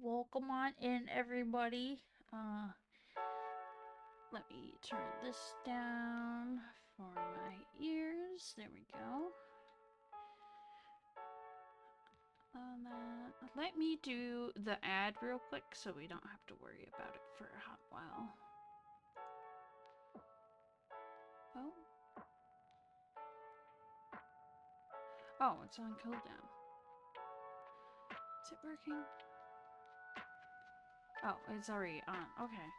Welcome on in, everybody. Let me turn this down for my ears. There we go. Let me do the ad real quick so we don't have to worry about it for a hot while. Oh. Oh, it's on cooldown. Is it working? Oh, it's already on. Okay.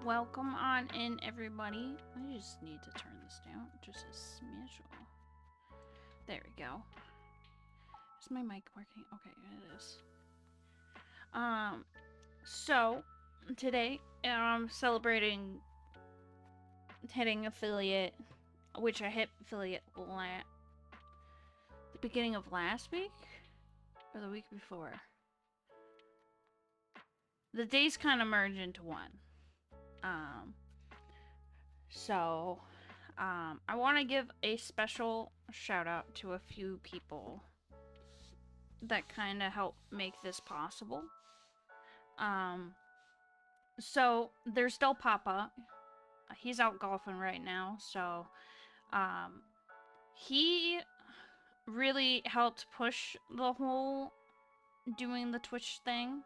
Welcome on in, everybody. I just need to turn this down just a smidge. There we go. Is my mic working? Okay, it is. So today I'm celebrating hitting affiliate, which I hit affiliate the beginning of last week or the week before. The days kind of merge into one. I want to give a special shout out to a few people that kind of help make this possible. So there's Del Papa. He's out golfing right now, so he really helped push the whole doing the Twitch thing,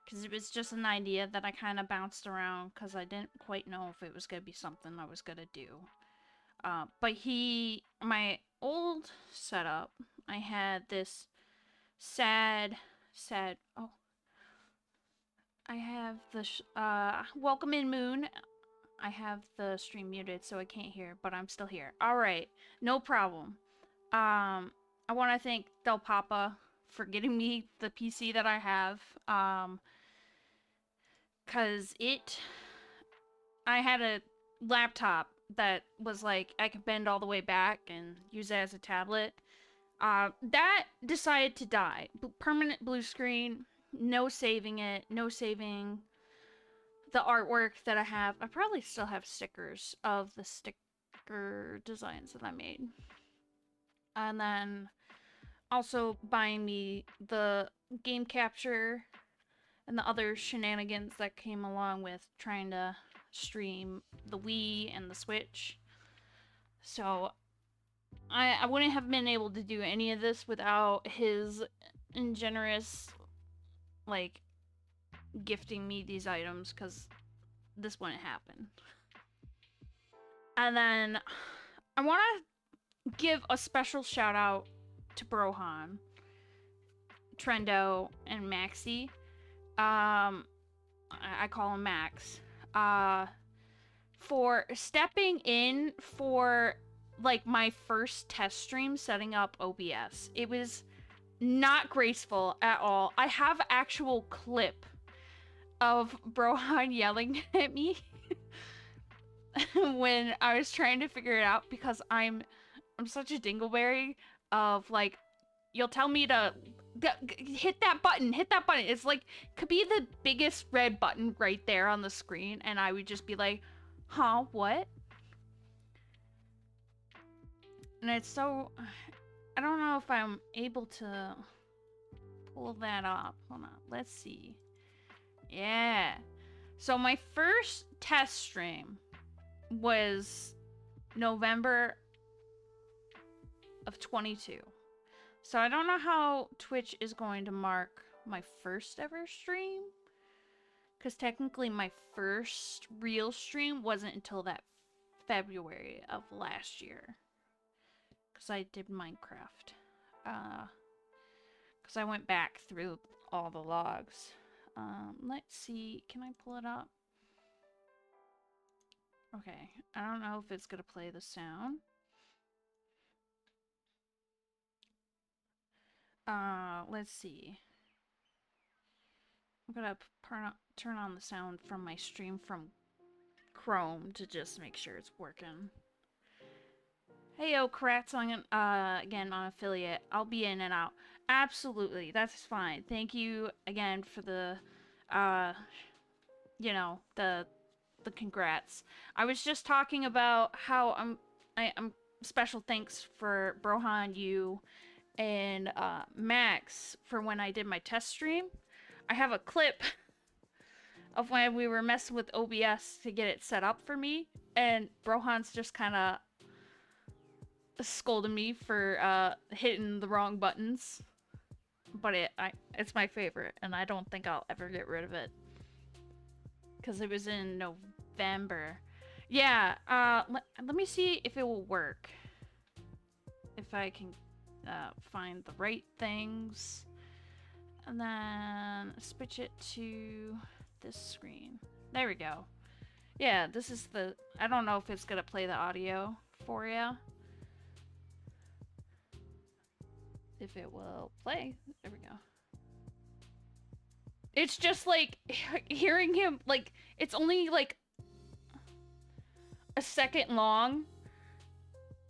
because it was just an idea that I kind of bounced around because I didn't quite know if it was going to be something I was going to do. But my old setup, I had this sad, oh, I have the, welcome in, Moon. I have the stream muted, so I can't hear, but I'm still here. Alright, no problem. I want to thank Del Papa for getting me the PC that I have. Cause I had a laptop that was like, I could bend all the way back and use it as a tablet. That decided to die. Permanent blue screen, no saving it, no saving the artwork that I have. I probably still have stickers of the sticker designs that I made. And then also buying me the game capture and the other shenanigans that came along with trying to stream the Wii and the Switch. So I wouldn't have been able to do any of this without his generous, like, gifting me these items, because this wouldn't happen. And then I want to give a special shout out to Brohan, Trendo, and Maxi. I call him Max. For stepping in for like my first test stream setting up OBS. It was not graceful at all. I have actual clip of Brohan yelling at me when I was trying to figure it out, because I'm such a dingleberry of like, you'll tell me to hit that button. It's like, could be the biggest red button right there on the screen, and I would just be like, huh, what? And it's so, I don't know if I'm able to pull that up. Hold on, let's see. Yeah. So my first test stream was November of 22. So I don't know how Twitch is going to mark my first ever stream, because technically my first real stream wasn't until that February of last year, because I did Minecraft. Because I went back through all the logs. Let's see, can I pull it up? Okay, I don't know if it's gonna play the sound. Let's see. I'm gonna turn on the sound from my stream from Chrome to just make sure it's working. Hey yo, Kratz, again on affiliate. I'll be in and out. Absolutely, that's fine. Thank you again for the, you know, the congrats. I was just talking about how I'm special thanks for Brohan, you, and Max for when I did my test stream. I have a clip of when we were messing with OBS to get it set up for me, and Brohan's just kind of scolded me for hitting the wrong buttons. But it's my favorite, and I don't think I'll ever get rid of it. Because it was in November. Yeah, let me see if it will work. If I can find the right things. And then switch it to this screen. There we go. Yeah, this is the... I don't know if it's going to play the audio for you. If it will play. There we go. It's just like hearing him, like, it's only like a second long,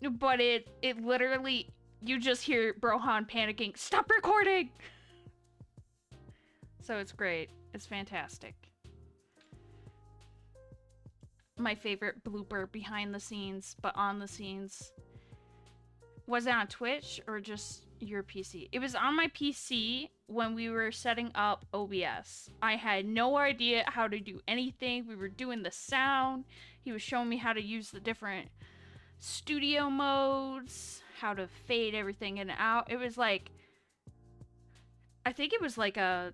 but it literally, you just hear Brohan panicking, stop recording! So it's great. It's fantastic. My favorite blooper behind the scenes, but on the scenes. Was it on Twitch or just your PC? It was on my PC when we were setting up OBS. I had no idea how to do anything. We were doing the sound. He was showing me how to use the different studio modes, how to fade everything in and out. It was like, I think it was like a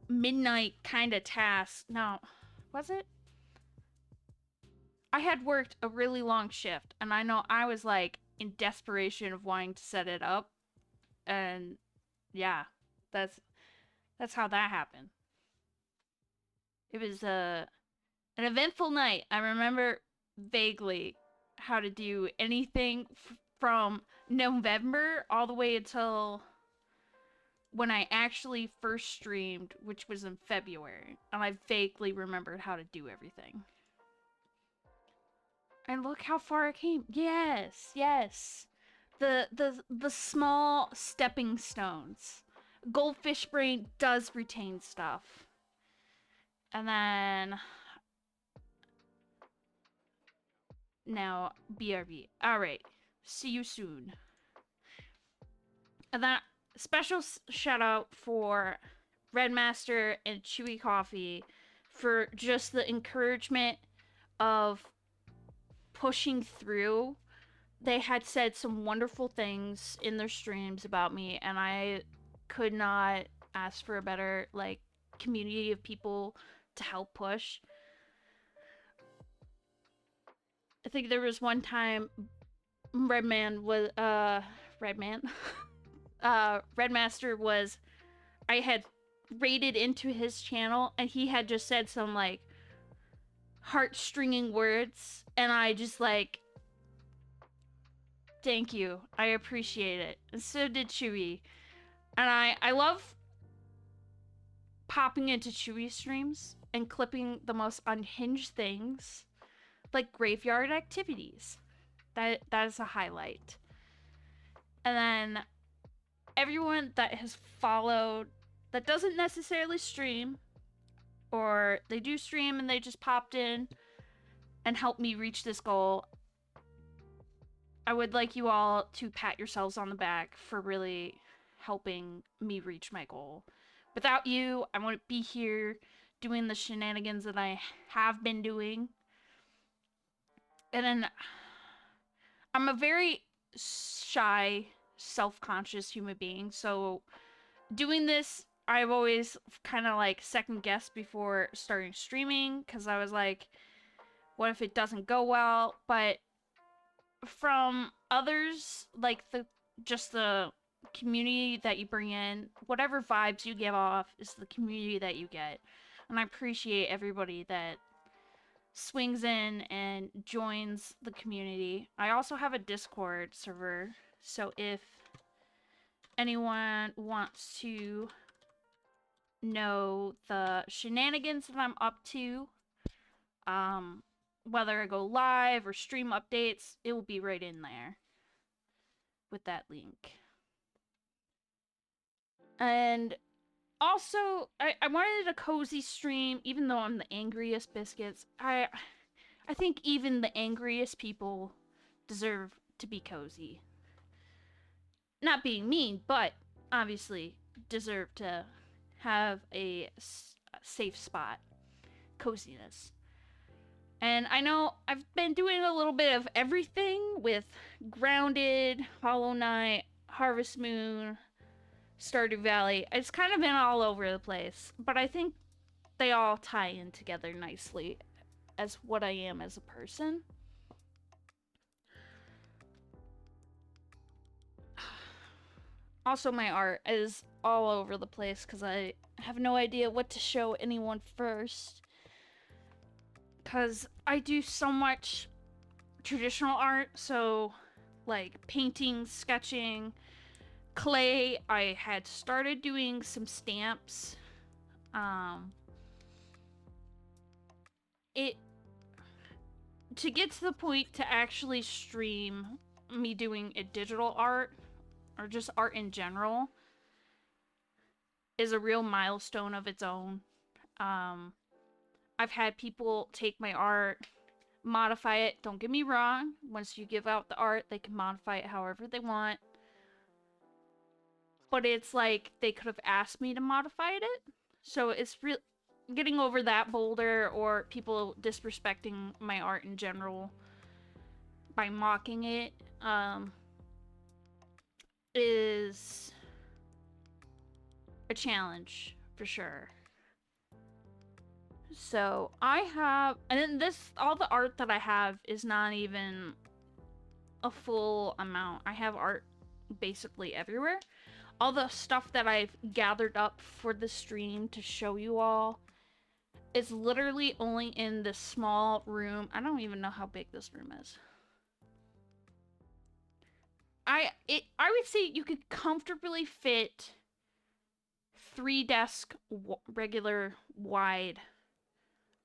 midnight kind of task. No, was it? I had worked a really long shift, and I know I was like in desperation of wanting to set it up. And yeah, that's how that happened. It was an eventful night. I remember vaguely how to do anything from November all the way until when I actually first streamed, which was in February, and I vaguely remembered how to do everything. And look how far I came. Yes, yes. The small stepping stones. Goldfish Brain does retain stuff. And then now BRB. Alright. See you soon. And then special shout out for Redmaster and Chewy Coffee for just the encouragement of pushing through. They had said some wonderful things in their streams about me, and I could not ask for a better, like, community of people to help push. I think there was one time Redmaster was, I had raided into his channel, and he had just said some, like, heart-stringing words, and I just, like, thank you. I appreciate it. And so did Chewy. And I love popping into Chewy streams and clipping the most unhinged things, like graveyard activities. That is a highlight. And then everyone that has followed, that doesn't necessarily stream, or they do stream and they just popped in and helped me reach this goal, I would like you all to pat yourselves on the back for really helping me reach my goal. Without you, I wouldn't be here doing the shenanigans that I have been doing. And then I'm a very shy, self-conscious human being, so doing this, I've always kind of like second guessed before starting streaming, because I was like, what if it doesn't go well? But from others, like just the community that you bring in, whatever vibes you give off is the community that you get. And I appreciate everybody that swings in and joins the community. I also have a Discord server, so if anyone wants to know the shenanigans that I'm up to, um, whether I go live or stream updates, it will be right in there with that link. And also, I wanted a cozy stream, even though I'm the angriest biscuits. I think even the angriest people deserve to be cozy. Not being mean, but obviously deserve to have a safe spot, coziness. And I know I've been doing a little bit of everything with Grounded, Hollow Knight, Harvest Moon, Stardew Valley. It's kind of been all over the place, but I think they all tie in together nicely as what I am as a person. Also, my art is all over the place because I have no idea what to show anyone first. Because I do so much traditional art, so like painting, sketching, clay. I had started doing some stamps. It to get to the point to actually stream me doing a digital art or just art in general is a real milestone of its own. I've had people take my art, modify it. Don't get me wrong. Once you give out the art, they can modify it however they want. But it's like they could have asked me to modify it. So it's real getting over that boulder, or people disrespecting my art in general by mocking it, is a challenge for sure. So I have, and then all the art that I have is not even a full amount. I have art basically everywhere. All the stuff that I've gathered up for the stream to show you all is literally only in this small room. I don't even know how big this room is. I would say you could comfortably fit 3 desk regular wide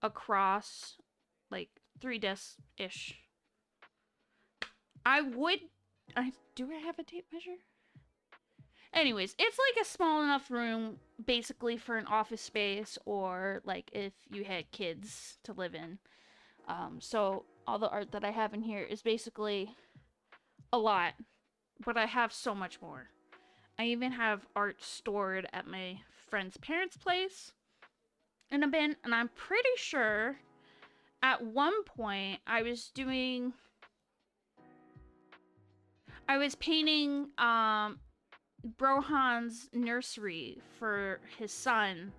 across, like 3 desks ish. Do I have a tape measure? Anyways, it's like a small enough room basically for an office space, or like if you had kids to live in. So all the art that I have in here is basically a lot, but I have so much more. I even have art stored at my friend's parents' place in a bin, and I'm pretty sure at one point I was painting Brohan's nursery for his son,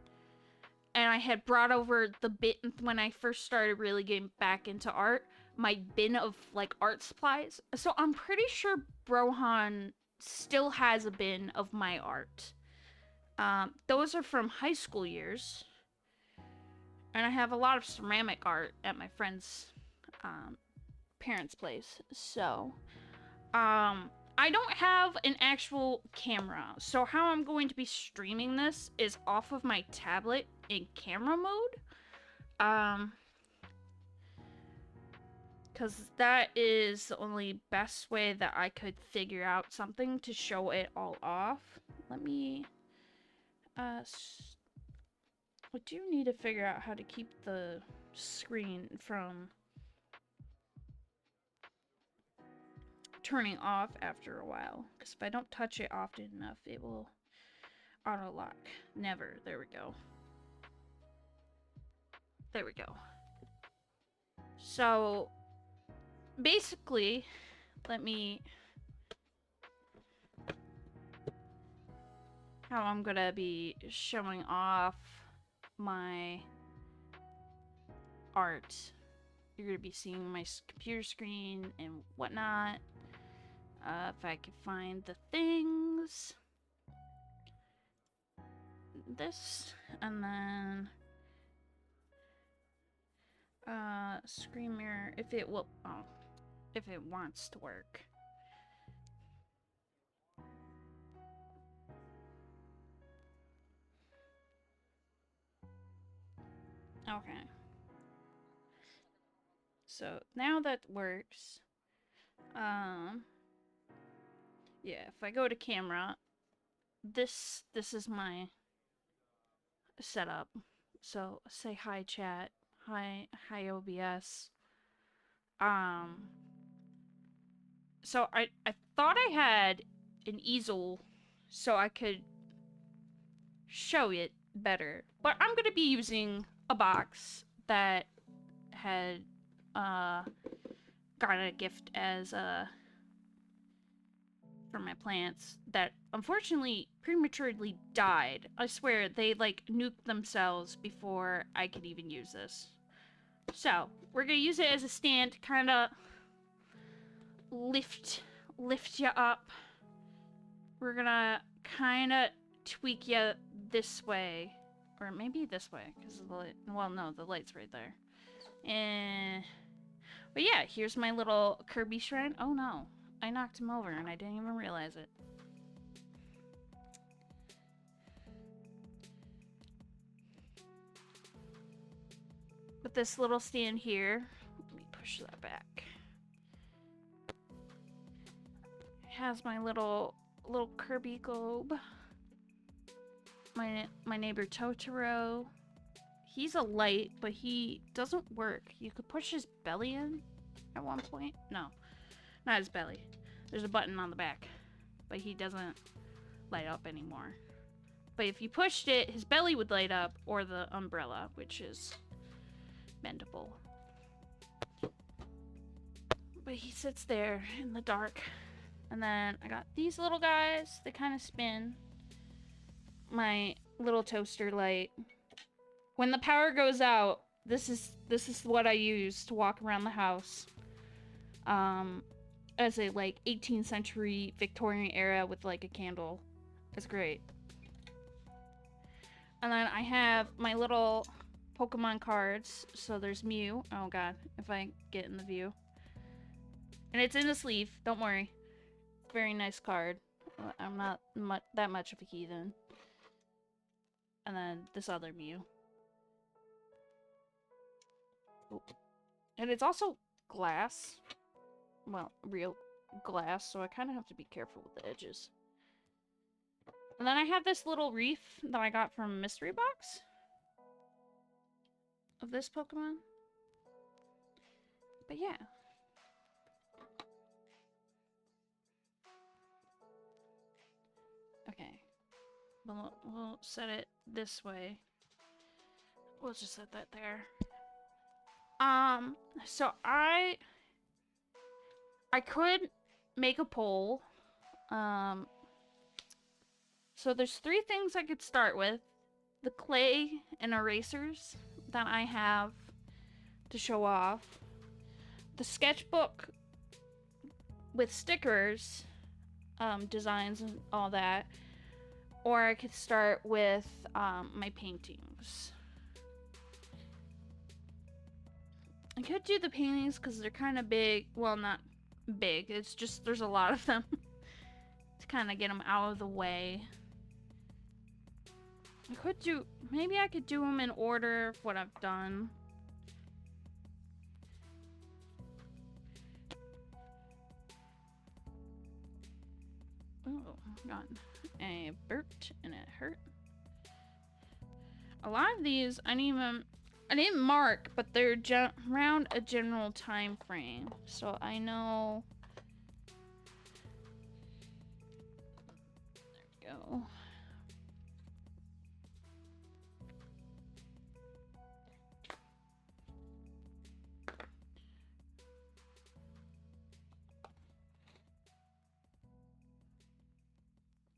and I had brought over the bit when I first started really getting back into art, my bin of like art supplies. So I'm pretty sure Brohan still has a bin of my art. Those are from high school years, and I have a lot of ceramic art at my friend's parents' place. So I don't have an actual camera, so how I'm going to be streaming this is off of my tablet in camera mode. Because that is the only best way that I could figure out something to show it all off. Let me, I do need to figure out how to keep the screen from turning off after a while, because if I don't touch it often enough, it will auto lock. Never. There we go. There we go. So basically, let me, how I'm gonna be showing off my art. You're gonna be seeing my computer screen and whatnot. If I can find the things. This, and then screen mirror, if it will, if it wants to work. Okay. So now that works. Yeah, if I go to camera, this is my setup. So say hi chat, hi OBS. Um so I thought I had an easel so I could show it better. But I'm going to be using a box that had got a gift as for my plants that unfortunately prematurely died. I swear they like nuked themselves before I could even use this. So, we're going to use it as a stand to kind of lift you up. We're going to kind of tweak you this way. Or maybe this way, because the light, well, no, the light's right there. And, but yeah, here's my little Kirby shrine. Oh no, I knocked him over and I didn't even realize it. But this little stand here, let me push that back. It has my little Kirby globe. My neighbor Totoro. He's a light, but he doesn't work. You could push his belly in at one point. No, not his belly. There's a button on the back, but he doesn't light up anymore. But if you pushed it, his belly would light up, or the umbrella, which is bendable. But he sits there in the dark. And then I got these little guys. They kind of spin. My little toaster light. When the power goes out, this is what I use to walk around the house. As a like 18th century Victorian era with like a candle. It's great. And then I have my little Pokemon cards. So there's Mew. Oh god, if I get in the view. And it's in the sleeve, don't worry. Very nice card. I'm not that much of a heathen. And then this other Mew. Ooh. And it's also glass. Well, real glass, so I kind of have to be careful with the edges. And then I have this little reef that I got from a mystery box of this Pokemon. But yeah. Okay. We'll set it this way. We'll just set that there. So I could make a poll. So there's 3 things I could start with. The clay and erasers that I have to show off. The sketchbook with stickers, designs and all that. Or I could start with my paintings. I could do the paintings because they're kind of big. Well, not big. It's just there's a lot of them to kind of get them out of the way. I could do... Maybe I could do them in order of what I've done. Oh, God. I burped and it hurt. A lot of these, I didn't mark, but they're around a general time frame. So I know... There we go.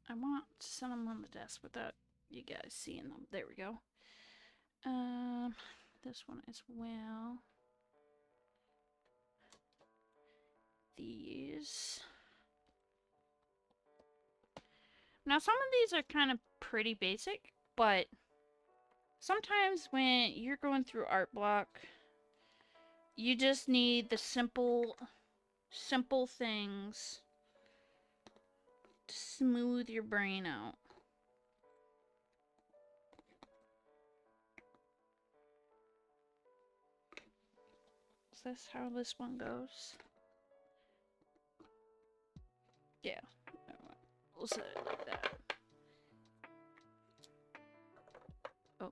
I want to set them on the desk without you guys seeing them. There we go. This one as well. These. Now some of these are kind of pretty basic, but sometimes when you're going through art block, you just need the simple things to smooth your brain out. this how this one goes? Yeah. We'll set it like that. Oh.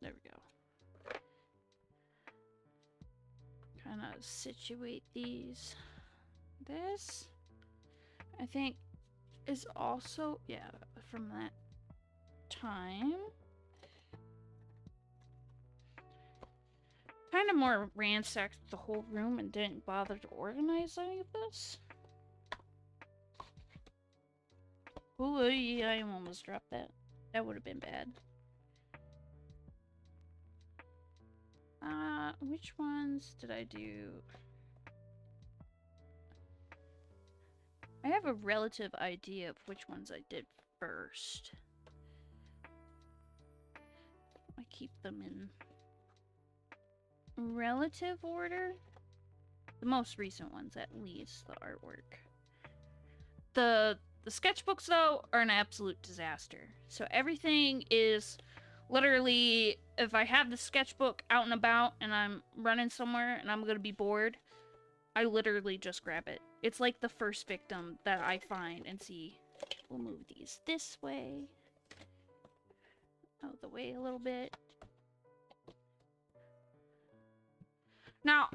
There we go. Kind of situate these. This, I think, is also, yeah, from that time. Kind of more ransacked the whole room and didn't bother to organize any of this. Ooh, I almost dropped that. That would have been bad. Which ones did I do? I have a relative idea of which ones I did first. I keep them in relative order. The most recent ones, at least, the artwork. The sketchbooks, though, are an absolute disaster. So everything is literally, if I have the sketchbook out and about and I'm running somewhere and I'm gonna be bored, I literally just grab it. It's like the first victim that I find and see. We'll move these this way. Out of the way a little bit. Now,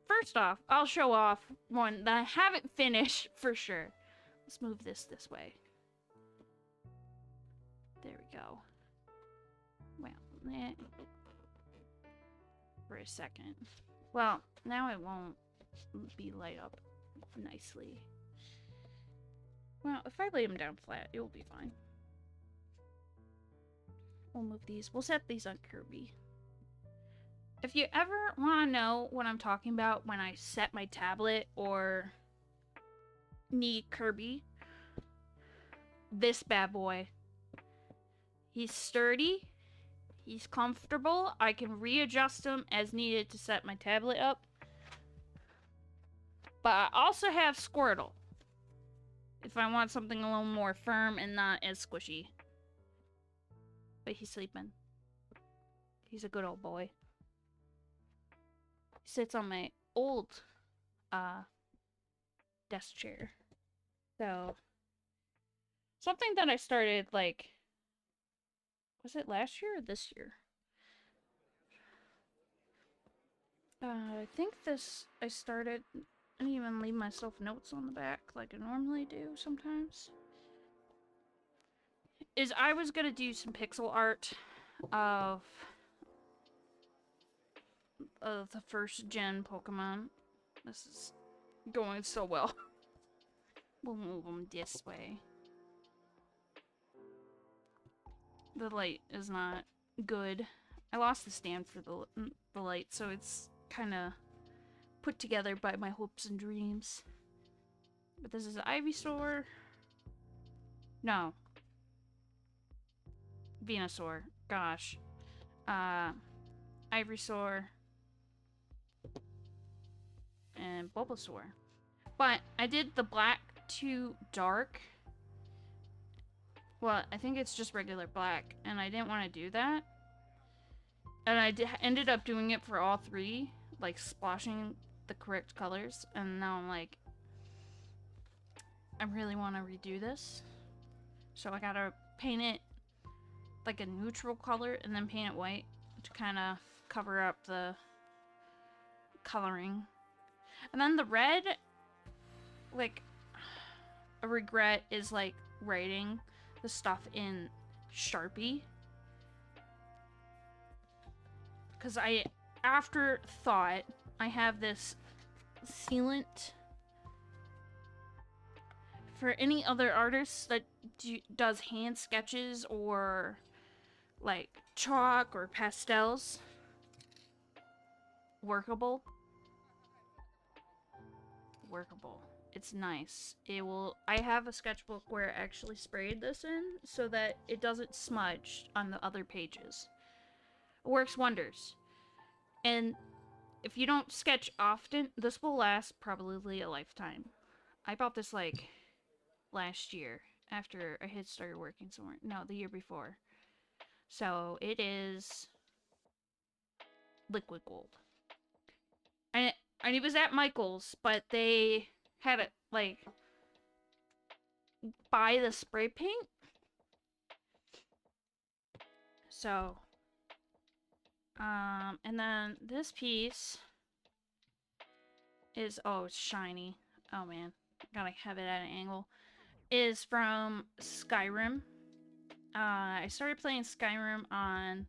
first off, I'll show off one that I haven't finished for sure. Let's move this way. There we go. Well, for a second. Well, now it won't be light up nicely. Well, if I lay them down flat, it will be fine. We'll move these. We'll set these on Kirby. If you ever want to know what I'm talking about when I set my tablet or need Kirby, this bad boy. He's sturdy. He's comfortable. I can readjust him as needed to set my tablet up. But I also have Squirtle, if I want something a little more firm and not as squishy. But he's sleeping. He's a good old boy. He sits on my old desk chair. So, something that I started, like, was it last year or this year? I think I started, I didn't even leave myself notes on the back like I normally do sometimes. Is I was gonna do some pixel art of the first gen Pokemon. This is going so well. We'll move them this way. The light is not good. I lost the stand for the light, so it's kind of put together by my hopes and dreams. But this is Ivysaur. No. Venusaur. Gosh. Ivysaur. And Bulbasaur. But I did the black to dark. Well, I think it's just regular black, and I didn't want to do that. And I ended up doing it for all three, like splashing the correct colors, and now I'm like, I really want to redo this. So I gotta paint it like a neutral color and then paint it white to kind of cover up the coloring. And then the red, like, a regret is like writing the stuff in Sharpie. Because after thought, I have this sealant. For any other artist that does hand sketches or like chalk or pastels, workable. It's nice. I have a sketchbook where I actually sprayed this in so that it doesn't smudge on the other pages. It works wonders. And if you don't sketch often, this will last probably a lifetime. I bought this like last year after I had started working somewhere. No, the year before. So it is liquid gold. And it was at Michael's, but they had it like buy the spray paint. So, and then this piece is, oh, it's shiny. Oh man, gotta have it at an angle. Is from Skyrim. I started playing Skyrim on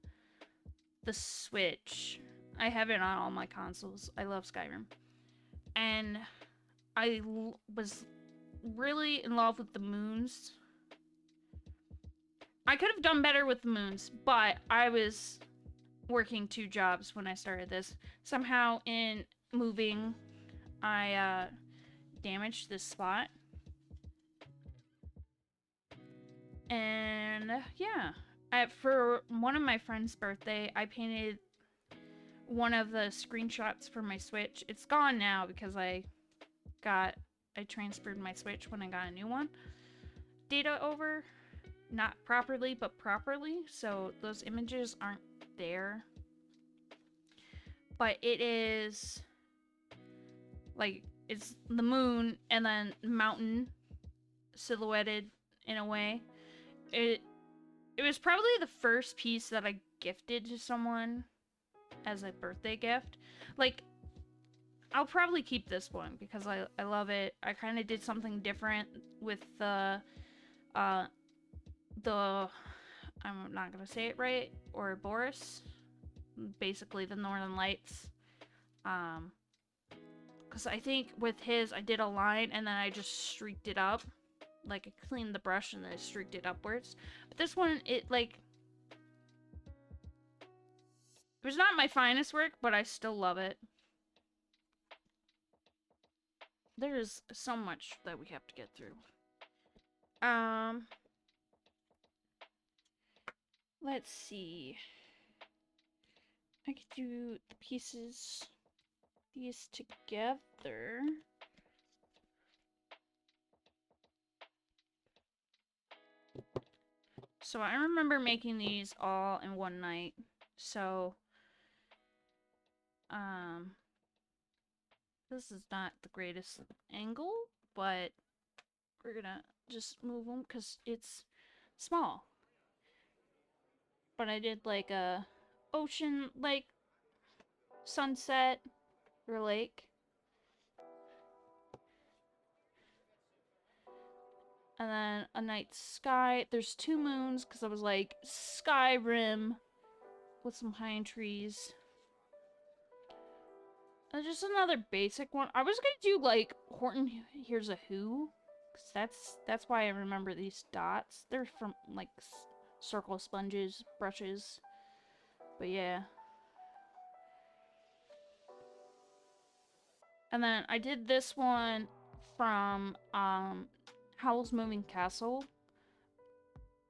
the Switch. I have it on all my consoles. I love Skyrim. And I was really in love with the moons. I could have done better with the moons, but I was working 2 jobs when I started this. Somehow in moving, I damaged this spot. And yeah, for one of my friend's birthday, I painted one of the screenshots for my Switch. It's gone now because I transferred my Switch when I got a new one. Data over, not properly, but properly, so those images aren't there. But it is like, it's the moon and then mountain silhouetted in a way. It was probably the first piece that I gifted to someone as a birthday gift. Like, I'll probably keep this one because I love it. I kind of did something different with the I'm not gonna say it right, or Boris, basically the Northern Lights. Because I think with his, I did a line and then I just streaked it up. Like, I cleaned the brush and then I streaked it upwards. But this one, it was not my finest work, but I still love it. There's so much that we have to get through. Let's see. I could do the pieces, these together. So I remember making these all in one night. So, this is not the greatest angle, but we're gonna just move them because it's small. But I did like a ocean, like sunset or lake. And then a night sky. There's 2 moons because I was like, Skyrim with some pine trees. And just another basic one. I was gonna do like Horton Here's a Who, because that's why I remember these dots. They're from like circle sponges, brushes. But yeah. And then I did this one from Howl's Moving Castle.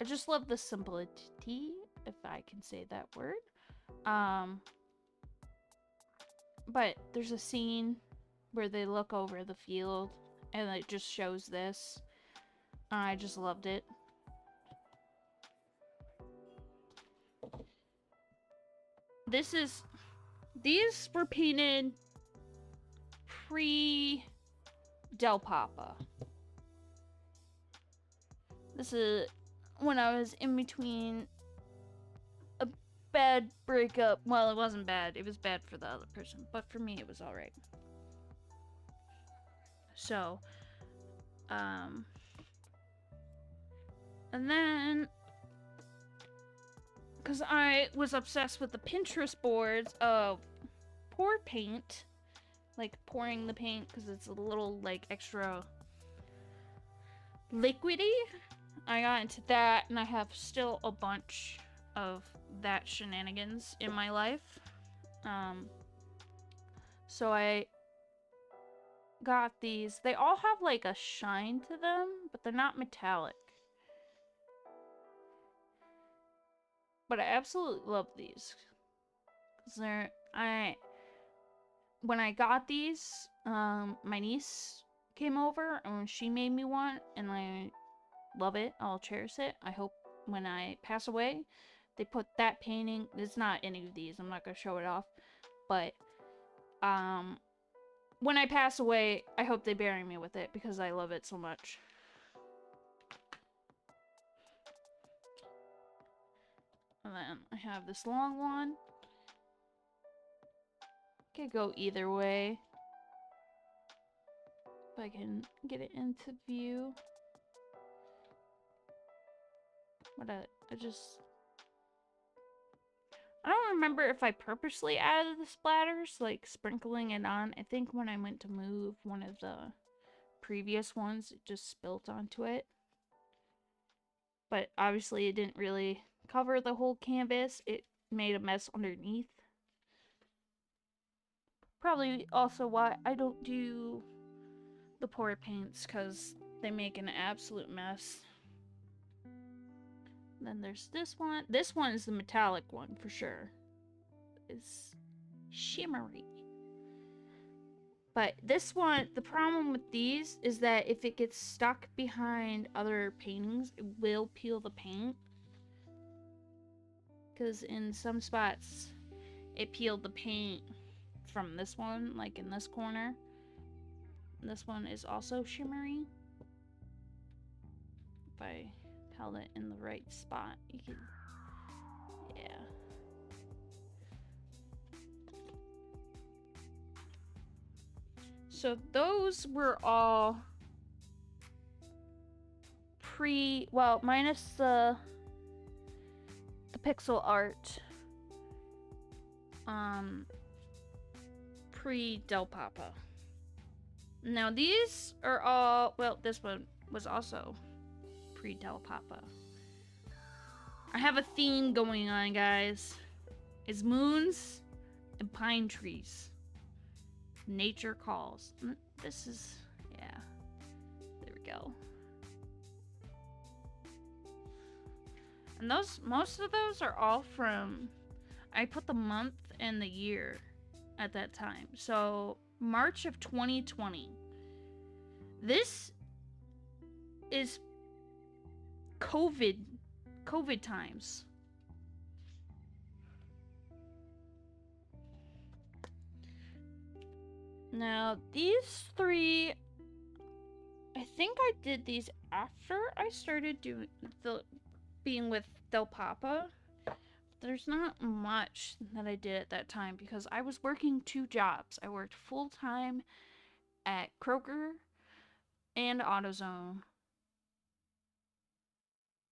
I just love the simplicity, if I can say that word. But there's a scene where they look over the field and it just shows this. I just loved it. These were painted pre-Del Papa. This is when I was in between a bad breakup. Well, it wasn't bad. It was bad for the other person. But for me, it was alright. So, and then, because I was obsessed with the Pinterest boards of pour paint, like pouring the paint because it's a little like extra liquidy. I got into that, and I have still a bunch of that shenanigans in my life. So I got these. They all have like a shine to them, but they're not metallic. But I absolutely love these. When I got these, my niece came over and she made me one, and I love it. I'll cherish it. I hope when I pass away, they put that painting. It's not any of these. I'm not gonna show it off. but when I pass away, I hope they bury me with it because I love it so much. And then I have this long one. Could go either way. If I can get it into view. What I don't remember if I purposely added the splatters, like sprinkling it on. I think when I went to move one of the previous ones, it just spilt onto it. But obviously it didn't really cover the whole canvas. It made a mess underneath. Probably also why I don't do the pour paints, because they make an absolute mess. Then there's this one. This one is the metallic one for sure. It's shimmery. But this one, the problem with these is that if it gets stuck behind other paintings, it will peel the paint. Because in some spots, it peeled the paint from this one, like in this corner. This one is also shimmery. If I held it in the right spot, you can, yeah. So those were all well, minus the pixel art, pre-Del Papa. Now these are all, well, this one was also pre-Del Papa. I have a theme going on, guys. It's moons and pine trees. Nature calls. This is, yeah. There we go. And those, most of those are all from, I put the month and the year at that time. So March of 2020. This is COVID times. Now these three, I think I did these after I started doing being with Del Papa. There's not much that I did at that time because I was working 2 jobs. I worked full-time at Kroger and AutoZone.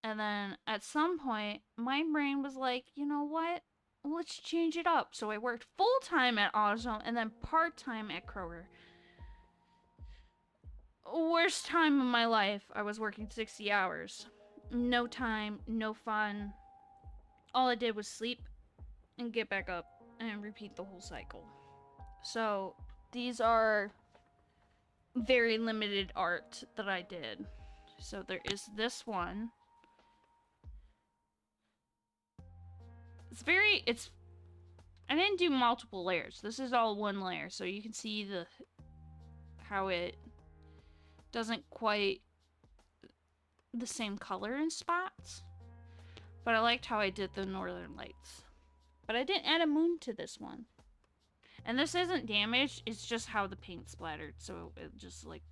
And then at some point, my brain was like, you know what? Let's change it up. So I worked full-time at AutoZone and then part-time at Kroger. Worst time of my life. I was working 60 hours. No time, no fun. All I did was sleep and get back up and repeat the whole cycle. So these are very limited art that I did. So there is this one. I didn't do multiple layers. This is all one layer, so you can see how it doesn't quite the same color in spots. But I liked how I did the northern lights. But I didn't add a moon to this one. And this isn't damaged, it's just how the paint splattered, so it just like,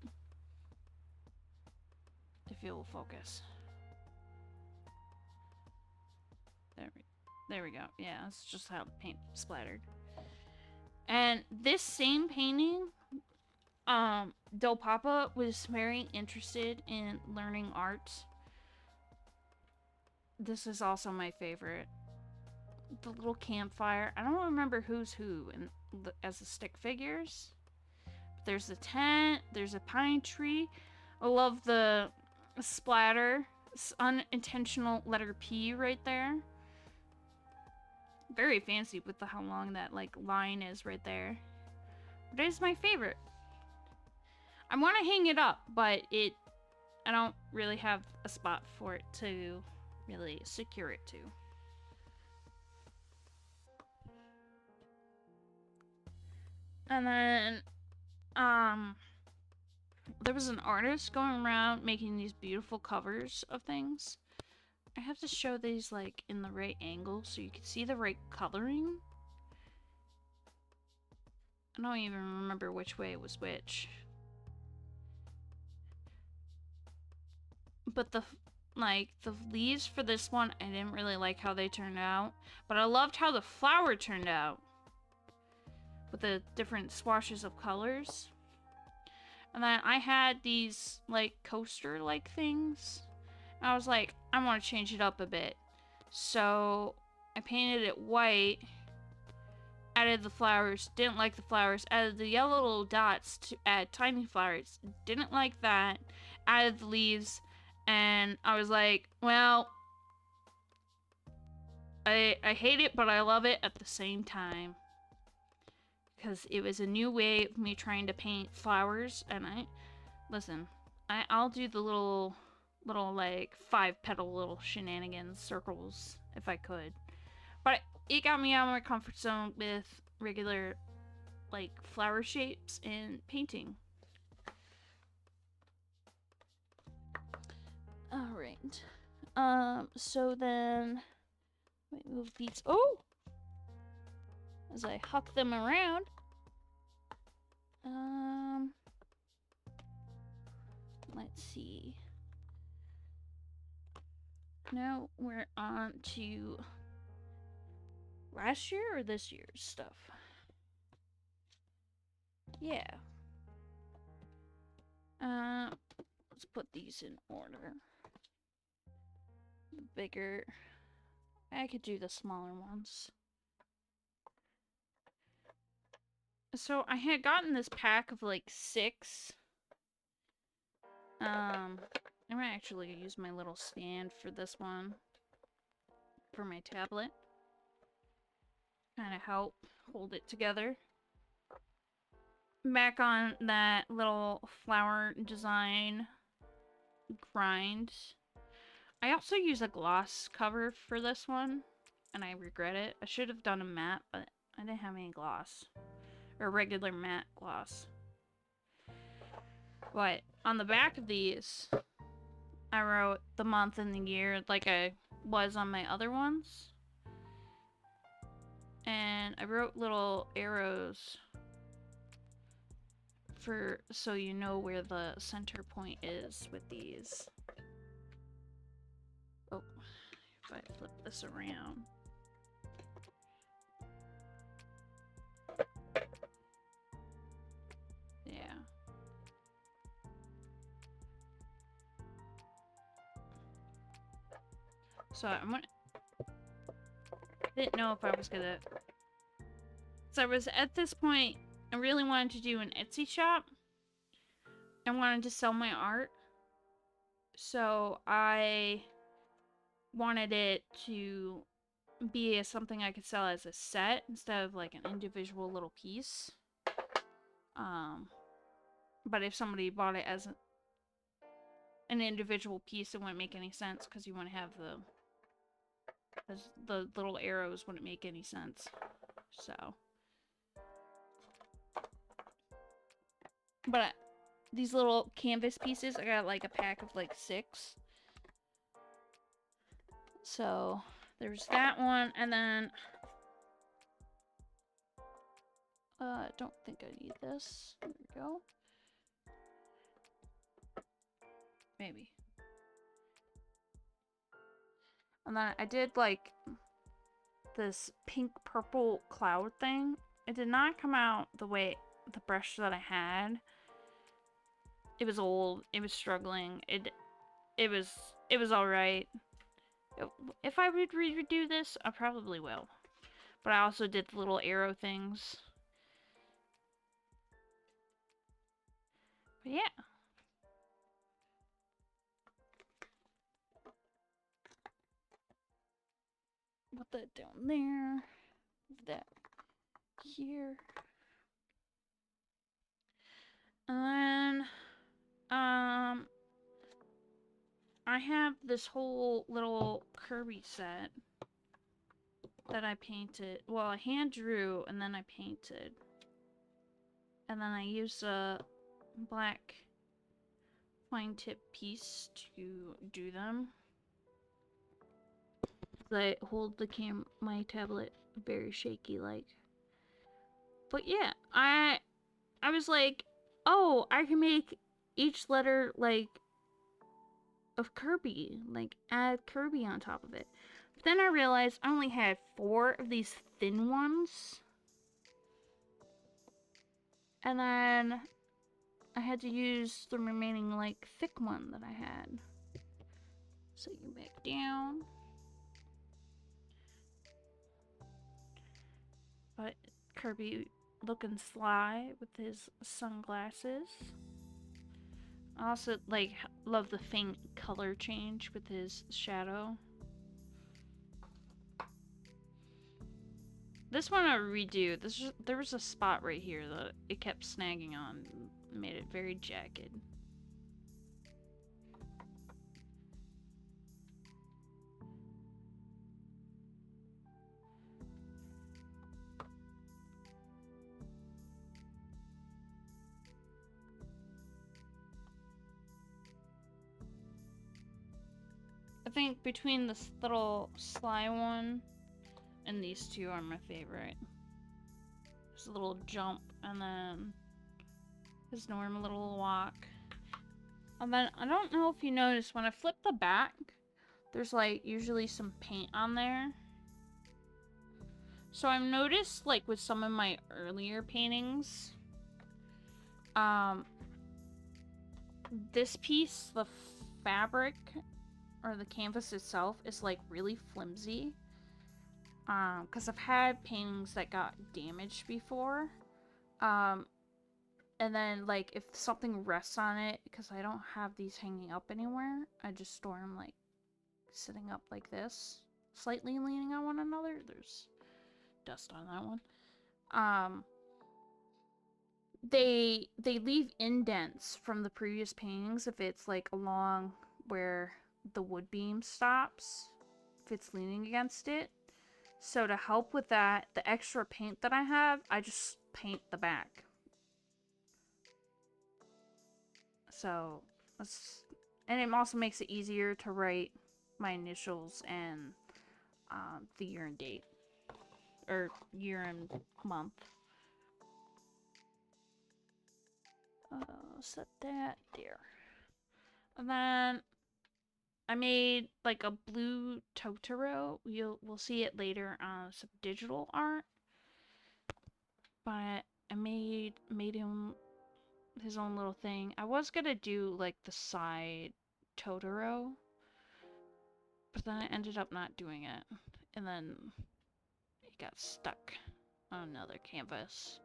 if it will focus. There we go. Yeah, that's just how the paint splattered. And this same painting, Del Papa was very interested in learning art. This is also my favorite. The little campfire. I don't remember who's who as the stick figures. But there's a tent. There's a pine tree. I love the splatter. It's unintentional letter P right there. Very fancy with how long that like line is right there. But it is my favorite. I want to hang it up, but I don't really have a spot for it to really secure it to. And then, there was an artist going around making these beautiful covers of things. I have to show these like in the right angle so you can see the right coloring. I don't even remember which way was which. But the leaves for this one, I didn't really like how they turned out. But I loved how the flower turned out. With the different swashes of colors. And then I had these, like, coaster-like things. And I was like, I want to change it up a bit. So I painted it white. Added the flowers. Didn't like the flowers. Added the yellow little dots to add tiny flowers. Didn't like that. Added the leaves. And I was like, well, I hate it, but I love it at the same time. Because it was a new way of me trying to paint flowers. And I'll do the little like 5-petal little shenanigans, circles, if I could. But it got me out of my comfort zone with regular, like, flower shapes and painting. Alright. So then... Let me move these... Oh! As I huck them around. Let's see. Now we're on to last year or this year's stuff. Yeah. Let's put these in order. Bigger. I could do the smaller ones. So I had gotten this pack of like 6. I'm gonna actually use my little stand for this one. For my tablet. Kind of help hold it together. Back on that little flower design grind. I also use a gloss cover for this one, and I regret it. I should have done a matte, but I didn't have any gloss. Or regular matte gloss. But on the back of these, I wrote the month and the year like I was on my other ones. And I wrote little arrows for so you know where the center point is with these. Oh, if I flip this around. Yeah. So I'm gonna... I didn't know if I was gonna... So I was at this point, I really wanted to do an Etsy shop. I wanted to sell my art. So I wanted it to be something I could sell as a set instead of like an individual little piece. But if somebody bought it as an individual piece, it wouldn't make any sense because you want to have the little arrows wouldn't make any sense. So, but these little canvas pieces, I got like a pack of like 6. So there's that one, and then I don't think I need this. There we go. Maybe. And then I did like this pink purple cloud thing. It did not come out the way the brush that I had. It was old. It was struggling. It was alright. If I would redo this, I probably will. But I also did the little arrow things. But yeah. Put that down there. That here. And then, I have this whole little Kirby set that I painted. Well, I hand drew and then I painted. And then I used a black fine tip piece to do them. I hold my tablet very shaky like. But yeah, I was like, oh, I can make each letter like of Kirby, like add Kirby on top of it. But then I realized I only had 4 of these thin ones. And then I had to use the remaining like thick one that I had. So you back down. But Kirby looking sly with his sunglasses. I also like love the faint color change with his shadow. This one I redo. There was a spot right here that it kept snagging on, made it very jagged. I think between this little sly one and these two are my favorite. There's a little jump and then his normal little walk. And then I don't know if you noticed when I flip the back, there's like usually some paint on there. So I've noticed like with some of my earlier paintings, this piece, the fabric or the canvas itself is like really flimsy. Because I've had paintings that got damaged before. And then like if something rests on it, because I don't have these hanging up anywhere, I just store them like sitting up like this, slightly leaning on one another. There's dust on that one. They leave indents from the previous paintings if it's like along where the wood beam stops, if it's leaning against it. So to help with that, the extra paint that I have, I just paint the back. So and it also makes it easier to write my initials and the year and date, or year and month. Set that there. And then I made like a blue Totoro. We'll see it later on some digital art. But I made him his own little thing. I was gonna do like the side Totoro, but then I ended up not doing it. And then it got stuck on another canvas.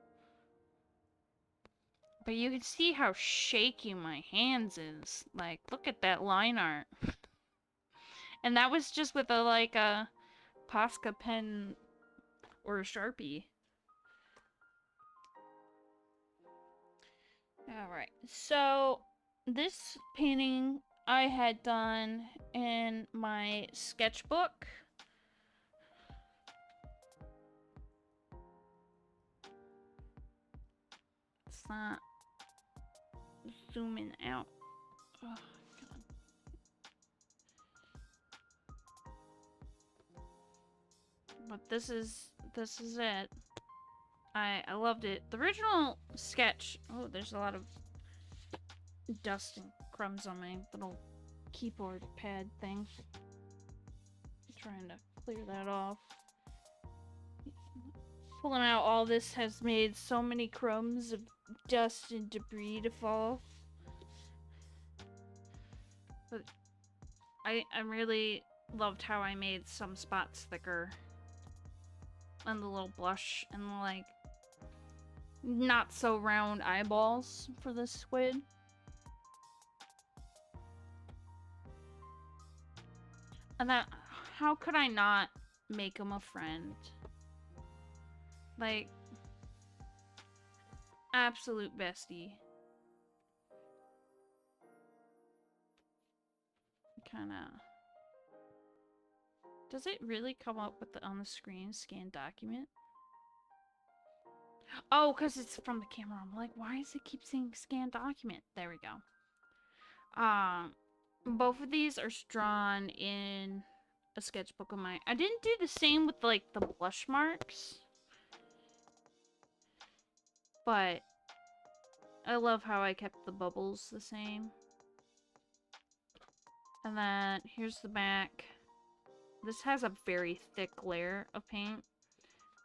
But you can see how shaky my hands is. Like, look at that line art. And that was just with a Posca pen or a Sharpie. Alright, so this painting I had done in my sketchbook. It's not zooming out. Oh, God. But this is it. I loved it. The original sketch. Oh, there's a lot of dust and crumbs on my little keyboard pad thing. I'm trying to clear that off. Pulling out all this has made so many crumbs of dust and debris to fall. But I really loved how I made some spots thicker. And the little blush and the, like, not so round eyeballs for the squid. And that, how could I not make him a friend? Like, absolute bestie. Kinda. Does it really come up with the on the screen scan document? Oh, because it's from the camera. I'm like, why does it keep saying scan document? There we go. Both of these are drawn in a sketchbook of mine. I didn't do the same with like the blush marks. but I love how I kept the bubbles the same. And then here's the back. This has a very thick layer of paint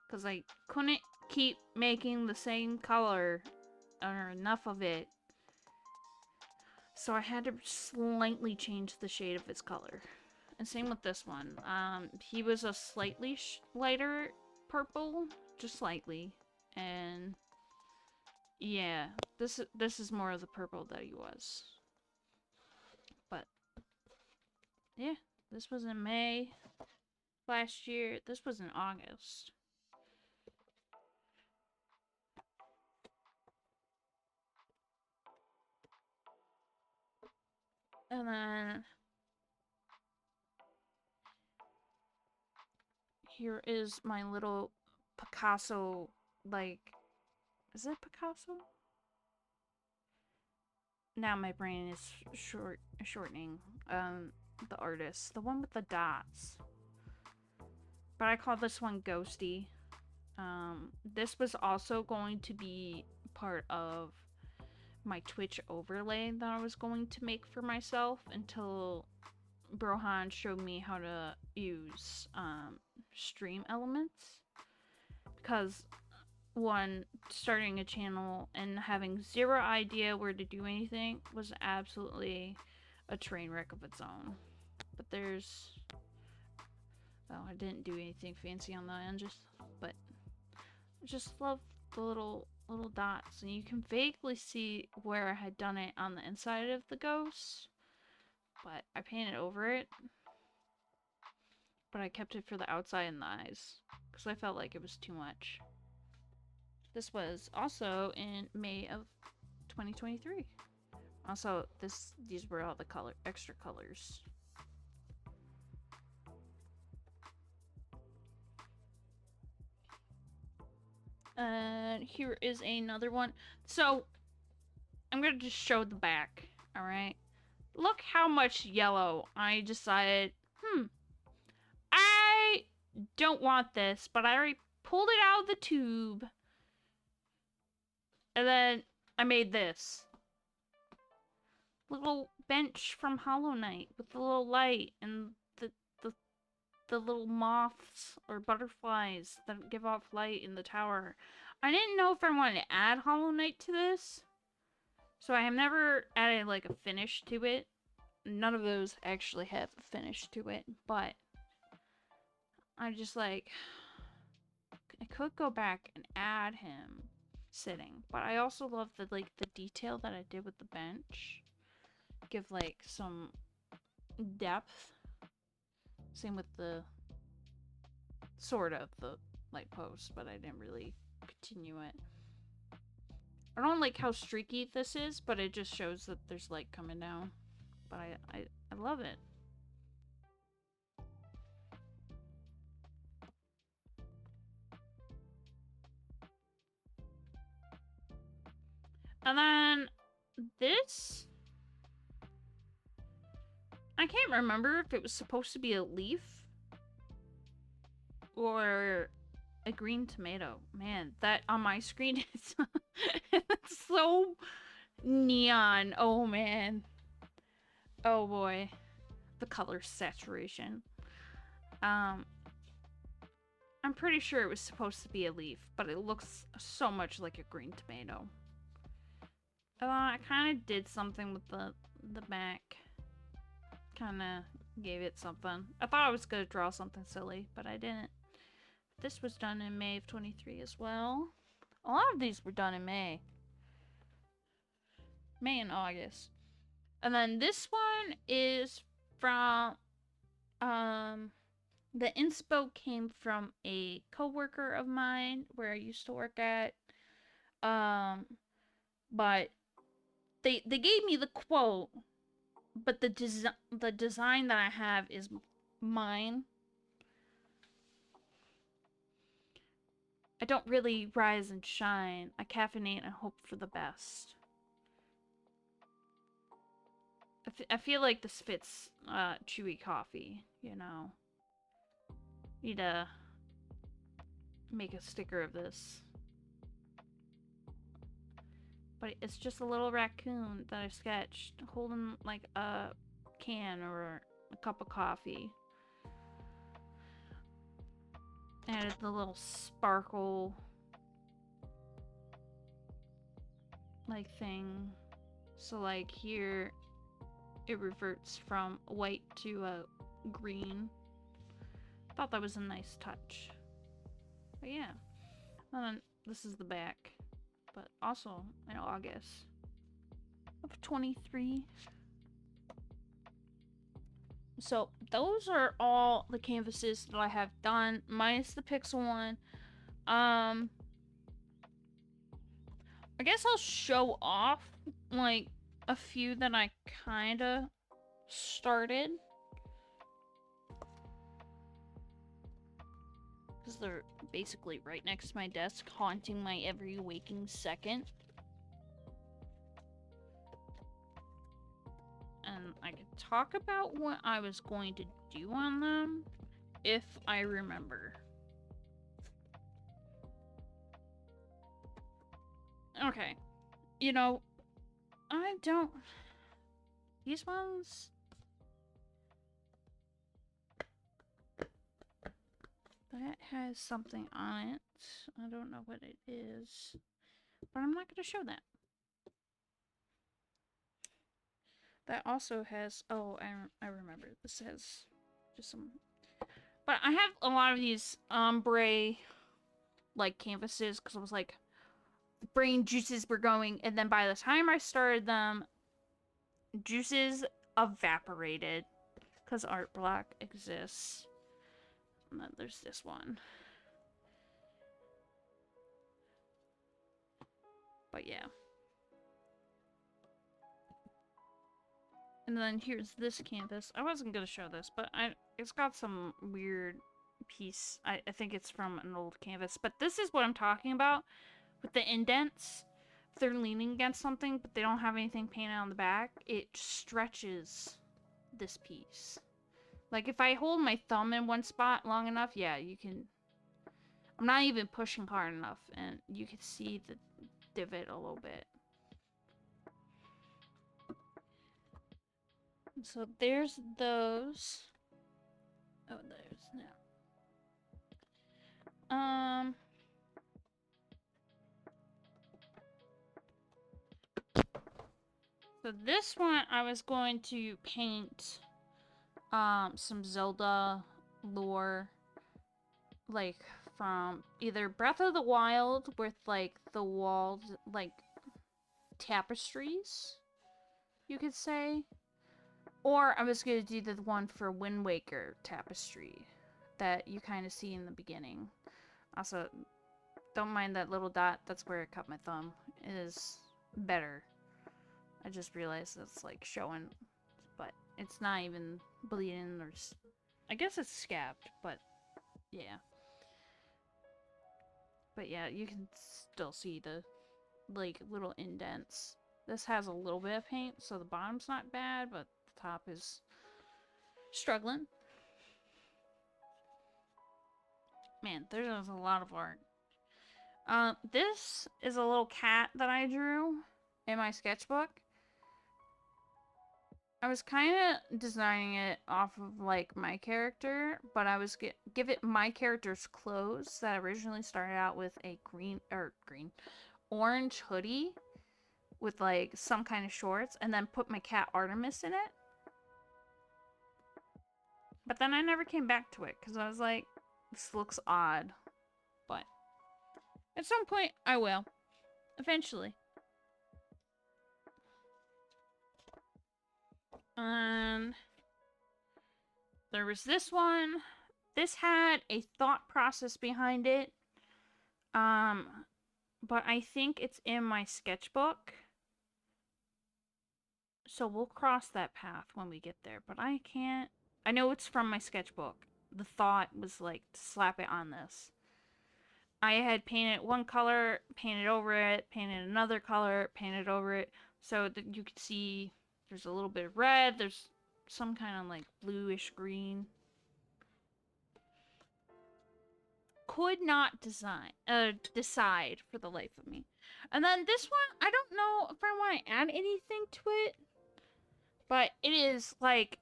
because I couldn't keep making the same color or enough of it. So I had to slightly change the shade of its color. And same with this one. He was a slightly lighter purple, just slightly. And yeah, this is more of the purple that he was. But yeah, this was in May last year. This was in August. And then here is my little Picasso, like, is it Picasso? Now my brain is shortening. The artist, the one with the dots. But I call this one Ghosty. This was also going to be part of my Twitch overlay that I was going to make for myself until Brohan showed me how to use stream elements. Because one, starting a channel and having zero idea where to do anything was absolutely a train wreck of its own. But there's... Oh, I didn't do anything fancy on the end, but I just love the little dots. And you can vaguely see where I had done it on the inside of the ghost, but I painted over it. But I kept it for the outside and the eyes, because I felt like it was too much. This was also in May of 2023. Also, these were all the extra colors. And here is another one. So, I'm gonna just show the back, alright? Look how much yellow I decided, I don't want this, but I already pulled it out of the tube. And then I made this. Little bench from Hollow Knight with the little light and the little moths or butterflies that give off light in the tower. I didn't know if I wanted to add Hollow Knight to this, so I have never added like a finish to it. None of those actually have a finish to it, but I just like, I could go back and add him sitting, but I also love the detail that I did with the bench. Give like some depth. Same with the sort of the light post, but I didn't really continue it. I don't like how streaky this is, but it just shows that there's light coming down. But I love it. And then this, I can't remember if it was supposed to be a leaf or a green tomato. Man, that on my screen is it's so neon. Oh man. Oh boy. The color saturation. I'm pretty sure it was supposed to be a leaf, but it looks so much like a green tomato. I kind of did something with the back. Kind of gave it something. I thought I was going to draw something silly, but I didn't. This was done in May of 23 as well. A lot of these were done in May. May and August. And then this one is from, the inspo came from a coworker of mine where I used to work at. But they gave me the quote, but the design that I have is mine. I don't really rise and shine. I caffeinate and hope for the best. I feel like this fits chewy coffee, you know. Need to make a sticker of this. But it's just a little raccoon that I sketched holding like a can or a cup of coffee. Added the little sparkle like thing. So like here it reverts from white to green. Thought that was a nice touch. But yeah. And then this is the back. But also in August of 23. So those are all the canvases that I have done, minus the pixel one. I guess I'll show off like a few that I kinda started. Because they're basically right next to my desk, haunting my every waking second. And I could talk about what I was going to do on them if I remember. Okay. You know, I don't... These ones... That has something on it. I don't know what it is. But I'm not going to show that. That also has... Oh, I remember. This has just some... But I have a lot of these ombre like canvases because I was like, brain juices were going, and then by the time I started them, juices evaporated because art block exists. And then there's this one. But yeah. And then here's this canvas. I wasn't gonna show this, but it's got some weird piece. I think it's from an old canvas. But this is what I'm talking about with the indents. If they're leaning against something, but they don't have anything painted on the back, it stretches this piece. Like if I hold my thumb in one spot long enough, yeah, you can... I'm not even pushing hard enough, and you can see the divot a little bit. So there's those. Oh, there's no. So this one I was going to paint some Zelda lore, like from either Breath of the Wild with like the walled like tapestries, you could say. Or I was going to do the one for Wind Waker tapestry that you kind of see in the beginning. Also, don't mind that little dot. That's where I cut my thumb. It is better. I just realized it's like showing, but it's not even bleeding or... I guess it's scabbed, but yeah. But yeah, you can still see the like little indents. This has a little bit of paint, so the bottom's not bad, but the top is struggling. Man, there's a lot of art. This is a little cat that I drew in my sketchbook. I was kind of designing it off of like my character, but I was give it my character's clothes that originally started out with a orange hoodie with like some kind of shorts, and then put my cat Artemis in it. But then I never came back to it because I was like, this looks odd. But at some point, I will. Eventually. And there was this one. This had a thought process behind it. But I think it's in my sketchbook. So we'll cross that path when we get there. But I can't... I know it's from my sketchbook. The thought was like, to slap it on this. I had painted one color, painted over it, painted another color, painted over it. So that you could see there's a little bit of red. There's some kind of like bluish green. Could not decide for the life of me. And then this one, I don't know if I want to add anything to it, but it is like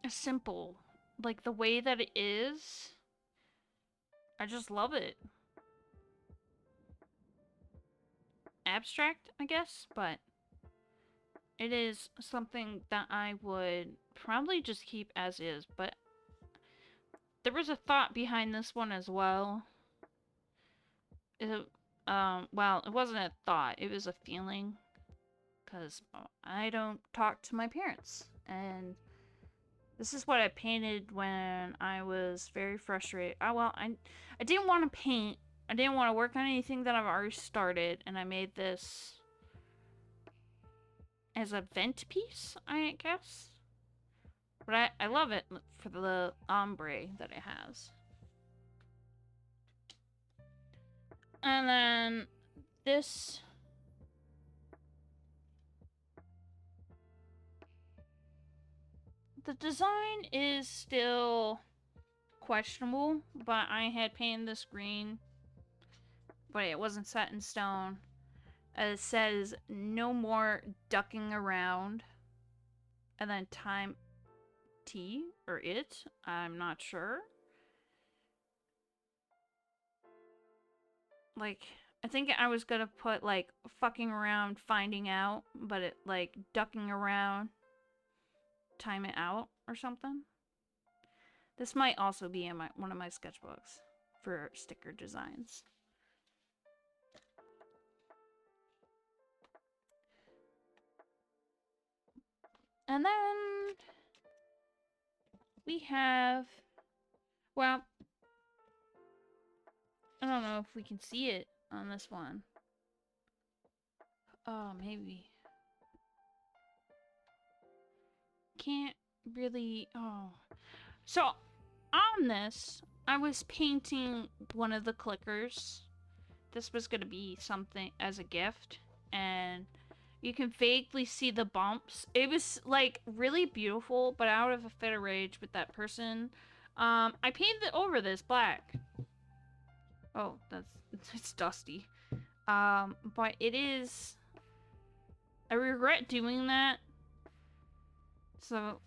simple. Like the way that it is, I just love it. Abstract, I guess, but it is something that I would probably just keep as is, but there was a thought behind this one as well. It, well, it wasn't a thought, it was a feeling, because I don't talk to my parents, and this is what I painted when I was very frustrated. Well, I didn't want to paint. I didn't want to work on anything that I've already started, and I made this as a vent piece, I guess. But I love it for the ombre that it has. And then this... The design is still questionable, but I had painted this green, but it wasn't set in stone. It says no more ducking around, and then time T or it, I'm not sure. Like, I think I was gonna put like fucking around, finding out, but it like ducking around, time it out or something. This might also be in one of my sketchbooks for sticker designs. And then we have, well, I don't know if we can see it on this one. Oh, maybe. Can't really, oh. So, on this, I was painting one of the clickers. This was going to be something as a gift, and you can vaguely see the bumps. It was like really beautiful, but out of a fit of rage with that person. I painted over this black. Oh, it's dusty. But it is. I regret doing that, so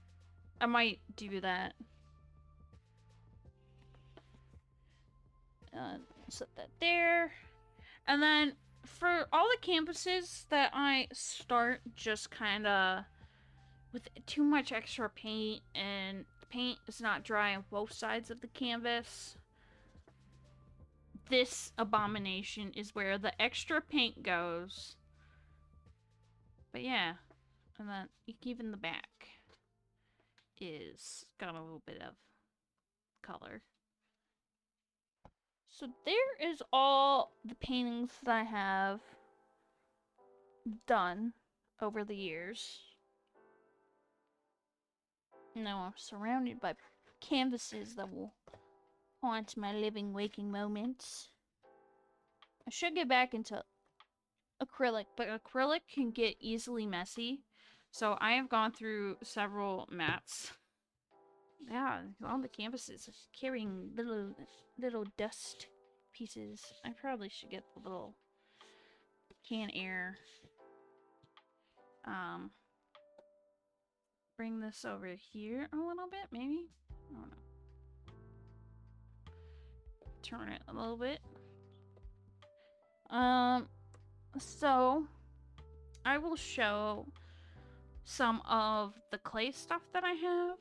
I might do that. Set that there. And then for all the canvases that I start just kind of with too much extra paint, and the paint is not dry on both sides of the canvas, this abomination is where the extra paint goes. But yeah, and then even the back is got a little bit of color. So there is all the paintings that I have done over the years. Now I'm surrounded by canvases that will haunt my living, waking moments. I should get back into acrylic, but acrylic can get easily messy. So I have gone through several mats. Yeah, all the canvases are carrying little dust pieces. I probably should get the little can air. Bring this over here a little bit, maybe? I don't know. Turn it a little bit. So I will show some of the clay stuff that I have.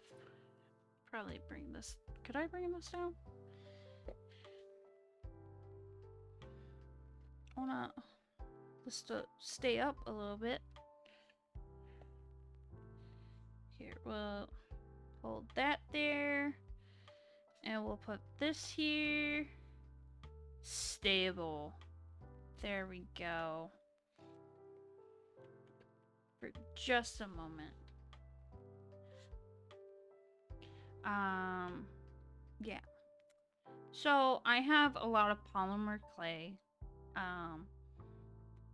Probably bring this. Could I bring this down? I wanna just to stay up a little bit. Here, we'll hold that there. And we'll put this here. Stable. There we go. For just a moment. Yeah. So I have a lot of polymer clay.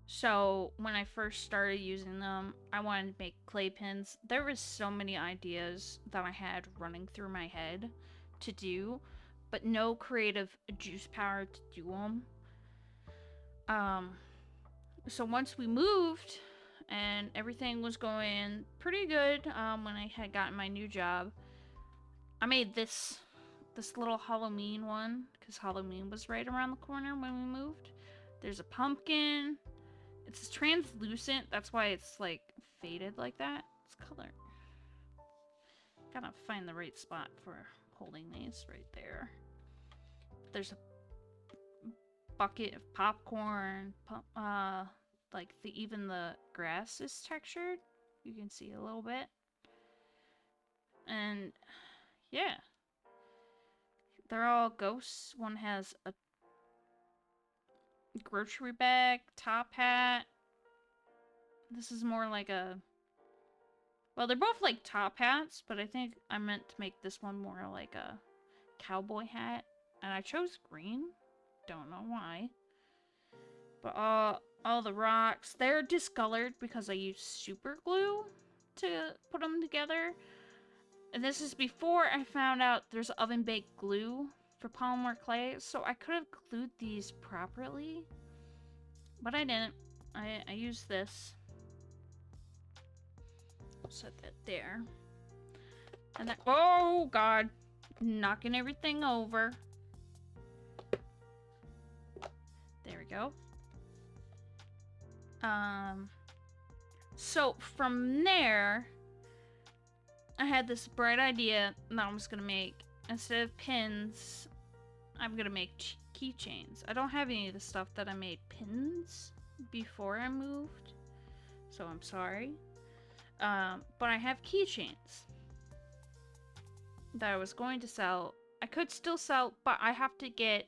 So when I first started using them, I wanted to make clay pins. There was so many ideas that I had running through my head to do, but no creative juice power to do them. Um, so once we moved and everything was going pretty good, when I had gotten my new job, I made this little Halloween one because Halloween was right around the corner when we moved. There's a pumpkin. It's translucent. That's why it's like faded like that. It's color. Gotta find the right spot for holding these right there. There's a bucket of popcorn. Like even the grass is textured. You can see a little bit. And yeah, they're all ghosts. One has a grocery bag, top hat. This is more like a... Well, they're both like top hats, but I think I meant to make this one more like a cowboy hat. And I chose green. Don't know why. But all the rocks, they're discolored because I used super glue to put them together. And this is before I found out there's oven-baked glue for polymer clay, so I could have glued these properly, but I didn't. I used this. Set that there. And then, oh god, knocking everything over. There we go. So from there, I had this bright idea that I was gonna make, instead of pins, I'm gonna make keychains. I don't have any of the stuff that I made pins before I moved, so I'm sorry. But I have keychains that I was going to sell. I could still sell, but I have to get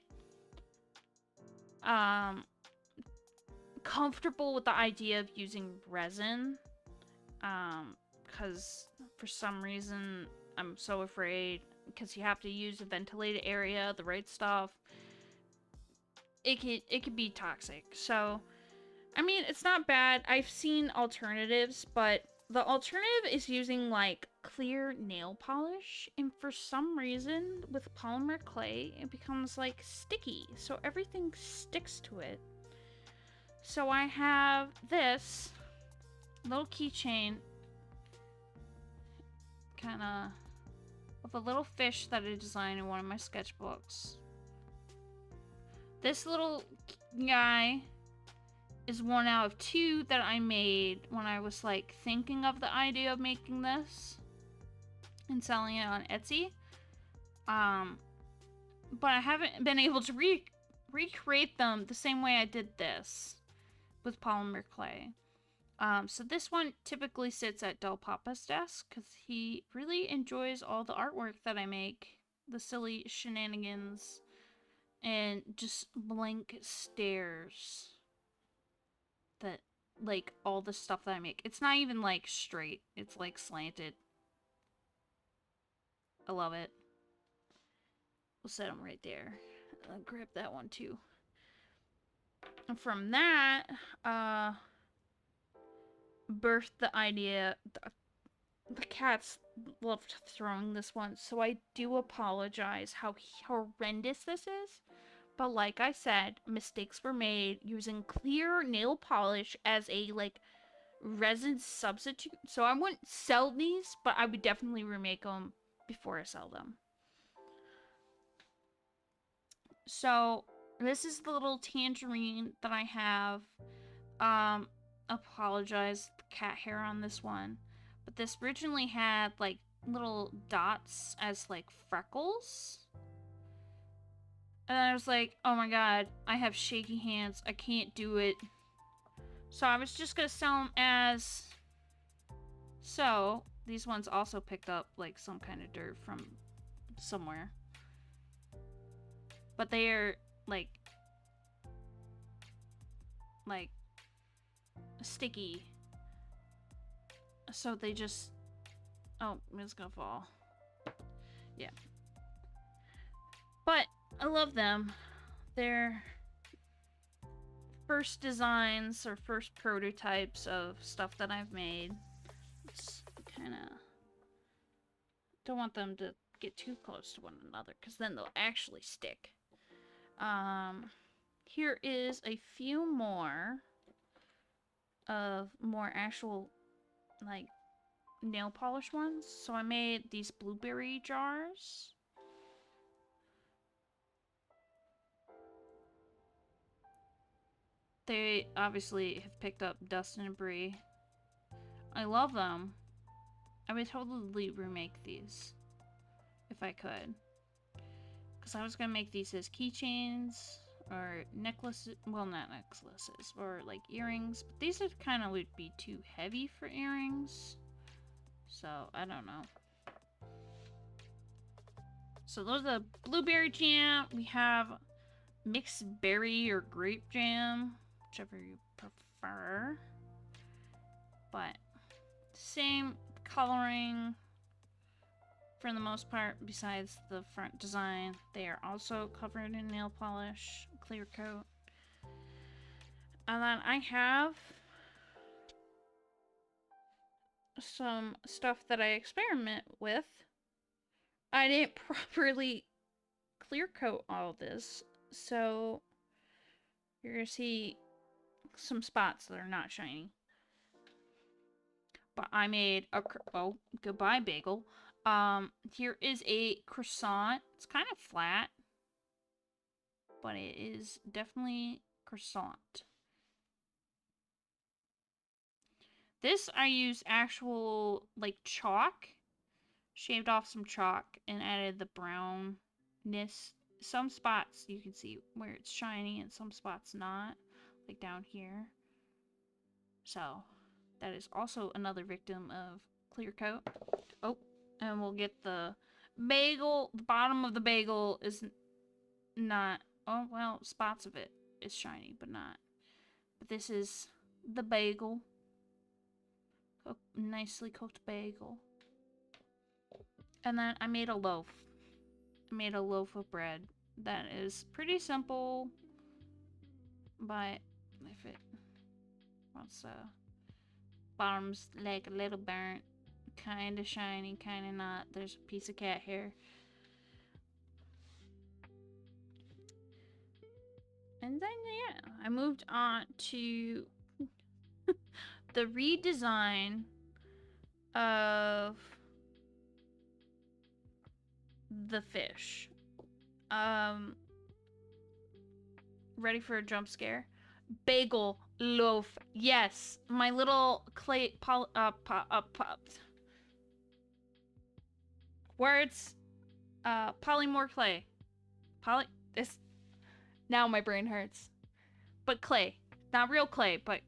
comfortable with the idea of using resin. Because for some reason I'm so afraid, because you have to use a ventilated area, the right stuff. It could be toxic. So, I mean, it's not bad. I've seen alternatives, but the alternative is using like clear nail polish, and for some reason with polymer clay it becomes like sticky, so everything sticks to it. So I have this little keychain, kind of with a little fish that I designed in one of my sketchbooks. This little guy is one out of two that I made when I was like thinking of the idea of making this and selling it on Etsy. But I haven't been able to recreate them the same way I did this with polymer clay. So this one typically sits at Del Papa's desk because he really enjoys all the artwork that I make, the silly shenanigans, and just blank stares that, like, all the stuff that I make. It's not even like straight, it's like slanted. I love it. We'll set them right there. I'll grab that one too. And from that, birthed the idea. The cats loved throwing this one, so I do apologize how horrendous this is. But like I said, mistakes were made using clear nail polish as a like resin substitute. So I wouldn't sell these, but I would definitely remake them before I sell them. So this is the little tangerine that I have. Apologize, the cat hair on this one. But this originally had like little dots as like freckles. And I was like, oh my god, I have shaky hands. I can't do it. So I was just gonna sell them as... So, these ones also picked up like some kind of dirt from somewhere. But they are like sticky. So they just... Oh, it's gonna fall. Yeah. But I love them. They're first designs or first prototypes of stuff that I've made. It's kind of... Don't want them to get too close to one another because then they'll actually stick. here is a few more of more actual, like, nail polish ones. So I made these blueberry jars. They obviously have picked up dust and debris. I love them. I would totally remake these if I could. Because I was going to make these as keychains or necklaces. Well, not necklaces, or like earrings. But these kind of would be too heavy for earrings. So, I don't know. So those are the blueberry jam. We have mixed berry or grape jam, whichever you prefer. But same coloring for the most part, besides the front design. They are also covered in nail polish, clear coat. And then I have some stuff that I experiment with. I didn't properly clear coat all this, so you're gonna see some spots that are not shiny. But I made a, oh, goodbye bagel. Here is a croissant. It's kind of flat, but it is definitely croissant. This I used actual, like, chalk. Shaved off some chalk and added the brownness. Some spots you can see where it's shiny and some spots not. Like down here. So, that is also another victim of clear coat. Oh, and we'll get the bagel. The bottom of the bagel is not... Oh, well, spots of it is shiny, but not. But this is the bagel. Nicely cooked bagel. And then I made a loaf. I made a loaf of bread that is pretty simple, but if it wants bottom's like a little burnt, kind of shiny, kind of not. There's a piece of cat hair. And then, yeah, I moved on to the redesign of the fish. Ready for a jump scare? Bagel loaf. Yes, my little clay words. Polymorph clay. This. Now my brain hurts. But clay, not real clay, but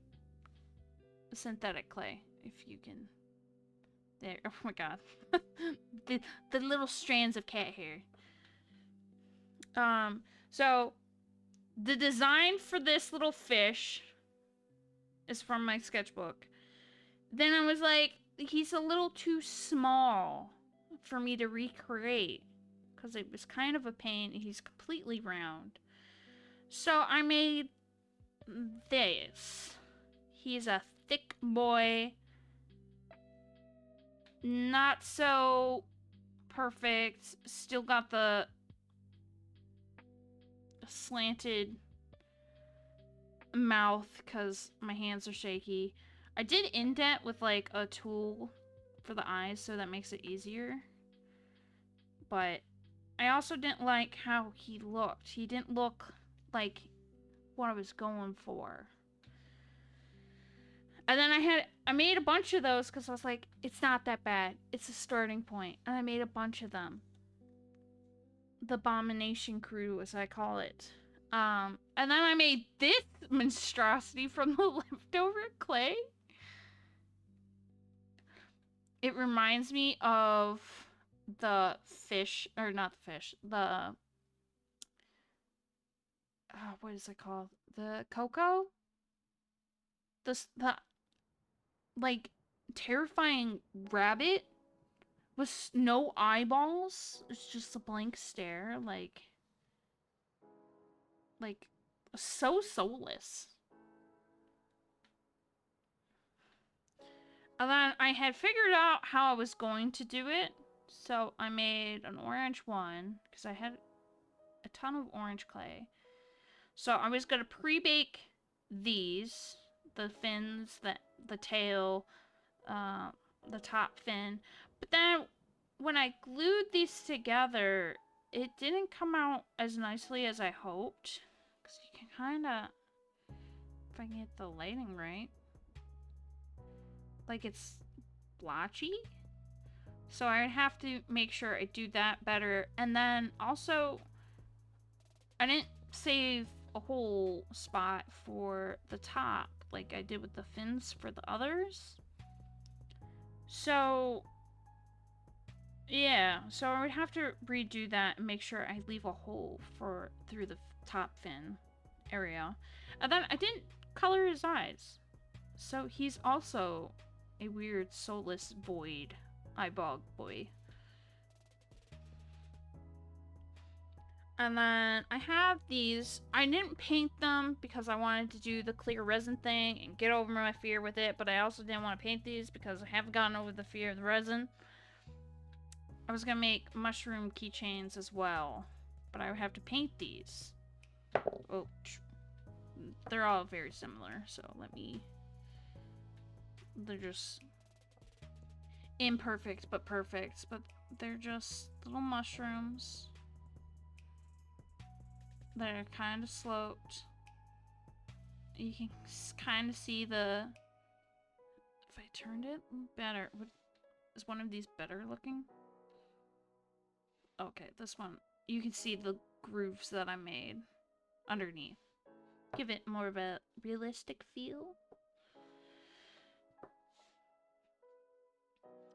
synthetic clay. If you can. There. Oh my god. the little strands of cat hair. So the design for this little fish is from my sketchbook. Then I was like, he's a little too small for me to recreate because it was kind of a pain. He's completely round. So I made this. He's a thick boy. Not so perfect. Still got the slanted mouth because my hands are shaky. I did indent with like a tool for the eyes, so that makes it easier. But I also didn't like how he looked. He didn't look like what I was going for. And then I made a bunch of those because I was like, it's not that bad. It's a starting point. And I made a bunch of them. The Abomination Crew, as I call it. And then I made this monstrosity from the leftover clay. It reminds me of the fish, or not the fish, the... what is it called? The Coco? The like, terrifying rabbit with no eyeballs. It's just a blank stare, like so soulless. And then I had figured out how I was going to do it, so I made an orange one because I had a ton of orange clay. So I was gonna pre-bake these, the fins, the tail, uh, the top fin, but then when I glued these together, it didn't come out as nicely as I hoped. Cause you can kind of, if I can get the lighting right, like it's blotchy. So I have to make sure I do that better. And then also, I didn't save a whole spot for the top like I did with the fins for the others. So, yeah. So I would have to redo that and make sure I leave a hole for through the top fin area. And then I didn't color his eyes. So he's also a weird soulless void eyeball boy. And then I have these. I didn't paint them because I wanted to do the clear resin thing and get over my fear with it, but I also didn't want to paint these because I haven't gotten over the fear of the resin. I was gonna make mushroom keychains as well, but I would have to paint these. Oh, they're all very similar, so let me... They're just imperfect but perfect, but they're just little mushrooms. They're kind of sloped. You can kind of see the... If I turned it better, is one of these better looking? Okay, this one. You can see the grooves that I made underneath. Give it more of a realistic feel.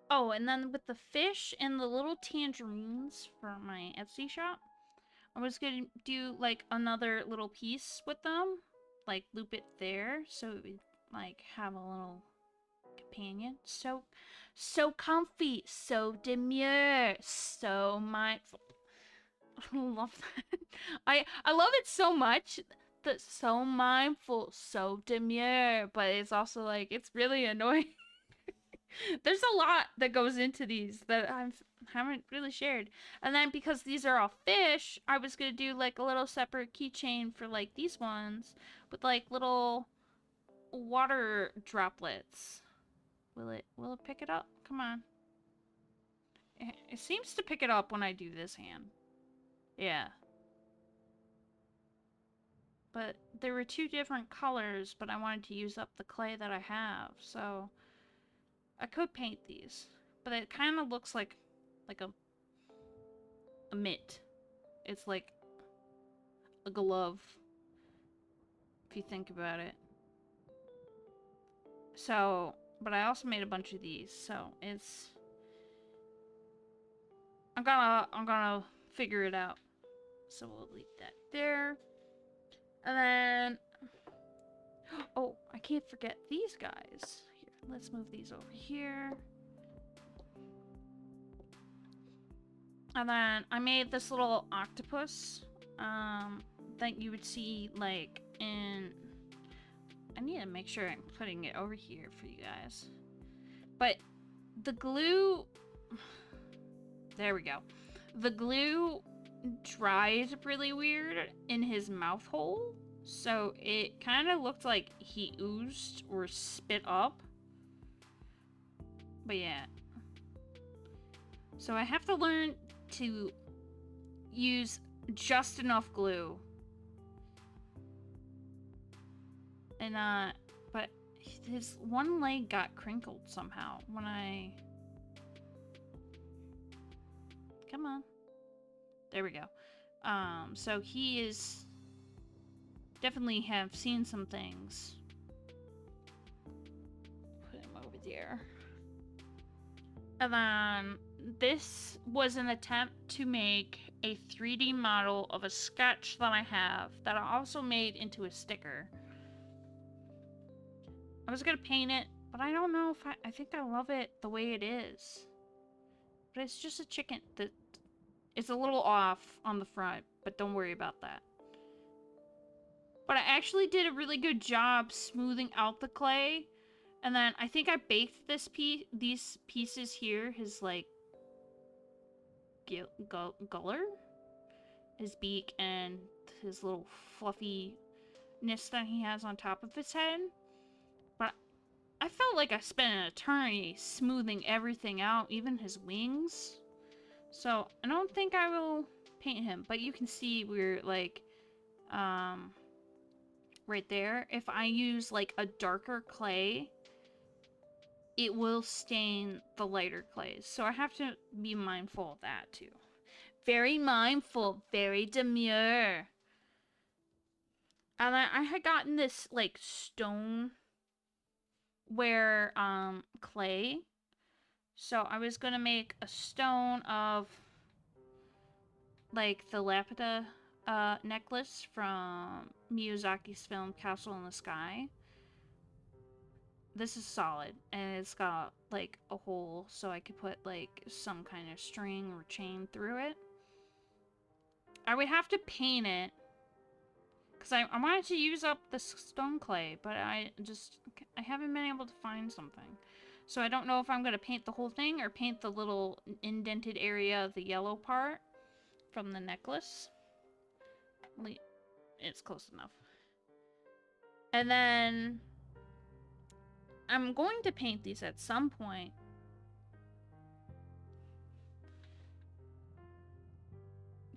Oh, and then with the fish and the little tangerines for my Etsy shop, I was gonna do like another little piece with them, like loop it there, so it would like have a little companion. So comfy, so demure, so mindful. I love that. I love it so much. That so mindful, so demure, but it's also like it's really annoying. There's a lot that goes into these that I haven't really shared. And then because these are all fish, I was gonna do like a little separate keychain for like these ones with like little water droplets. Will it pick it up? Come on. It seems to pick it up when I do this hand. Yeah. But there were two different colors, but I wanted to use up the clay that I have, so I could paint these, but it kind of looks like a mitt. It's like a glove, if you think about it. So, but I also made a bunch of these, so it's... I'm gonna figure it out. So we'll leave that there. And then... Oh, I can't forget these guys. Here, let's move these over here. And then I made this little octopus that you would see like in... I need to make sure I'm putting it over here for you guys. But the glue... There we go. The glue dried really weird in his mouth hole. So it kind of looked like he oozed or spit up. But yeah. So I have to learn to use just enough glue. And but his one leg got crinkled somehow when I... Come on. There we go. So he is... Definitely have seen some things. Put him over there. And then this was an attempt to make a 3D model of a sketch that I have that I also made into a sticker. I was gonna paint it, but I don't know if I think I love it the way it is. But it's just a chicken that... It's a little off on the front, but don't worry about that. But I actually did a really good job smoothing out the clay. And then I think I baked these pieces here, his like guller, his beak and his little fluffiness that he has on top of his head. But I felt like I spent an eternity smoothing everything out, even his wings. So I don't think I will paint him, but you can see we're like, right there. If I use like a darker clay, it will stain the lighter clays. So I have to be mindful of that too. Very mindful, very demure. And I had gotten this like stone ware clay. So I was gonna make a stone of like the lapida necklace from Miyazaki's film Castle in the Sky. This is solid, and it's got like a hole so I could put like some kind of string or chain through it. I would have to paint it because I wanted to use up the stone clay, but I haven't been able to find something. So I don't know if I'm going to paint the whole thing or paint the little indented area of the yellow part from the necklace. It's close enough. And then I'm going to paint these at some point.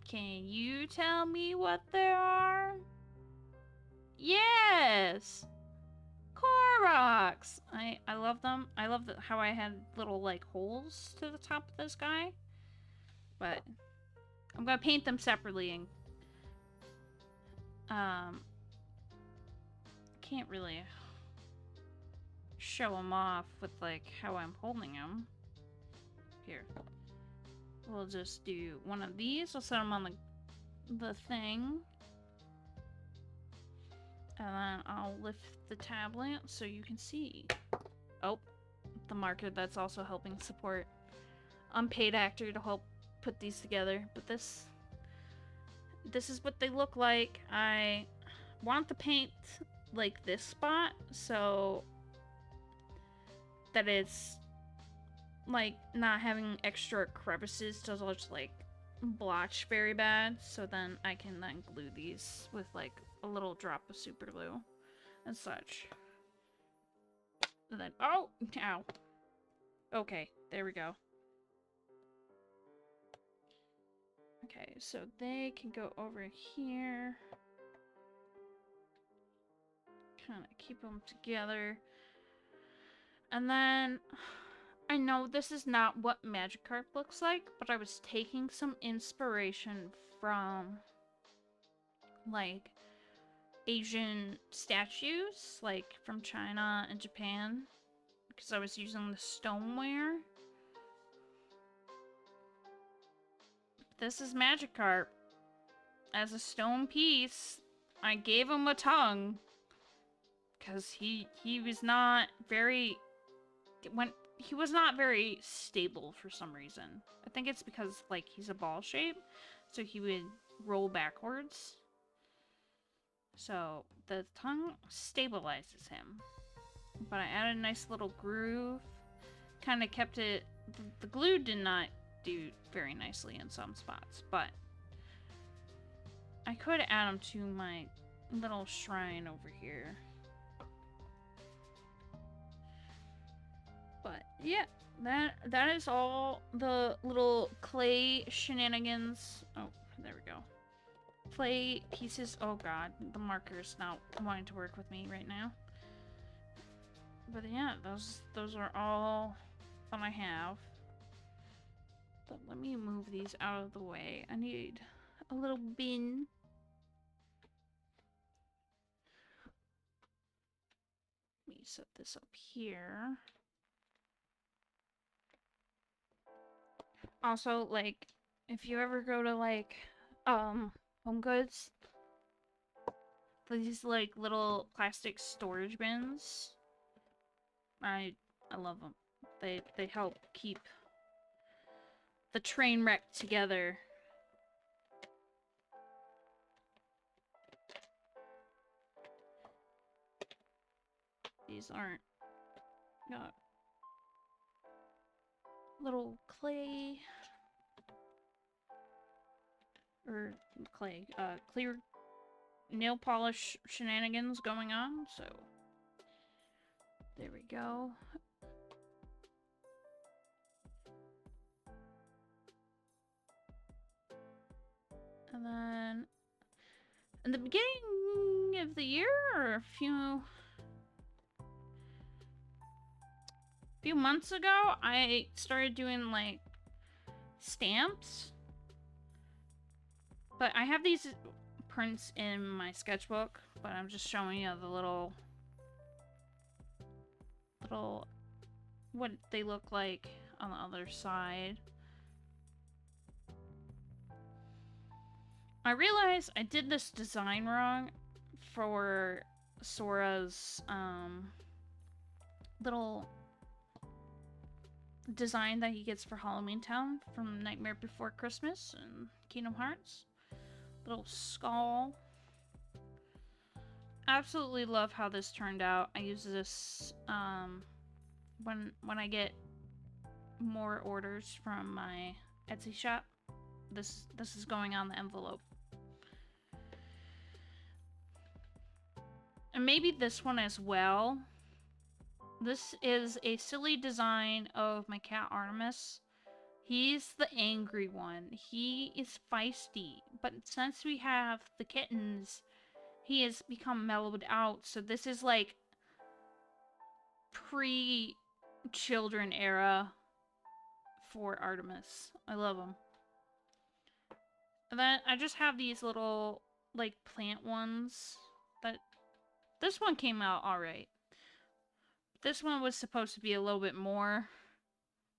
Can you tell me what there are? Yes! Koroks! I love them. I love how I had little, like, holes to the top of this guy. But I'm gonna paint them separately and... can't really show them off with, like, how I'm holding them. Here. We'll just do one of these. I'll set them on the thing. And then I'll lift the tablet so you can see. Oh, the marker that's also helping support unpaid actor to help put these together. But this is what they look like. I want to paint like this spot so that it's like not having extra crevices to just like blotch very bad. So then I can then glue these with like a little drop of super glue and such. And then, oh, ow. Okay, there we go. Okay, so they can go over here. Kind of keep them together. And then, I know this is not what Magikarp looks like, but I was taking some inspiration from, like, Asian statues, like from China and Japan, because I was using the stoneware. This is Magikarp. As a stone piece, I gave him a tongue, because he was not very... he was not very stable for some reason. I think it's because, like, he's a ball shape, so he would roll backwards. So the tongue stabilizes him. But I added a nice little groove. Kind of kept it... the glue did not do very nicely in some spots, but I could add them to my little shrine over here. But yeah, that is all the little clay shenanigans. Oh, there we go. Clay pieces. Oh god, the marker's not wanting to work with me right now. But yeah, those are all that I have. But let me move these out of the way. I need a little bin. Let me set this up here. Also, like, if you ever go to, like, Home Goods, these, like, little plastic storage bins, I love them. They help keep the train wreck together. These aren't got little clay or clay clear nail polish shenanigans going on, so there we go. And then in the beginning of the year, or a few months ago, I started doing like stamps. But I have these prints in my sketchbook, but I'm just showing you the little what they look like on the other side. I realized I did this design wrong for Sora's little design that he gets for Halloween Town from Nightmare Before Christmas and Kingdom Hearts. Little skull. Absolutely love how this turned out. I use this when I get more orders from my Etsy shop. This is going on the envelope. And maybe this one as well. This is a silly design of my cat Artemis. He's the angry one. He is feisty, but since we have the kittens, he has become mellowed out. So this is like pre-children era for Artemis. I love him. And then I just have these little like plant ones that this one came out alright. This one was supposed to be a little bit more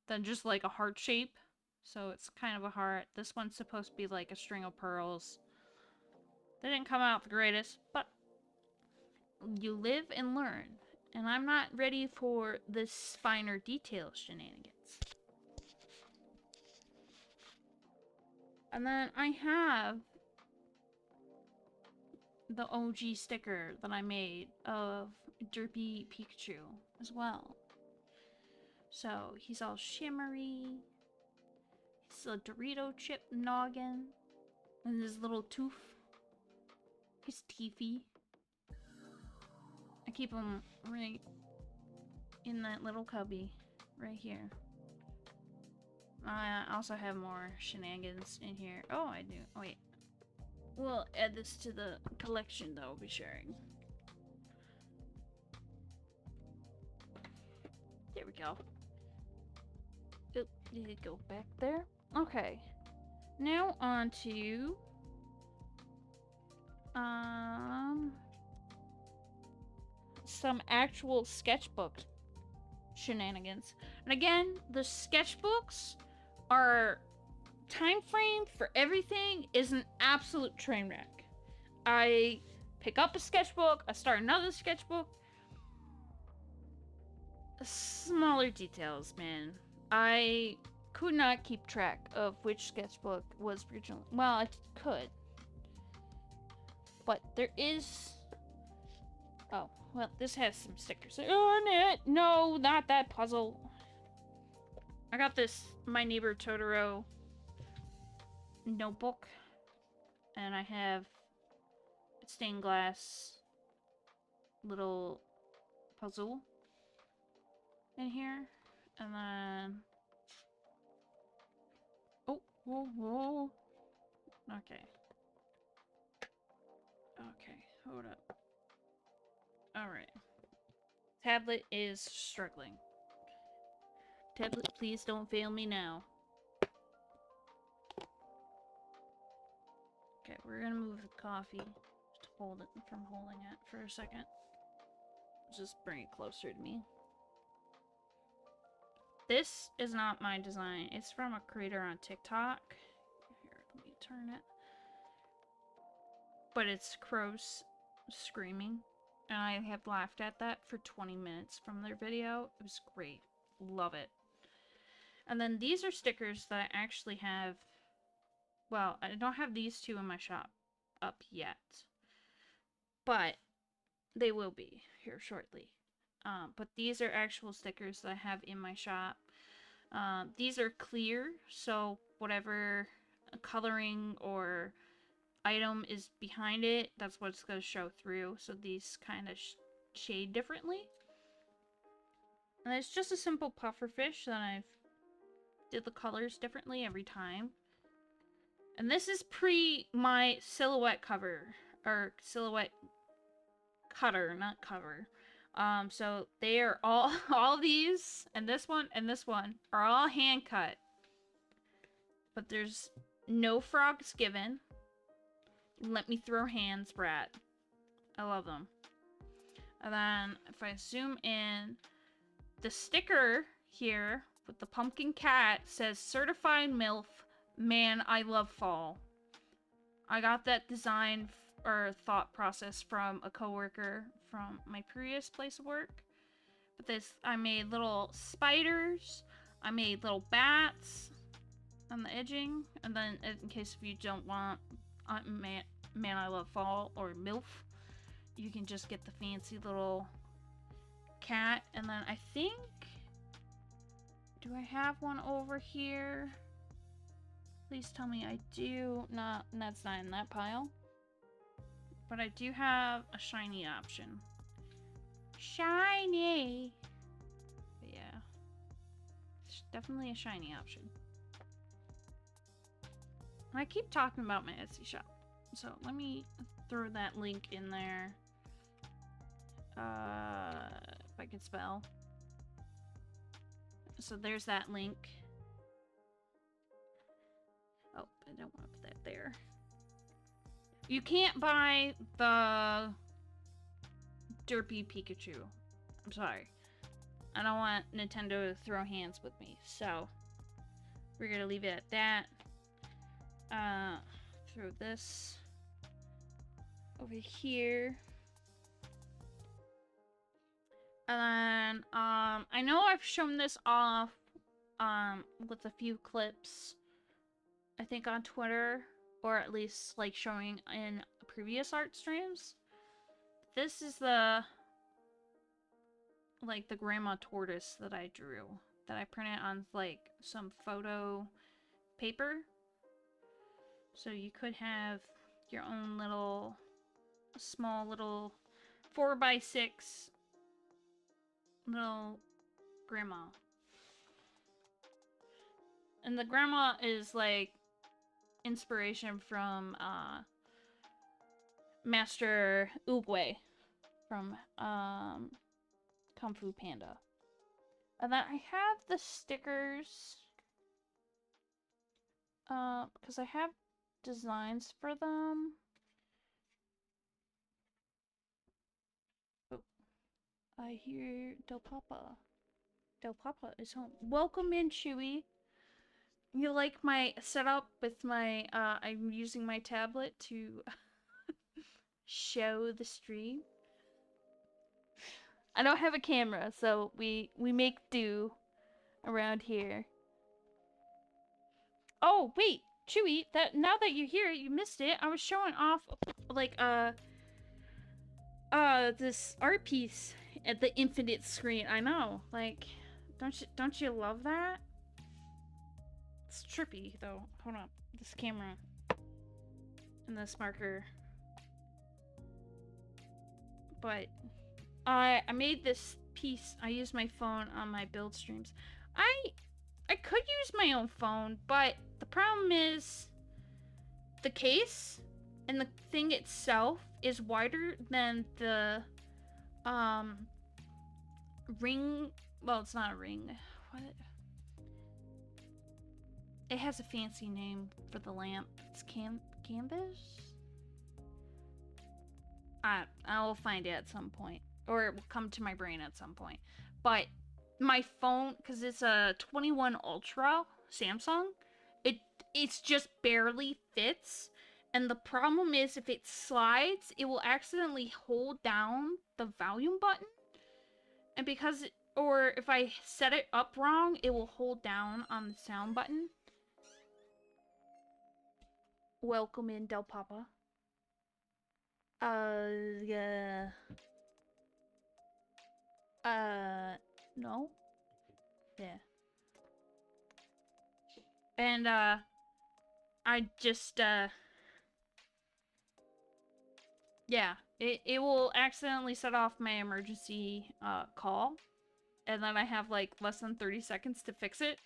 than just like a heart shape. So it's kind of a heart. This one's supposed to be like a string of pearls. They didn't come out the greatest, but you live and learn. And I'm not ready for this finer detail shenanigans. And then I have the OG sticker that I made of Derpy Pikachu as well. So he's all shimmery. He's a Dorito chip noggin. And his little tooth. He's teethy. I keep him right in that little cubby right here. I also have more shenanigans in here. Oh, I do. Oh, wait. We'll add this to the collection that I'll be sharing. There we go. Oh, did it go back there? Okay. Now on to some actual sketchbook shenanigans. And again, the sketchbooks are time frame for everything is an absolute train wreck. I pick up a sketchbook, I start another sketchbook. Smaller details, man. I could not keep track of which sketchbook was originally. Well, I could. But there is. Oh, well, this has some stickers on it. No, not that puzzle. I got this My Neighbor Totoro notebook. And I have stained glass little puzzle in here. And then... Oh, whoa, whoa. Okay. Okay, hold up. Alright. Tablet is struggling. Tablet, please don't fail me now. Okay, we're gonna move the coffee to hold it from holding it for a second. Just bring it closer to me. This is not my design. It's from a creator on TikTok. Here, let me turn it. But it's crows screaming. And I have laughed at that for 20 minutes from their video. It was great. Love it. And then these are stickers that I actually have. Well, I don't have these two in my shop up yet. But they will be here shortly. But these are actual stickers that I have in my shop. These are clear, so whatever coloring or item is behind it, that's what it's going to show through. So these kind of shade differently. And it's just a simple pufferfish that I've did the colors differently every time. And this is pre my silhouette cover, or silhouette cutter, not cover. So they are all these, and this one, are all hand cut. But there's no frogs given. Let me throw hands, brat. I love them. And then if I zoom in, the sticker here with the pumpkin cat says certified MILF, man, I love fall. I got that design or thought process from a coworker from my previous place of work. But this, I made little spiders, I made little bats on the edging, and then in case if you don't want man I love fall or MILF, you can just get the fancy little cat. And then I think, do I have one over here? Please tell me I do. Not, that's not in that pile. But I do have a shiny option. Shiny! But yeah. It's definitely a shiny option. I keep talking about my Etsy shop. So let me throw that link in there. If I can spell. So there's that link. Oh, I don't want to put that there. You can't buy the Derpy Pikachu. I'm sorry. I don't want Nintendo to throw hands with me. So we're gonna leave it at that. Throw this over here. And then, I know I've shown this off, with a few clips, I think on Twitter, or at least, like, showing in previous art streams. This is the, like, the grandma tortoise that I drew, that I printed on, like, some photo paper. So you could have your own little, small little 4x6 little grandma. And the grandma is like inspiration from Master Oogway from Kung Fu Panda. And then I have the stickers because I have designs for them. Oh, I hear Del Papa. Del Papa is home. Welcome in, Chewy. You like my setup with my, I'm using my tablet to show the stream. I don't have a camera, so we make do around here. Oh, wait, Chewy, that now that you're here, you missed it. I was showing off, like, this art piece at the infinite screen. I know, like, don't you love that? It's trippy, though. Hold on. This camera. And this marker. But I made this piece. I used my phone on my build streams. I could use my own phone, but the problem is the case and the thing itself is wider than the ring. Well, it's not a ring. What? It has a fancy name for the lamp. It's canvas? I'll find it at some point. Or it will come to my brain at some point. But my phone, because it's a 21 Ultra Samsung, it's just barely fits. And the problem is if it slides, it will accidentally hold down the volume button. And because, or if I set it up wrong, it will hold down on the sound button. Welcome in, Del Papa. Yeah. No? Yeah. And, I just, Yeah, it will accidentally set off my emergency call, and then I have like less than 30 seconds to fix it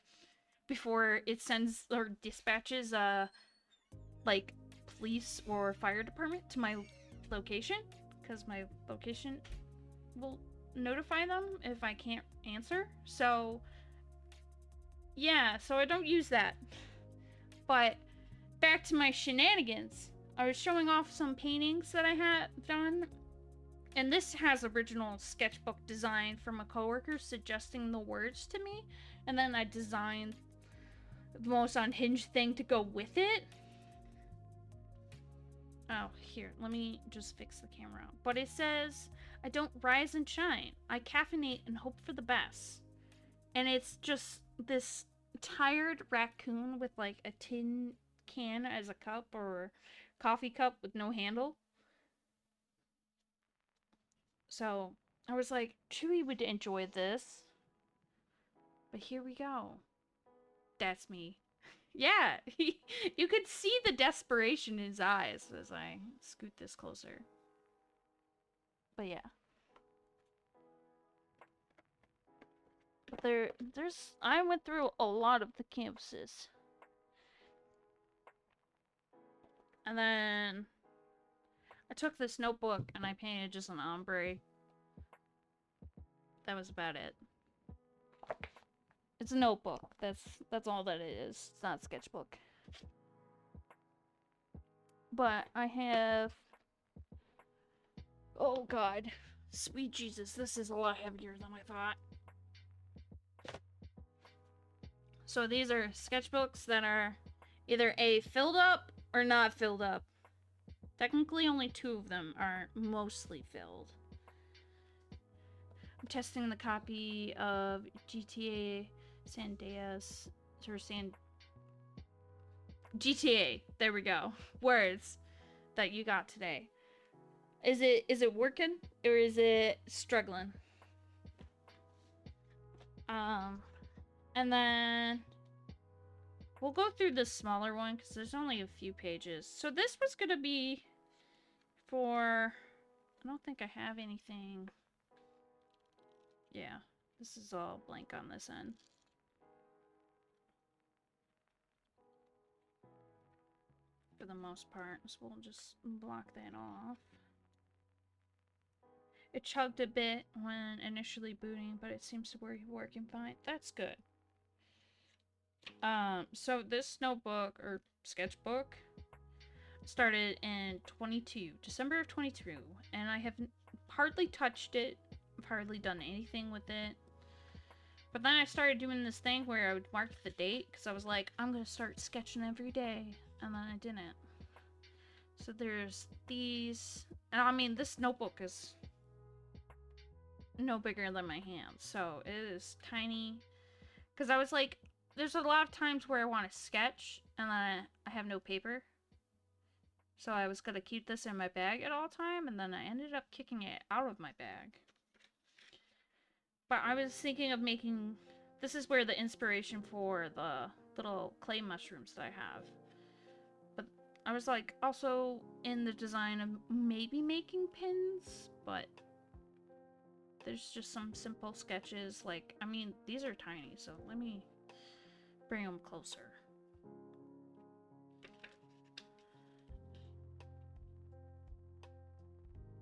before it sends or dispatches like police or fire department to my location, because my location will notify them if I can't answer. So yeah, so I don't use that. But back to my shenanigans. I was showing off some paintings that I had done, and this has original sketchbook design from a coworker suggesting the words to me, and then I designed the most unhinged thing to go with it. Oh, here, let me just fix the camera. But it says, I don't rise and shine. I caffeinate and hope for the best. And it's just this tired raccoon with like a tin can as a cup, or coffee cup with no handle. So I was like, Chewy would enjoy this. But here we go. That's me. Yeah, you could see the desperation in his eyes as I scoot this closer. But yeah. But I went through a lot of the canvases. And then I took this notebook and I painted just an ombre. That was about it. It's a notebook. That's all that it is. It's not a sketchbook. But I have... Oh god. Sweet Jesus, this is a lot heavier than I thought. So these are sketchbooks that are either A, filled up or not filled up. Technically only 2 of them are mostly filled. I'm testing the copy of GTA San Andreas, or GTA, there we go. Words that you got today. Is it working or is it struggling? And then we'll go through this smaller one because there's only a few pages. So this was gonna be for, I don't think I have anything. Yeah, this is all blank on this end. For the most part, so we'll just block that off. It chugged a bit when initially booting, but it seems to be working fine. That's good. So this notebook, or sketchbook, started in December of 22, and I have hardly touched it. I've hardly done anything with it. But then I started doing this thing where I would mark the date, because I was like, I'm gonna start sketching every day, and then I didn't. So there's these, and I mean, this notebook is no bigger than my hand, so it is tiny. Because I was like, there's a lot of times where I want to sketch, and then I have no paper. So I was gonna keep this in my bag at all time, and then I ended up kicking it out of my bag. But I was thinking of making... This is where the inspiration for the little clay mushrooms that I have. But I was like, also in the design of maybe making pins, but there's just some simple sketches. Like, I mean, these are tiny, so let me bring them closer.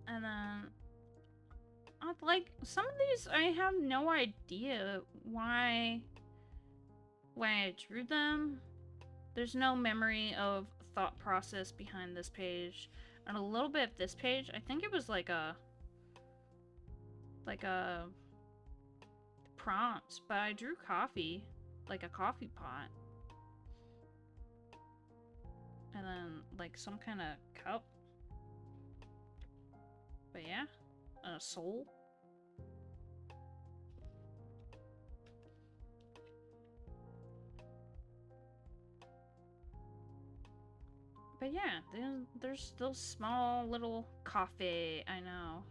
And then, like, some of these, I have no idea why I drew them. There's no memory of thought process behind this page. And a little bit of this page, I think it was like a prompt, but I drew coffee, like a coffee pot. And then, like, some kind of cup. But yeah, a soul. But yeah, there's those small little coffee, I know.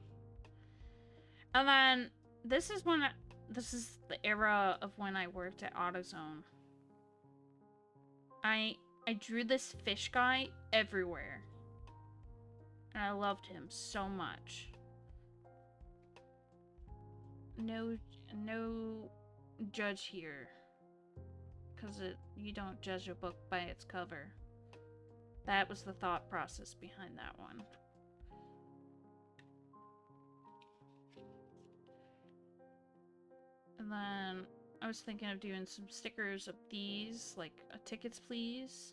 And then, this is the era of when I worked at AutoZone. I drew this fish guy everywhere. And I loved him so much. No judge here. Because you don't judge a book by its cover. That was the thought process behind that one. And then I was thinking of doing some stickers of these, like tickets please,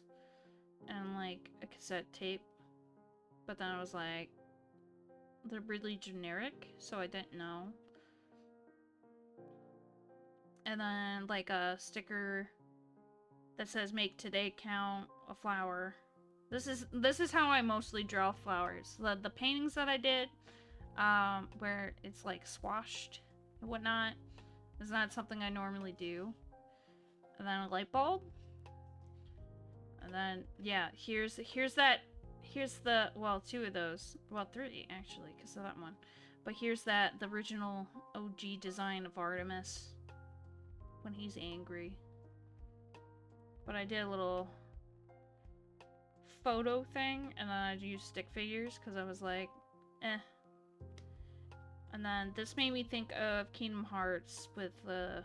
and like a cassette tape. But then I was like, they're really generic, so I didn't know. And then like a sticker that says "Make today count," a flower. This is how I mostly draw flowers. The paintings that I did, where it's like swashed and whatnot, is not something I normally do. And then a light bulb. And then yeah, here's the, well, two of those, well, three actually, because of that one. But here's the original OG design of Artemis when he's angry. But I did a little photo thing, and then I used stick figures because I was like, eh. And then this made me think of Kingdom Hearts with the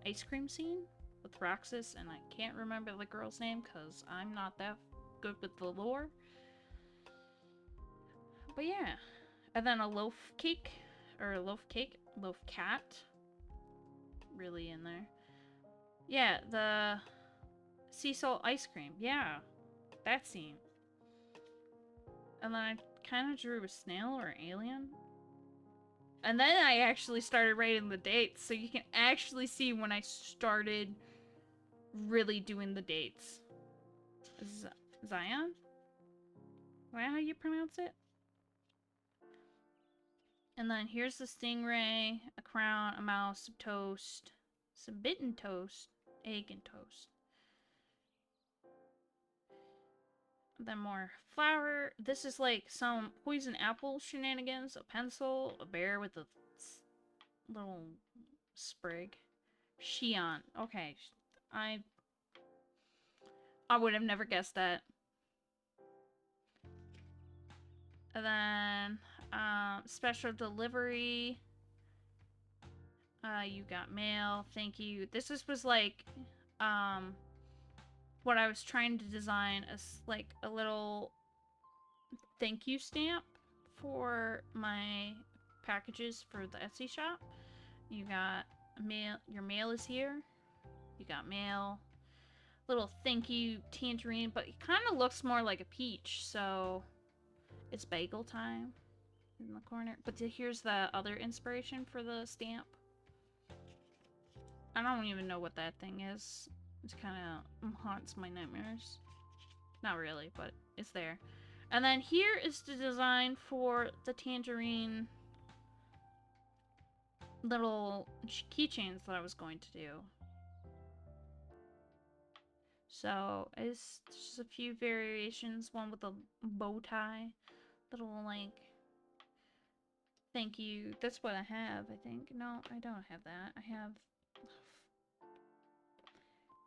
ice cream scene with Roxas, and I can't remember the girl's name because I'm not that good with the lore. But yeah. And then a loaf cake, or a loaf cat. Really in there. Yeah, the sea salt ice cream. Yeah, that scene. And then I kind of drew a snail or alien. And then I actually started writing the dates, so you can actually see when I started really doing the dates. Zion? Is that how you pronounce it? And then here's the stingray, a crown, a mouse, some toast, some bitten toast, egg and toast. Then more flour. This is like some poison apple shenanigans, a pencil, a bear with a little sprig. Shion. Okay. I would have never guessed that. And then special delivery. You got mail. Thank you. This was like what I was trying to design as like a little thank you stamp for my packages for the Etsy shop. You got mail. Your mail is here. You got mail. Little thank you tangerine, but it kind of looks more like a peach, so it's bagel time in the corner. But here's the other inspiration for the stamp. I don't even know what that thing is. It kind of haunts my nightmares. Not really, but it's there. And then here is the design for the tangerine little keychains that I was going to do. So it's just a few variations. One with a bow tie. Little like thank you. That's what I have, I think. No, I don't have that. I have...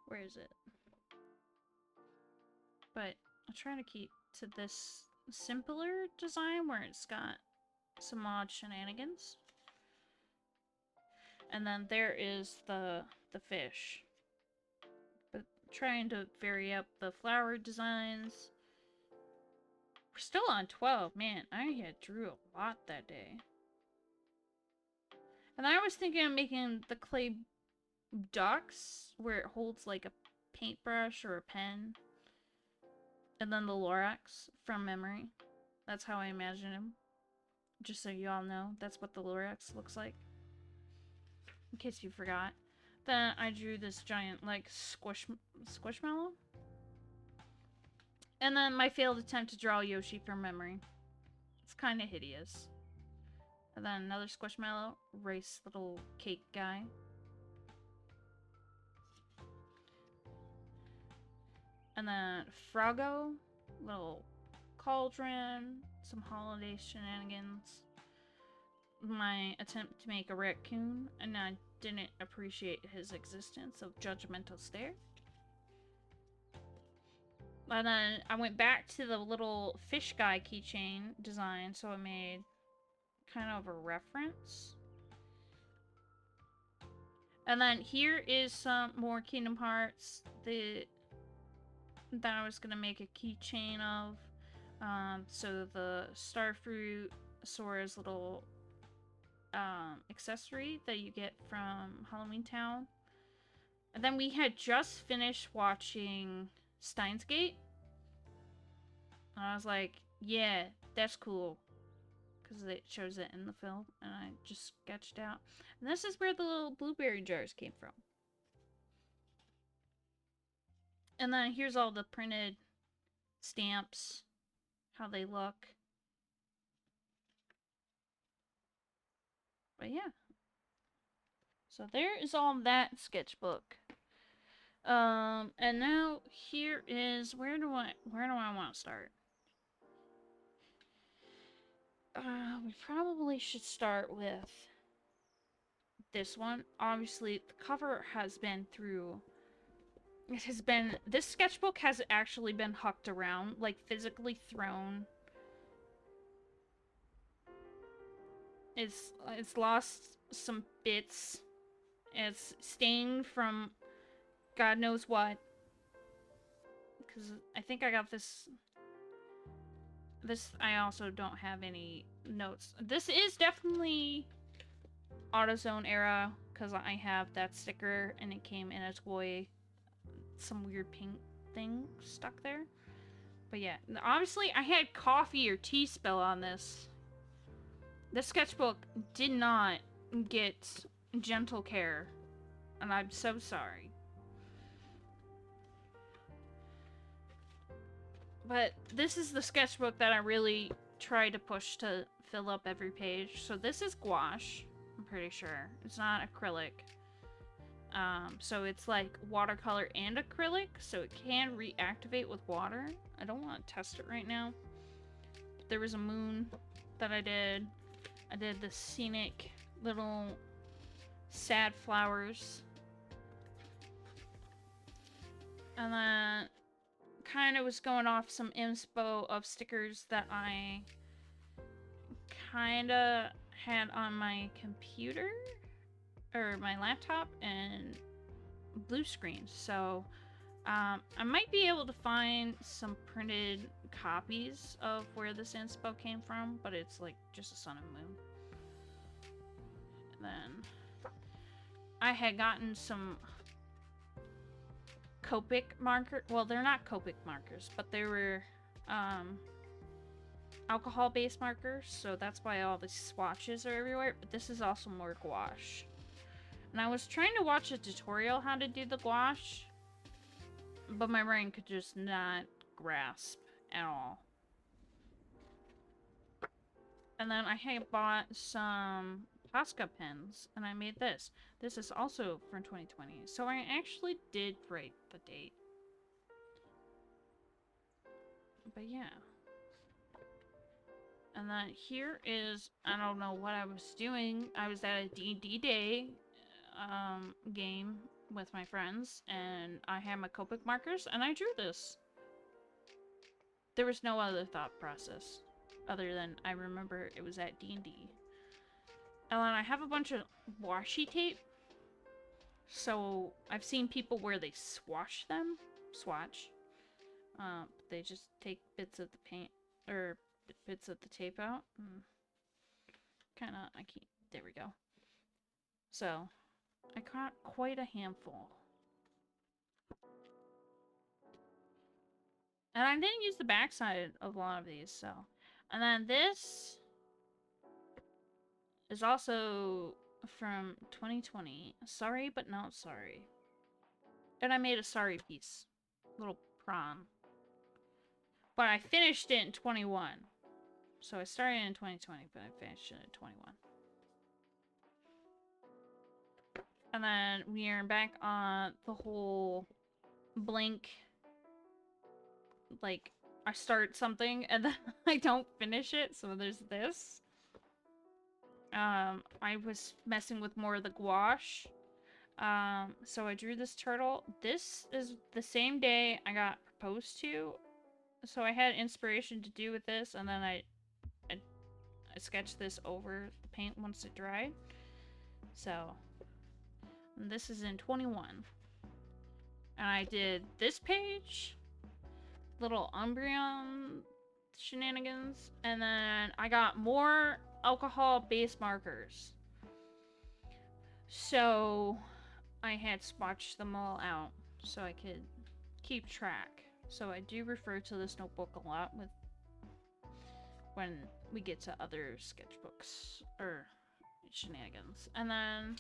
Where is it? But I'll try to keep to this simpler design where it's got some odd shenanigans. And then there is the fish. But trying to vary up the flower designs. We're still on 12. Man, I had drew a lot that day. And I was thinking of making the clay ducks where it holds like a paintbrush or a pen. And then the Lorax from memory. That's how I imagine him. Just so you all know, that's what the Lorax looks like. In case you forgot. Then I drew this giant, like, squishmallow. And then my failed attempt to draw Yoshi from memory. It's kind of hideous. And then another squishmallow, race little cake guy. And then Froggo, little cauldron, some holiday shenanigans. My attempt to make a raccoon, and I didn't appreciate his existence of judgmental stare. And then I went back to the little fish guy keychain design, so I made kind of a reference. And then here is some more Kingdom Hearts that I was gonna make a keychain of. So the Starfruit Sora's little accessory that you get from Halloween Town. And then we had just finished watching Steins Gate. And I was like, yeah, that's cool. Because it shows it in the film. And I just sketched out. And this is where the little blueberry jars came from. And then here's all the printed stamps. How they look. But yeah. So there is all that sketchbook. And now here is where do I want to start? We probably should start with this one. Obviously, the cover has been through. It has been. This sketchbook has actually been hucked around, like physically thrown. It's lost some bits. It's stained from God knows what. Because I think I got this. I also don't have any notes. This is definitely AutoZone era, because I have that sticker and it came in a toy. Some weird pink thing stuck there. But yeah, obviously I had coffee or tea spill on this. This sketchbook did not get gentle care, and I'm so sorry. But this is the sketchbook that I really try to push to fill up every page. So this is gouache, I'm pretty sure. It's not acrylic. So it's like watercolor and acrylic, so it can reactivate with water. I don't want to test it right now. There was a moon that I did. I did the scenic little sad flowers. And then kind of was going off some inspo of stickers that I kind of had on my computer or my laptop and blue screens. So I might be able to find some printed copies of where this inspo came from, but it's like just a sun and moon. And then I had gotten some Copic marker. Well, they're not Copic markers, but they were alcohol-based markers, so that's why all the swatches are everywhere. But this is also more gouache. And I was trying to watch a tutorial how to do the gouache, but my brain could just not grasp at all. And then I had bought some Posca pens, and I made this. This is also from 2020, so I actually did write the date. But yeah. And then here is, I don't know what I was doing. I was at a D&D day game with my friends, and I had my Copic markers, and I drew this. There was no other thought process other than I remember it was at D&D. And then I have a bunch of washi tape. So I've seen people where they swatch them. Swatch. They just take bits of the paint, or bits of the tape out. Kinda, I can't, there we go. So, I got quite a handful. And I didn't use the backside of a lot of these, so. And then this is also from 2020. Sorry, but not sorry. And I made a sorry piece. Little prom. But I finished it in 21. So I started in 2020, but I finished it in 21. And then we are back on the whole blink. Like, I start something and then I don't finish it, so there's this. I was messing with more of the gouache. So I drew this turtle. This is the same day I got supposed to. So I had inspiration to do with this, and then I sketched this over the paint once it dried. So this is in 21. And I did this page, little Umbreon shenanigans, and then I got more alcohol base markers. So I had swatched them all out so I could keep track. So I do refer to this notebook a lot with when we get to other sketchbooks or shenanigans. And then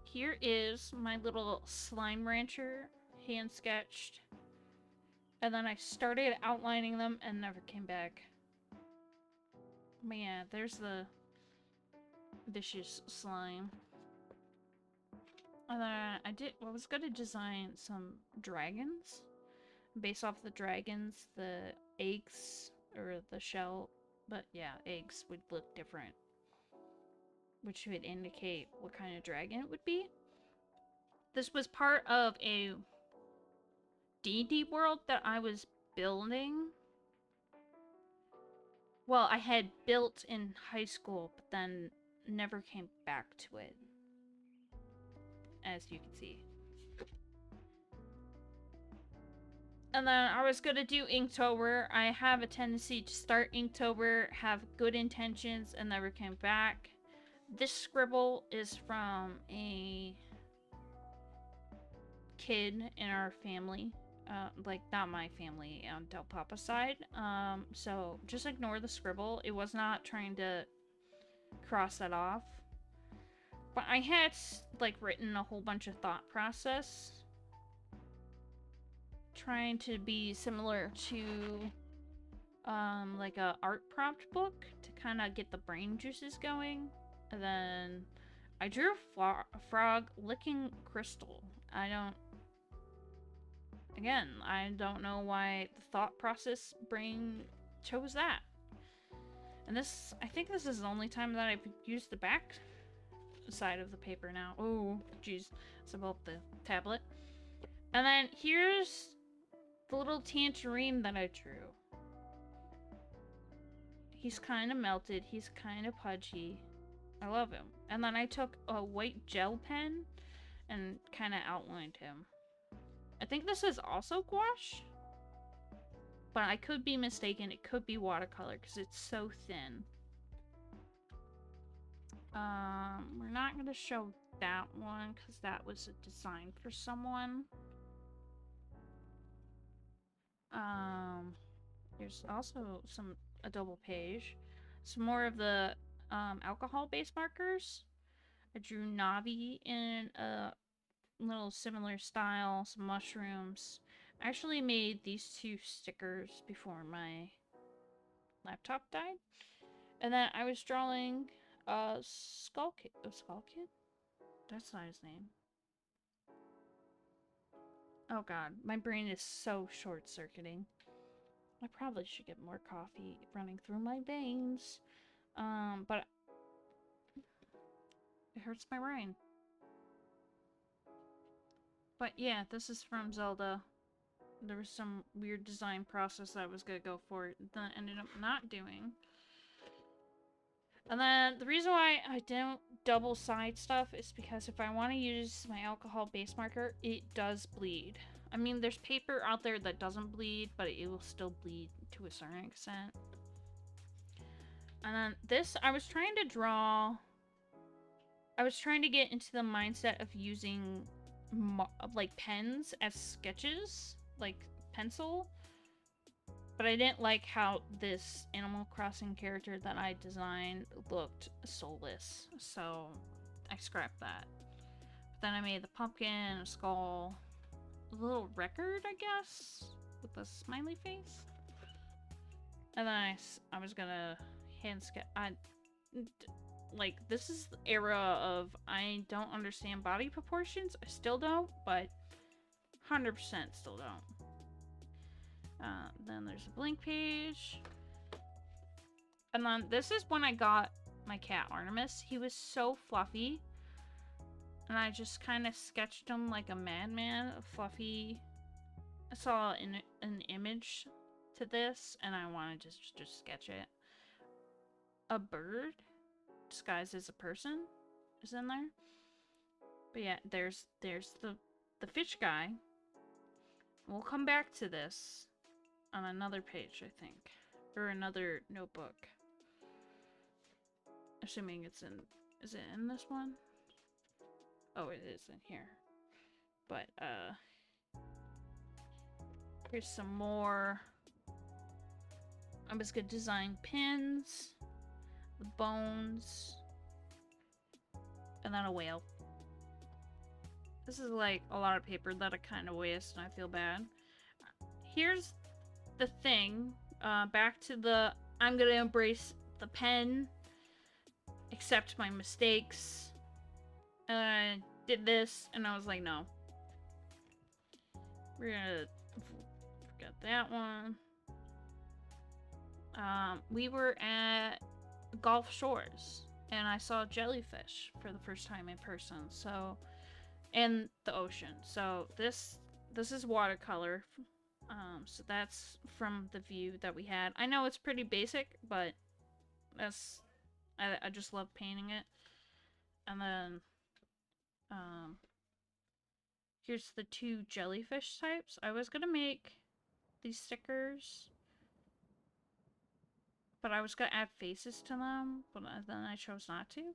here is my little slime rancher hand sketched. And then I started outlining them and never came back. But yeah, there's the vicious slime. And then I was gonna design some dragons. Based off the dragons, the eggs, or the shell, but yeah, eggs would look different. Which would indicate what kind of dragon it would be. This was part of a D&D world that I was building. Well, I had built in high school, but then never came back to it. As you can see. And then I was gonna do Inktober. I have a tendency to start Inktober, have good intentions, and never came back. This scribble is from a kid in our family. Like, not my family, on Del Papa's side. So just ignore the scribble. It was not trying to cross that off. But I had, like, written a whole bunch of thought process. Trying to be similar to, like a art prompt book to kind of get the brain juices going. And then I drew a frog licking crystal. I don't know why the thought process brain chose that. And this, I think this is the only time that I've used the back side of the paper now. Oh, jeez. It's about the tablet. And then here's the little tangerine that I drew. He's kind of melted. He's kind of pudgy. I love him. And then I took a white gel pen and kind of outlined him. I think this is also gouache. But I could be mistaken. It could be watercolor because it's so thin. We're not going to show that one because that was a design for someone. There's also a double page. Some more of the alcohol-based markers. I drew Navi in a little similar style, some mushrooms. I actually made these two stickers before my laptop died. And then I was drawing a Skull Kid? That's not his name. Oh god, my brain is so short-circuiting. I probably should get more coffee running through my veins. But it hurts my brain. But yeah, this is from Zelda. There was some weird design process that I was gonna go for that I ended up not doing. And then the reason why I don't double side stuff is because if I want to use my alcohol base marker, it does bleed. I mean, there's paper out there that doesn't bleed, but it will still bleed to a certain extent. And then this, I was trying to get into the mindset of using like pens as sketches, like pencil. But I didn't like how this Animal Crossing character that I designed looked soulless, so I scrapped that. But then I made the pumpkin, a skull, a little record, I guess, with a smiley face. And then I was gonna hand sketch. Like, this is the era of I don't understand body proportions. I still don't, but 100% still don't. Then there's a blank page. And then this is when I got my cat Artemis. He was so fluffy. And I just kind of sketched him like a madman, fluffy. I saw an image to this, and I wanted to just sketch it. A bird disguised as a person is in there. But yeah, there's the fish guy. We'll come back to this on another page, I think, or another notebook. Assuming it's in, is it in this one? Oh, it is in here. But here's some more. I'm just gonna design pins, the bones, and then a whale. This is like a lot of paper that I kind of waste, and I feel bad. Here's the thing. Back to the I'm gonna embrace the pen, accept my mistakes. And I did this, and I was like, no. We're gonna forget that one. We were at Gulf Shores, and I saw jellyfish for the first time in person. So, in the ocean. So this is watercolor. So that's from the view that we had. I know it's pretty basic, but that's I just love painting it. And then here's the 2 jellyfish types. I was gonna make these stickers, but I was gonna add faces to them, but then I chose not to.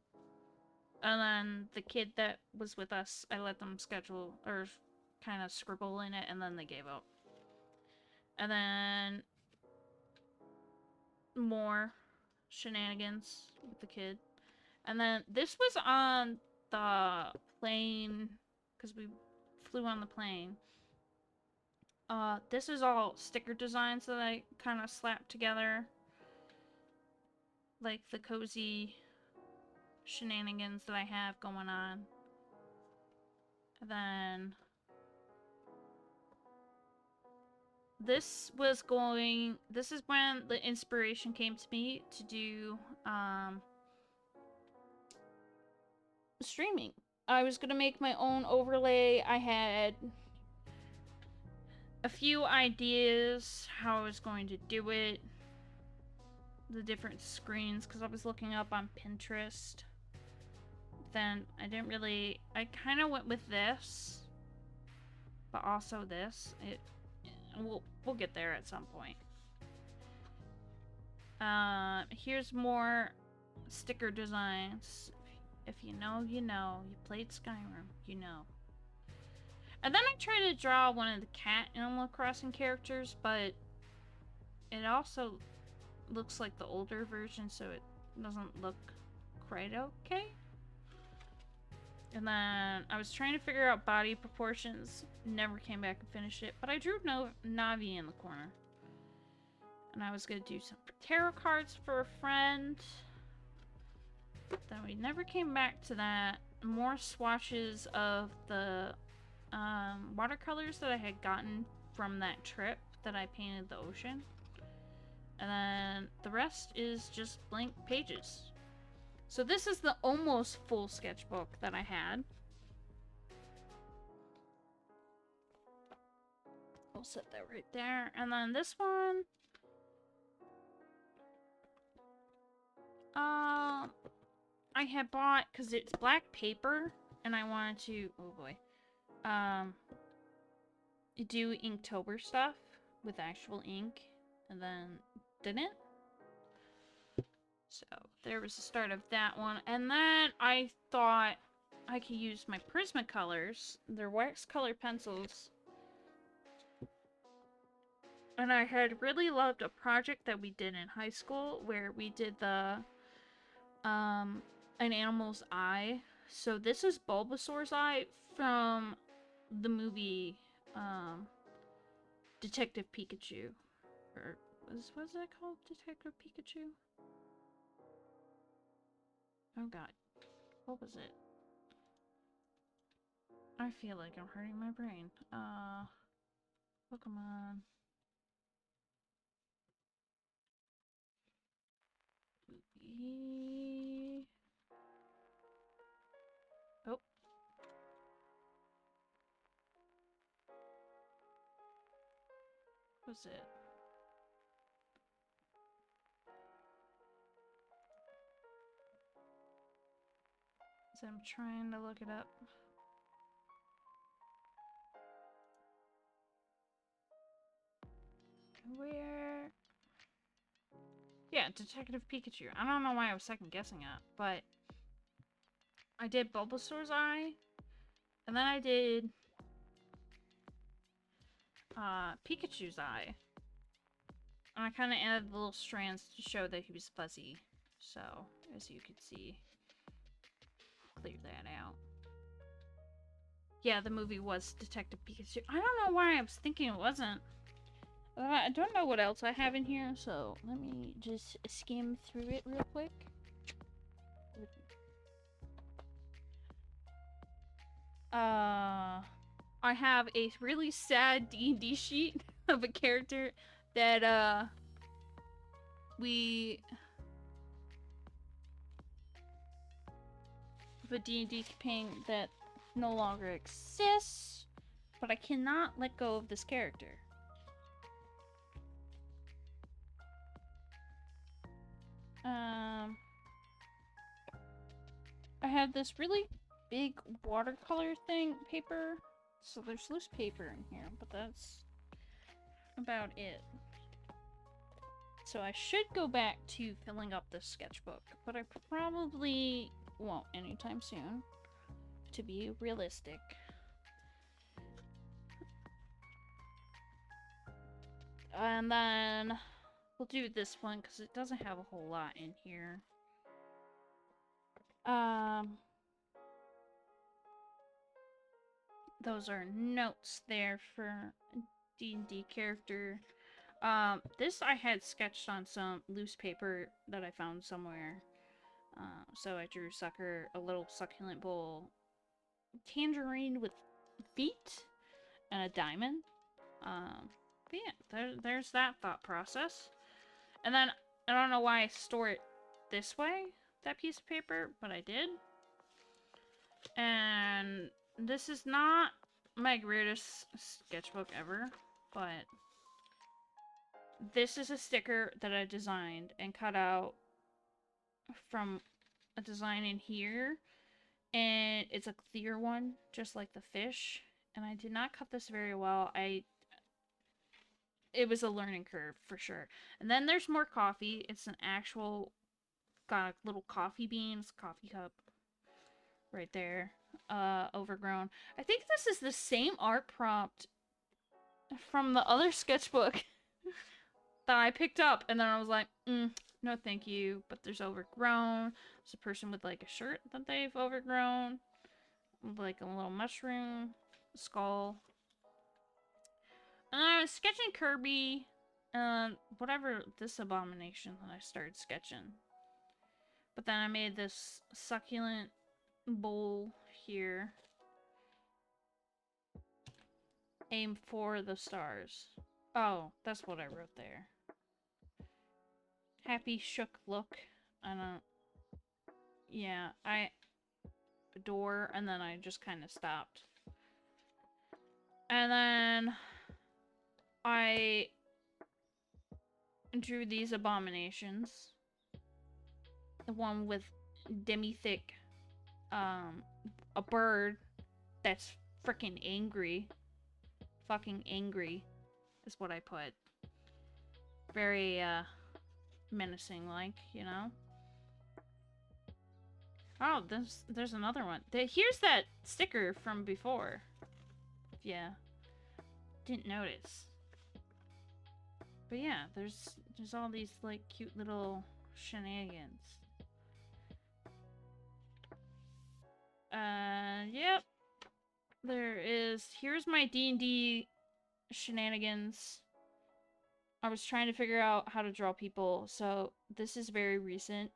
And then the kid that was with us, I let them schedule or kind of scribble in it, and then they gave up. And then more shenanigans with the kid. And then this was on the plane, because we flew on the plane. This is all sticker designs that I kind of slapped together. Like the cozy shenanigans that I have going on. And then this is when the inspiration came to me to do streaming. I was gonna make my own overlay. I had a few ideas how I was going to do it. The different screens, because I was looking up on Pinterest. Then I didn't really... I kind of went with this. But also this. We'll get there at some point. Here's more sticker designs. If you know, you know. You played Skyrim, you know. And then I tried to draw one of the cat Animal Crossing characters, but it also looks like the older version, so it doesn't look quite okay. And then I was trying to figure out body proportions, never came back and finished it, but I drew Navi in the corner. And I was gonna do some tarot cards for a friend. Then we never came back to that. More swatches of the watercolors that I had gotten from that trip that I painted the ocean. And then the rest is just blank pages. So this is the almost full sketchbook that I had. We'll set that right there. And then this one... I had bought, because it's black paper, and I wanted to... Oh boy. Do Inktober stuff with actual ink, and then didn't. So there was the start of that one. And then I thought I could use my Prismacolors. They're wax color pencils. And I had really loved a project that we did in high school where we did the an animal's eye. So this is Bulbasaur's eye from the movie Detective Pikachu. Or was it called Detective Pikachu? Oh god. What was it? I feel like I'm hurting my brain. Pokemon. Oh. was it? So I'm trying to look it up. Where? Yeah, Detective Pikachu. I don't know why I was second guessing it, but I did Bulbasaur's eye, and then I did Pikachu's eye. And I kind of added the little strands to show that he was fuzzy. So, as you can see, clear that out. Yeah, the movie was Detective Pikachu. I don't know why I was thinking it wasn't. I don't know what else I have in here, so let me just skim through it real quick. I have a really sad D&D sheet of a character that, of a D&D campaign that no longer exists, but I cannot let go of this character. I have this really big watercolor paper. So there's loose paper in here, but that's about it. So I should go back to filling up this sketchbook, but I probably won't anytime soon, to be realistic. And then we'll do this one because it doesn't have a whole lot in here. Those are notes there for D&D character. This I had sketched on some loose paper that I found somewhere. So I drew Sucker, a little succulent bowl, tangerine with feet, and a diamond. But yeah, there's that thought process. And then, I don't know why I store it this way, that piece of paper, but I did. And this is not my greatest sketchbook ever, but this is a sticker that I designed and cut out from a design in here. And it's a clear one, just like the fish. And I did not cut this very well. It was a learning curve, for sure. And then there's more coffee. It's an actual, got little coffee beans, coffee cup. Right there. Overgrown. I think this is the same art prompt from the other sketchbook that I picked up. And then I was like, no thank you. But there's overgrown. There's a person with like a shirt that they've overgrown. Like a little mushroom skull. And I was sketching Kirby. And whatever this abomination that I started sketching. But then I made this succulent bowl here. Aim for the stars. Oh, that's what I wrote there. Happy shook look. I don't... Yeah, door, and then I just kind of stopped. And then I drew these abominations. The one with demi-thick, a bird that's freaking angry. Fucking angry is what I put. Very, menacing, like, you know? Oh, there's another one. Here's that sticker from before. Yeah. Didn't notice. But yeah, there's all these, like, cute little shenanigans. Yep. Here's my D&D shenanigans. I was trying to figure out how to draw people, so this is very recent.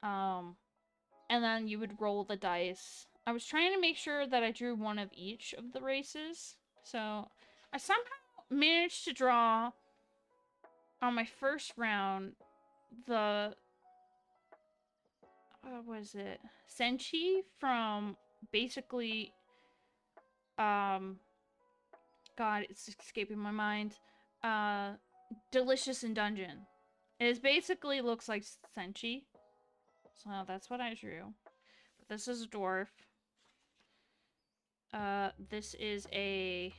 And then you would roll the dice. I was trying to make sure that I drew one of each of the races. So, I somehow managed to draw, on my first round, the... what was it? Senshi from, basically, God, it's escaping my mind. Uh, Delicious in Dungeon. It basically looks like Senshi. So that's what I drew. But this is a dwarf. This is a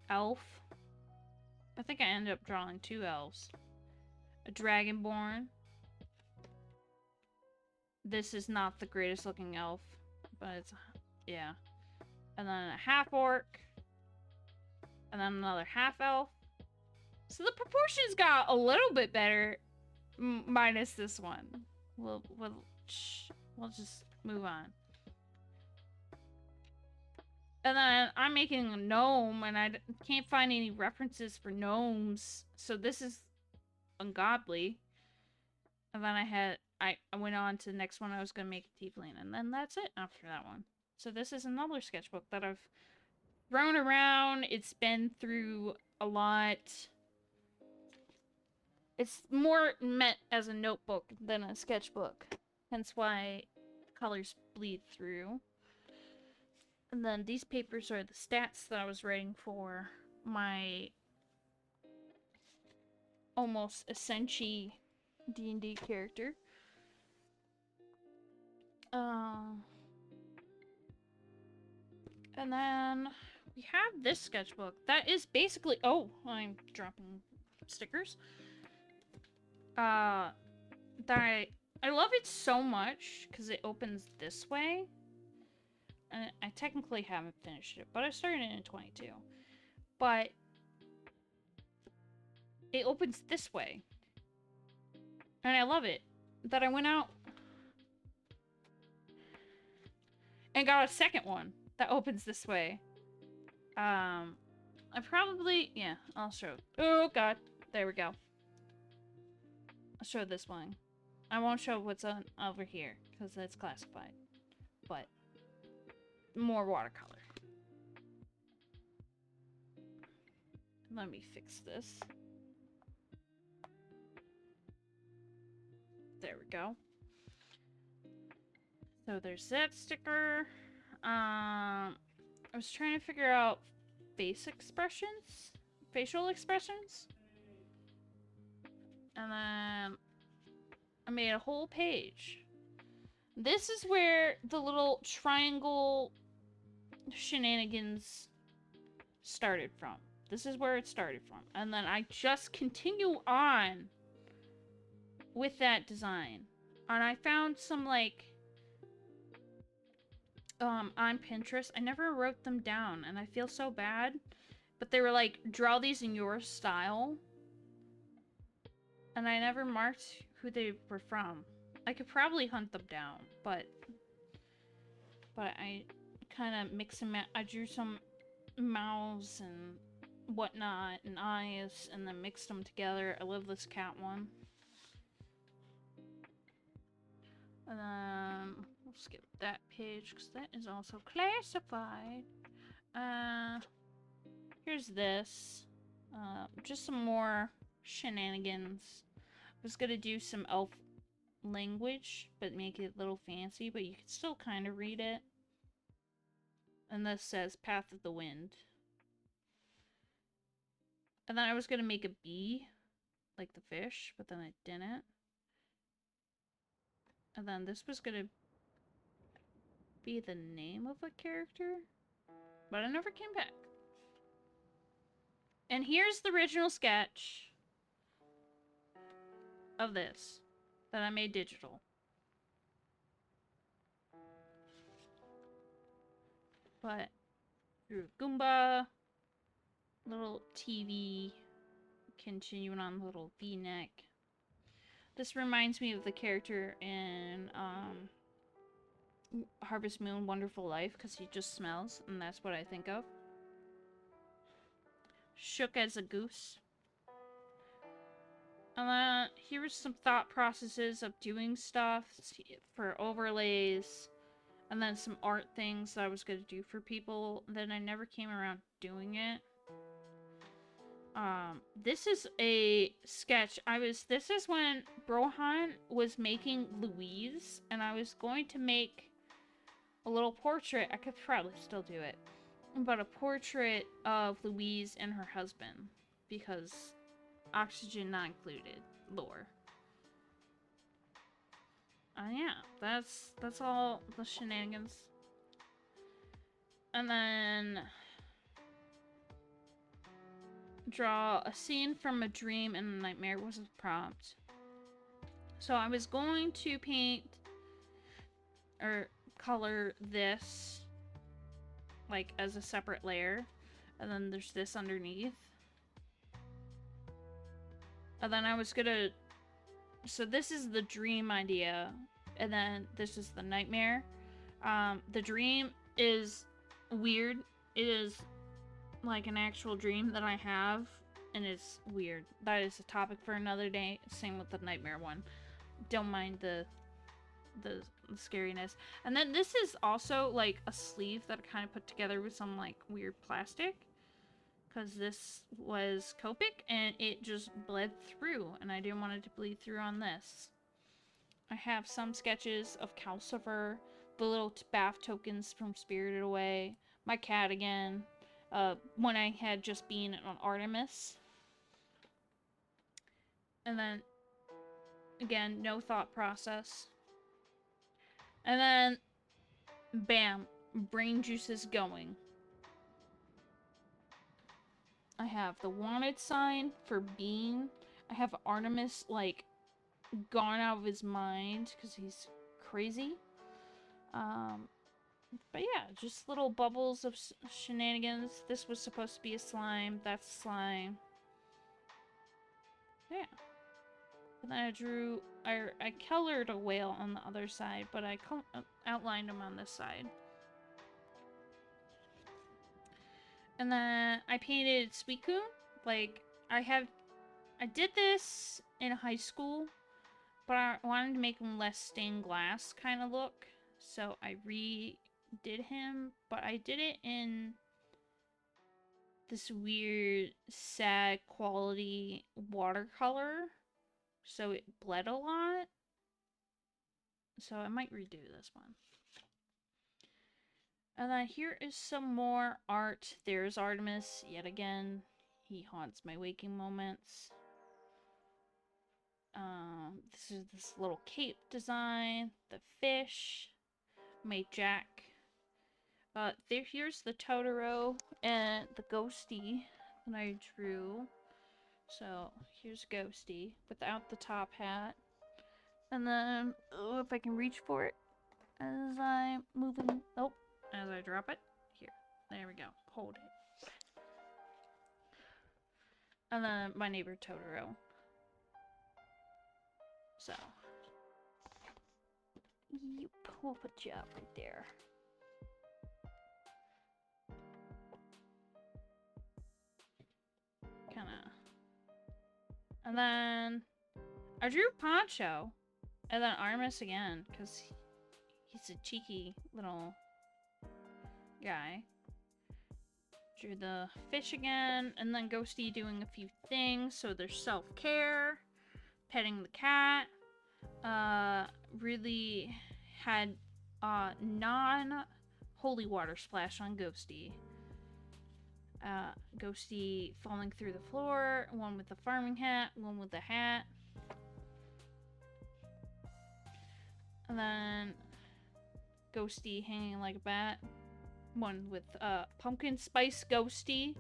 elf. I think I ended up drawing 2 elves. A dragonborn. This is not the greatest looking elf, but it's, yeah. And then a half orc. And then another half elf. So the proportions got a little bit better, minus this one. We'll just move on. And then I'm making a gnome, and I can't find any references for gnomes, so this is ungodly. And then I went on to the next one. I was gonna make a tiefling, and then that's it after that one. So this is another sketchbook that I've thrown around. It's been through a lot. It's more meant as a notebook than a sketchbook, hence why colors bleed through. And then these papers are the stats that I was writing for my almost essential D&D character. And then we have this sketchbook that is basically, oh, I'm dropping stickers. That I love it so much because it opens this way. And I technically haven't finished it, but I started it in 22. But it opens this way. And I love it. That I went out and got a second one that opens this way. I probably, yeah, I'll show. Oh god, there we go. I'll show this one. I won't show what's on over here because that's classified. But more watercolor. Let me fix this. There we go. So there's that sticker. I was trying to figure out facial expressions. And then I made a whole page. This is where the little triangle shenanigans started from. This is where it started from. And then I just continue on with that design. And I found some, like, on Pinterest. I never wrote them down, and I feel so bad. But they were like, draw these in your style. And I never marked who they were from. I could probably hunt them down, but I kind of mix them. I drew some mouths and whatnot and eyes, and then mixed them together. I love this cat one. And then we'll skip that page because that is also classified. Here's this. Just some more shenanigans. I was gonna do some elf language, but make it a little fancy, but you can still kind of read it. And this says Path of the Wind. And then I was gonna make a bee, like the fish, but then I didn't. And then this was gonna be the name of a character, but I never came back. And here's the original sketch of this that I made digital. But drew a Goomba, little TV, continuing on the little V-neck. This reminds me of the character in Harvest Moon Wonderful Life, because he just smells, and that's what I think of. Shook as a goose. And then here's some thought processes of doing stuff for overlays. And then some art things that I was going to do for people. Then I never came around doing it. This is a sketch. This is when Brohan was making Louise. And I was going to make a little portrait. I could probably still do it. But a portrait of Louise and her husband. because oxygen not included lore. Yeah, that's all the shenanigans. And then draw a scene from a dream and a nightmare was a prompt. So I was going to paint or color this like as a separate layer, and then there's this underneath. And then I was gonna, so this is the dream idea, and then this is the nightmare. The dream is weird. It is like an actual dream that I have, and it's weird. That is a topic for another day. Same with the nightmare one. Don't mind the scariness. And then this is also like a sleeve that I kind of put together with some like weird plastic, because this was Copic and it just bled through, and I didn't want it to bleed through on this. I have some sketches of Calcifer, the little bath tokens from Spirited Away, my cat again, when I had just been on Artemis. And then, again, no thought process. And then, bam, brain juices going. I have the wanted sign for Bean. I have Artemis, like, gone out of his mind because he's crazy. But yeah, just little bubbles of shenanigans. This was supposed to be a slime. That's slime. Yeah. And then I drew, I colored a whale on the other side, but I outlined him on this side. And then I painted Suicune. Like, I did this in high school, but I wanted to make him less stained glass kind of look. So I redid him, but I did it in this weird, sad quality watercolor. So it bled a lot. So I might redo this one. And then here is some more art. There's Artemis yet again. He haunts my waking moments. This is this little cape design. The fish. Made Jack. Here's the Totoro and the Ghosty that I drew. So here's Ghosty without the top hat. And then, oh, if I can reach for it as I'm moving. Oh, as I drop it. Here. There we go. Hold it. And then my neighbor Totoro. So. Yep, we'll put you up right there. Kinda. And then I drew Poncho. And then Artemis again, because he's a cheeky little guy. Drew the fish again, and then Ghosty doing a few things. So there's self-care, petting the cat. Really had non-holy water splash on Ghosty. Ghosty falling through the floor, one with the farming hat, one with the hat. And then Ghosty hanging like a bat. One with pumpkin spice Ghosty.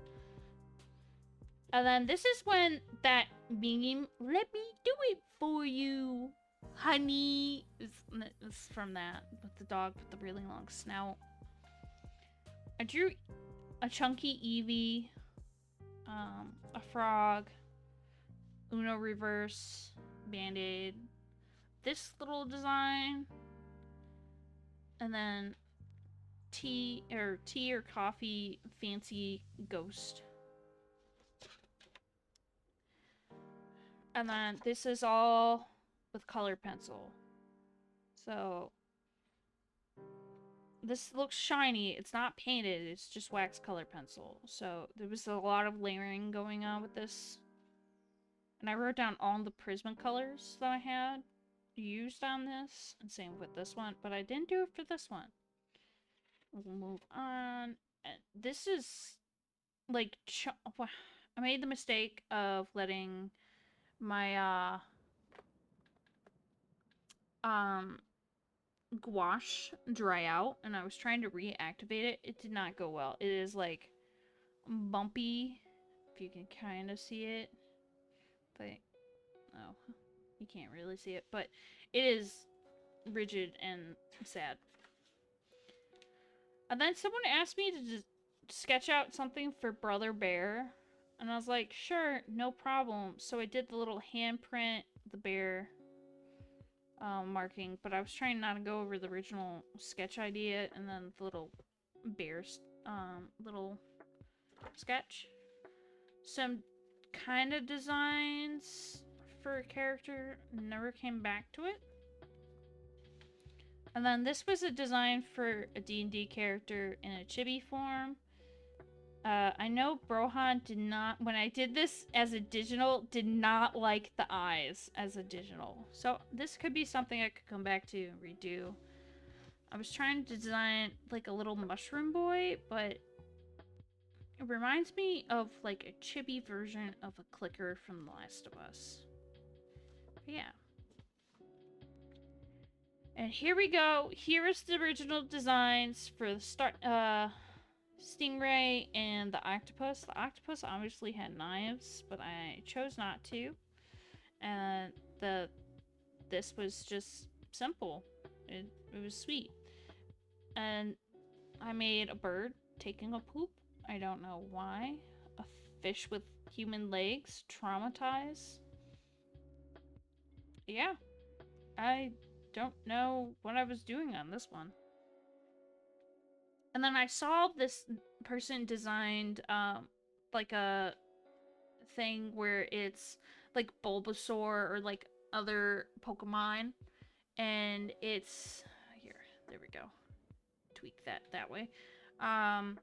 And then this is when that meme, let me do it for you, honey, is from that, with the dog with the really long snout. I drew a chunky Eevee, a frog, Uno reverse, Band-Aid, this little design, and then tea or coffee fancy ghost. And then this is all with colored pencil. So this looks shiny. It's not painted. It's just wax color pencil. So there was a lot of layering going on with this. And I wrote down all the Prismacolors that I had used on this. And same with this one. But I didn't do it for this one. We'll move on. And this is like I made the mistake of letting my um gouache dry out, and I was trying to reactivate it. It did not go well. It is like bumpy, if you can kind of see it, but oh, you can't really see it, but it is rigid and sad. And then someone asked me to just sketch out something for Brother Bear, and I was like, sure, no problem. So I did the little handprint, the bear marking, but I was trying not to go over the original sketch idea and then the little bear's little sketch. Some kind of designs for a character, never came back to it. And then this was a design for a D&D character in a chibi form. I know Brohan did not, when I did this as a digital, did not like the eyes as a digital. So this could be something I could come back to and redo. I was trying to design like a little mushroom boy, but it reminds me of like a chibi version of a clicker from The Last of Us. But yeah. And here we go. Here is the original designs for the Stingray and the octopus. The octopus obviously had knives, but I chose not to. And this was just simple. It was sweet. And I made a bird taking a poop. I don't know why. A fish with human legs. Traumatized. Yeah. I don't know what I was doing on this one. And then I saw this person designed like a thing where it's like Bulbasaur or like other Pokemon, and it's here. There we go. Tweak that way. And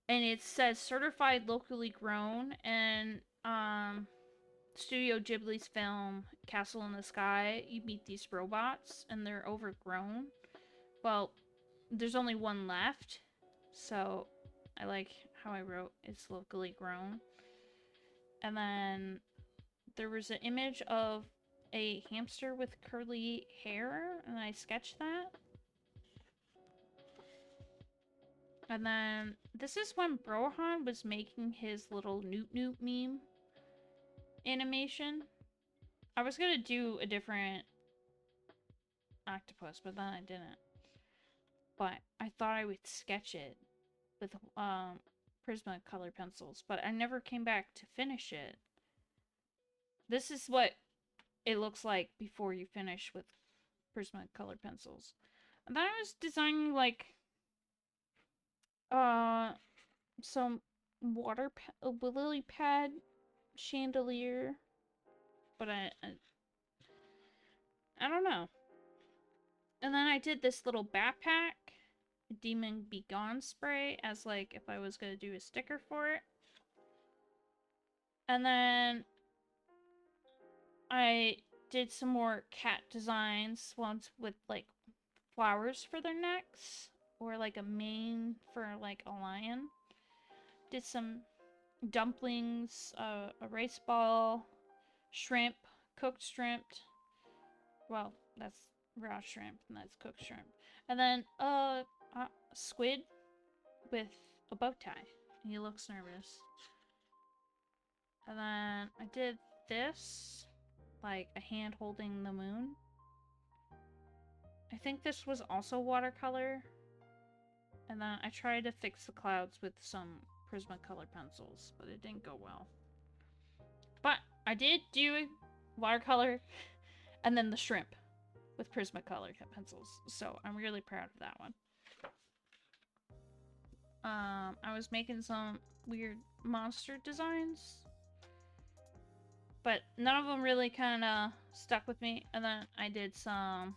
it says certified locally grown, and Studio Ghibli's film Castle in the Sky, you meet these robots and they're overgrown. Well, there's only one left, so I like how I wrote it's locally grown. And then there was an image of a hamster with curly hair, and I sketched that. And then this is when Brohan was making his little Newt Newt meme animation. I was gonna do a different octopus, but then I didn't. But I thought I would sketch it with Prisma color pencils, but I never came back to finish it. This is what it looks like before you finish with Prisma color pencils. And then I was designing like some a lily pad chandelier, but I don't know. And then I did this little backpack, Demon Be Gone spray, as like if I was gonna do a sticker for it. And then I did some more cat designs, ones with like flowers for their necks, or like a mane for like a lion. Did some dumplings, a rice ball, shrimp, cooked shrimp. Well, that's raw shrimp and that's cooked shrimp. And then squid with a bow tie. He looks nervous. And then I did this, like a hand holding the moon. I think this was also watercolor. And then I tried to fix the clouds with some Prismacolor pencils, but it didn't go well. But I did do watercolor and then the shrimp with Prismacolor pencils, so I'm really proud of that one. I was making some weird monster designs, but none of them really kind of stuck with me. And then I did some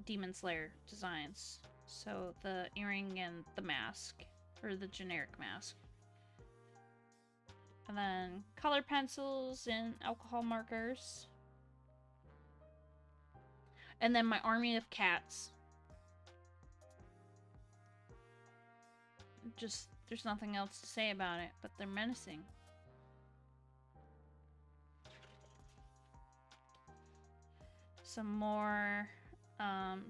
Demon Slayer designs. So the earring and the mask, or the generic mask. And then color pencils and alcohol markers. And then my army of cats. Just There's nothing else to say about it, but they're menacing. Some more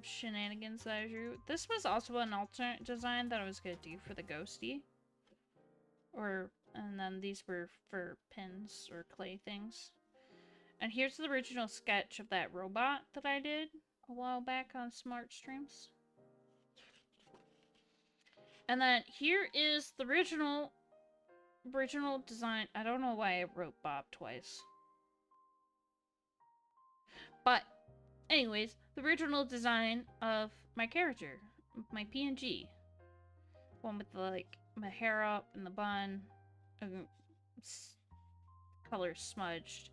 shenanigans that I drew. This was also an alternate design that I was gonna do for the ghosty. And then these were for pins or clay things. And here's the original sketch of that robot that I did a while back on Smart Streams. And then here is the original design. I don't know why I wrote Bob twice. But anyways, the original design of my character, my PNG. One with the, like, my hair up and the bun, colors smudged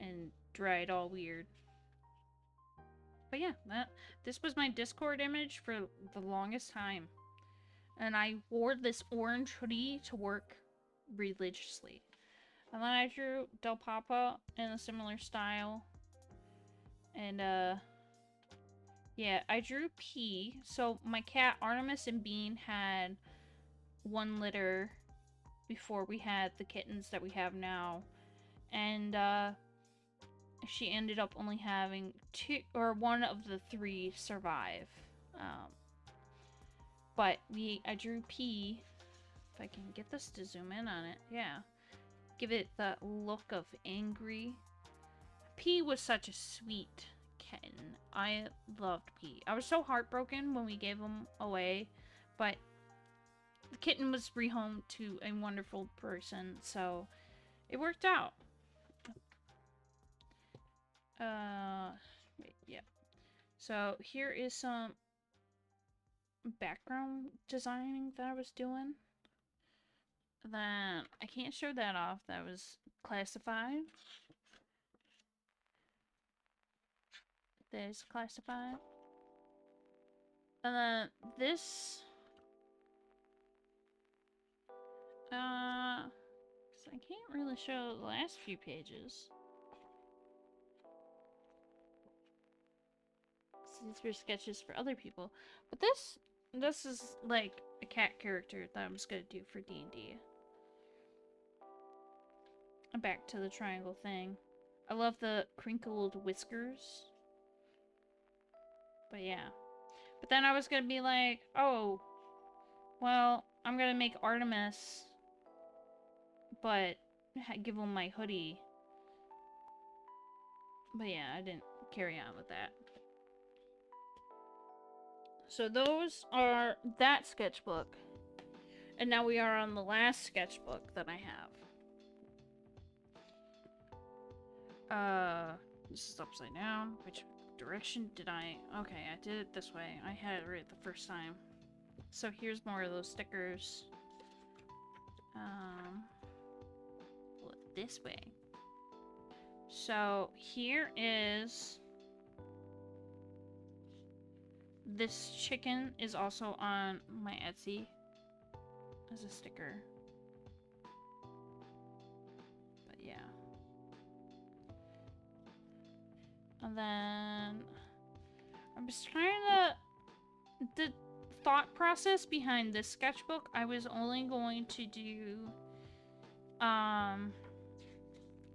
and dried all weird. But yeah, this was my Discord image for the longest time. And I wore this orange hoodie to work religiously. And then I drew Del Papa in a similar style. And yeah, I drew P. So my cat Artemis and Bean had one litter before we had the kittens that we have now. And she ended up only having one of the 3 survive. But I drew P. If I can get this to zoom in on it, yeah. Give it the look of angry. P was such a sweet kitten. I loved P. I was so heartbroken when we gave him away, but the kitten was rehomed to a wonderful person, so it worked out. Wait, yeah. So here is some background designing that I was doing. Then I can't show that off. That was classified. There's classified. And then this. I can't really show the last few pages. These were sketches for other people, but this is like a cat character that I'm just gonna do for D&D. Back to the triangle thing. I love the crinkled whiskers. But yeah. But then I was gonna be like, oh, well, I'm gonna make Artemis, but give him my hoodie. But yeah, I didn't carry on with that. So those are that sketchbook. And now we are on the last sketchbook that I have. This is upside down. Which direction did I... Okay, I did it this way. I had it right the first time. So here's more of those stickers. Look this way. So here is... This chicken is also on my Etsy as a sticker. But yeah. And then I'm just trying to... The thought process behind this sketchbook, I was only going to do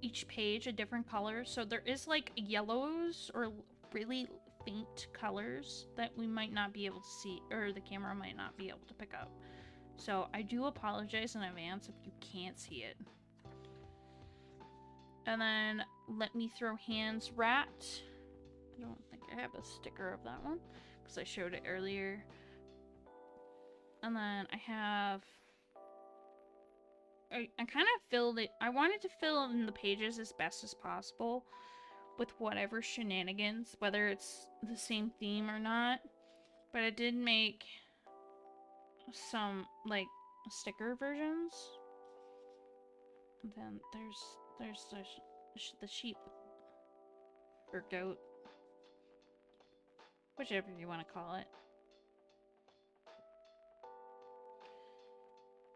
each page a different color. So there is like yellows or really faint colors that we might not be able to see, or the camera might not be able to pick up. So I do apologize in advance if you can't see it. And then Let Me Throw Hands Rat. I don't think I have a sticker of that one because I showed it earlier. And then I have... I kind of filled it... I wanted to fill in the pages as best as possible with whatever shenanigans, whether it's the same theme or not. But I did make some, like, sticker versions. And then there's the sheep. Or goat. Whichever you want to call it.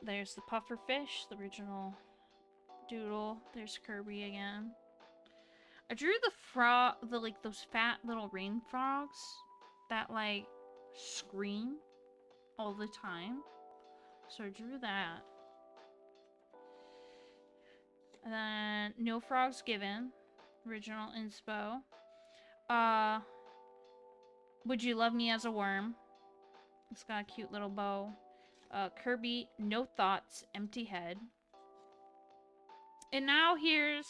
There's the puffer fish, the original doodle. There's Kirby again. I drew like those fat little rain frogs that like scream all the time. So I drew that. And then no frogs given. Original inspo. Would you love me as a worm? It's got a cute little bow. Kirby, no thoughts, empty head. And now here's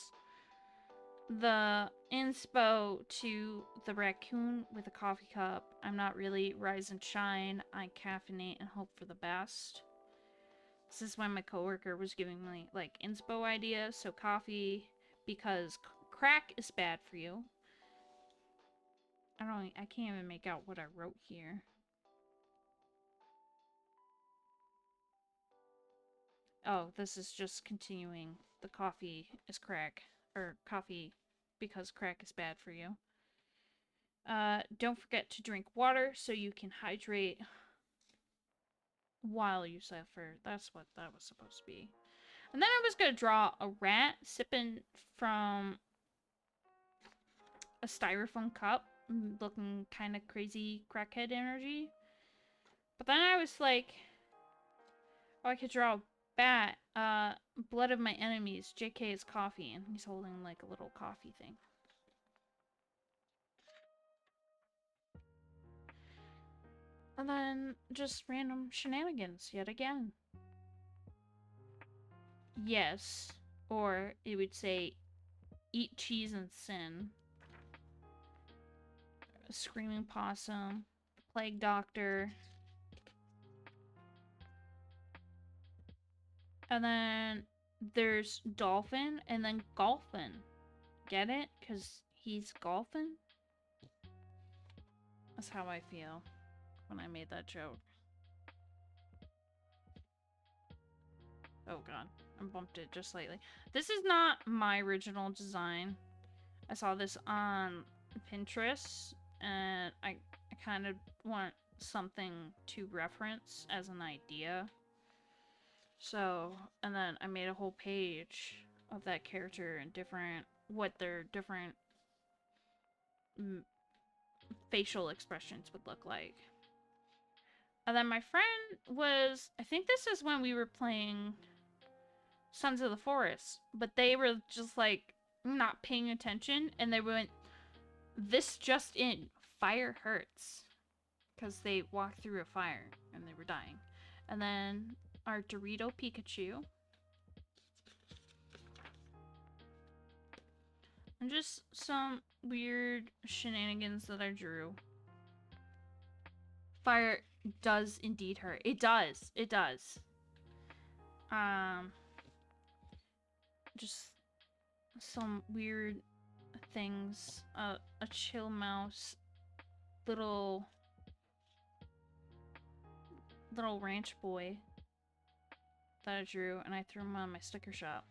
the inspo to the raccoon with a coffee cup. I'm not really rise and shine. I caffeinate and hope for the best. This is when my coworker was giving me like inspo ideas. So coffee because crack is bad for you. I can't even make out what I wrote here. Oh, this is just continuing. The coffee is crack. Or coffee because crack is bad for you. Don't forget to drink water so you can hydrate while you suffer. That's what that was supposed to be. And then I was gonna draw a rat sipping from a styrofoam cup, looking kind of crazy crackhead energy. But then I was like, oh, I could draw a bat. Blood of my enemies. JK is coffee, and he's holding like a little coffee thing. And then just random shenanigans yet again. Yes. Or it would say, eat cheese and sin. A screaming possum. Plague doctor. And then there's dolphin and then golfin. Get it? Because he's golfing? That's how I feel when I made that joke. Oh god, I bumped it just slightly. This is not my original design. I saw this on Pinterest, and I kind of want something to reference as an idea. So, and then I made a whole page of that character and what their different facial expressions would look like. And then my friend was, I think this is when we were playing Sons of the Forest, but they were just like not paying attention, and they went, this just in, fire hurts, because they walked through a fire and they were dying. And then our Dorito Pikachu. And just some weird shenanigans that I drew. Fire does indeed hurt. It does. It does. Just some weird things. A chill mouse. Little ranch boy that I drew, and I threw him on my sticker shop.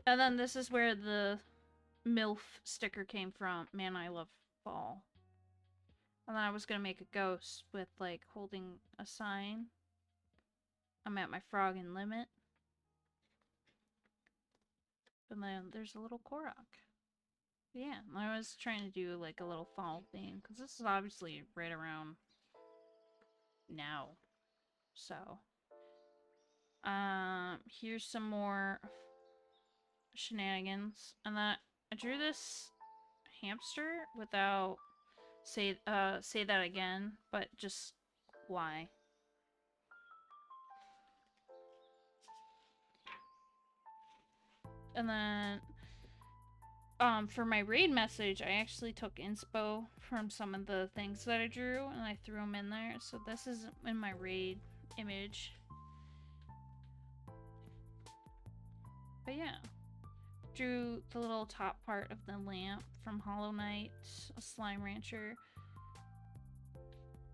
And then this is where the MILF sticker came from. Man, I love fall. And then I was gonna make a ghost with, like, holding a sign. I'm at my frog and limit. And then there's a little Korok. Yeah, I was trying to do, like, a little fall theme, because this is obviously right around now. So, here's some more shenanigans. And then I drew this hamster without say that again, but just why. And then for my raid message, I actually took inspo from some of the things that I drew and I threw them in there. So this is in my raid image. But yeah. Drew the little top part of the lamp from Hollow Knight, a slime rancher.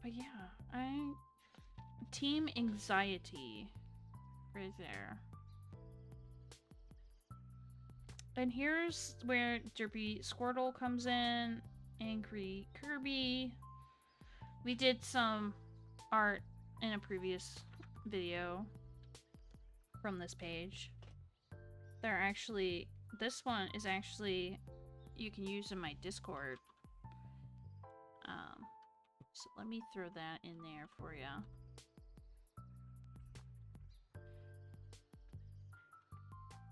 But yeah, Team Anxiety right there. And here's where Derpy Squirtle comes in, Angry Kirby. We did some art in a previous video from this page. This one is actually, you can use in my Discord. So let me throw that in there for you.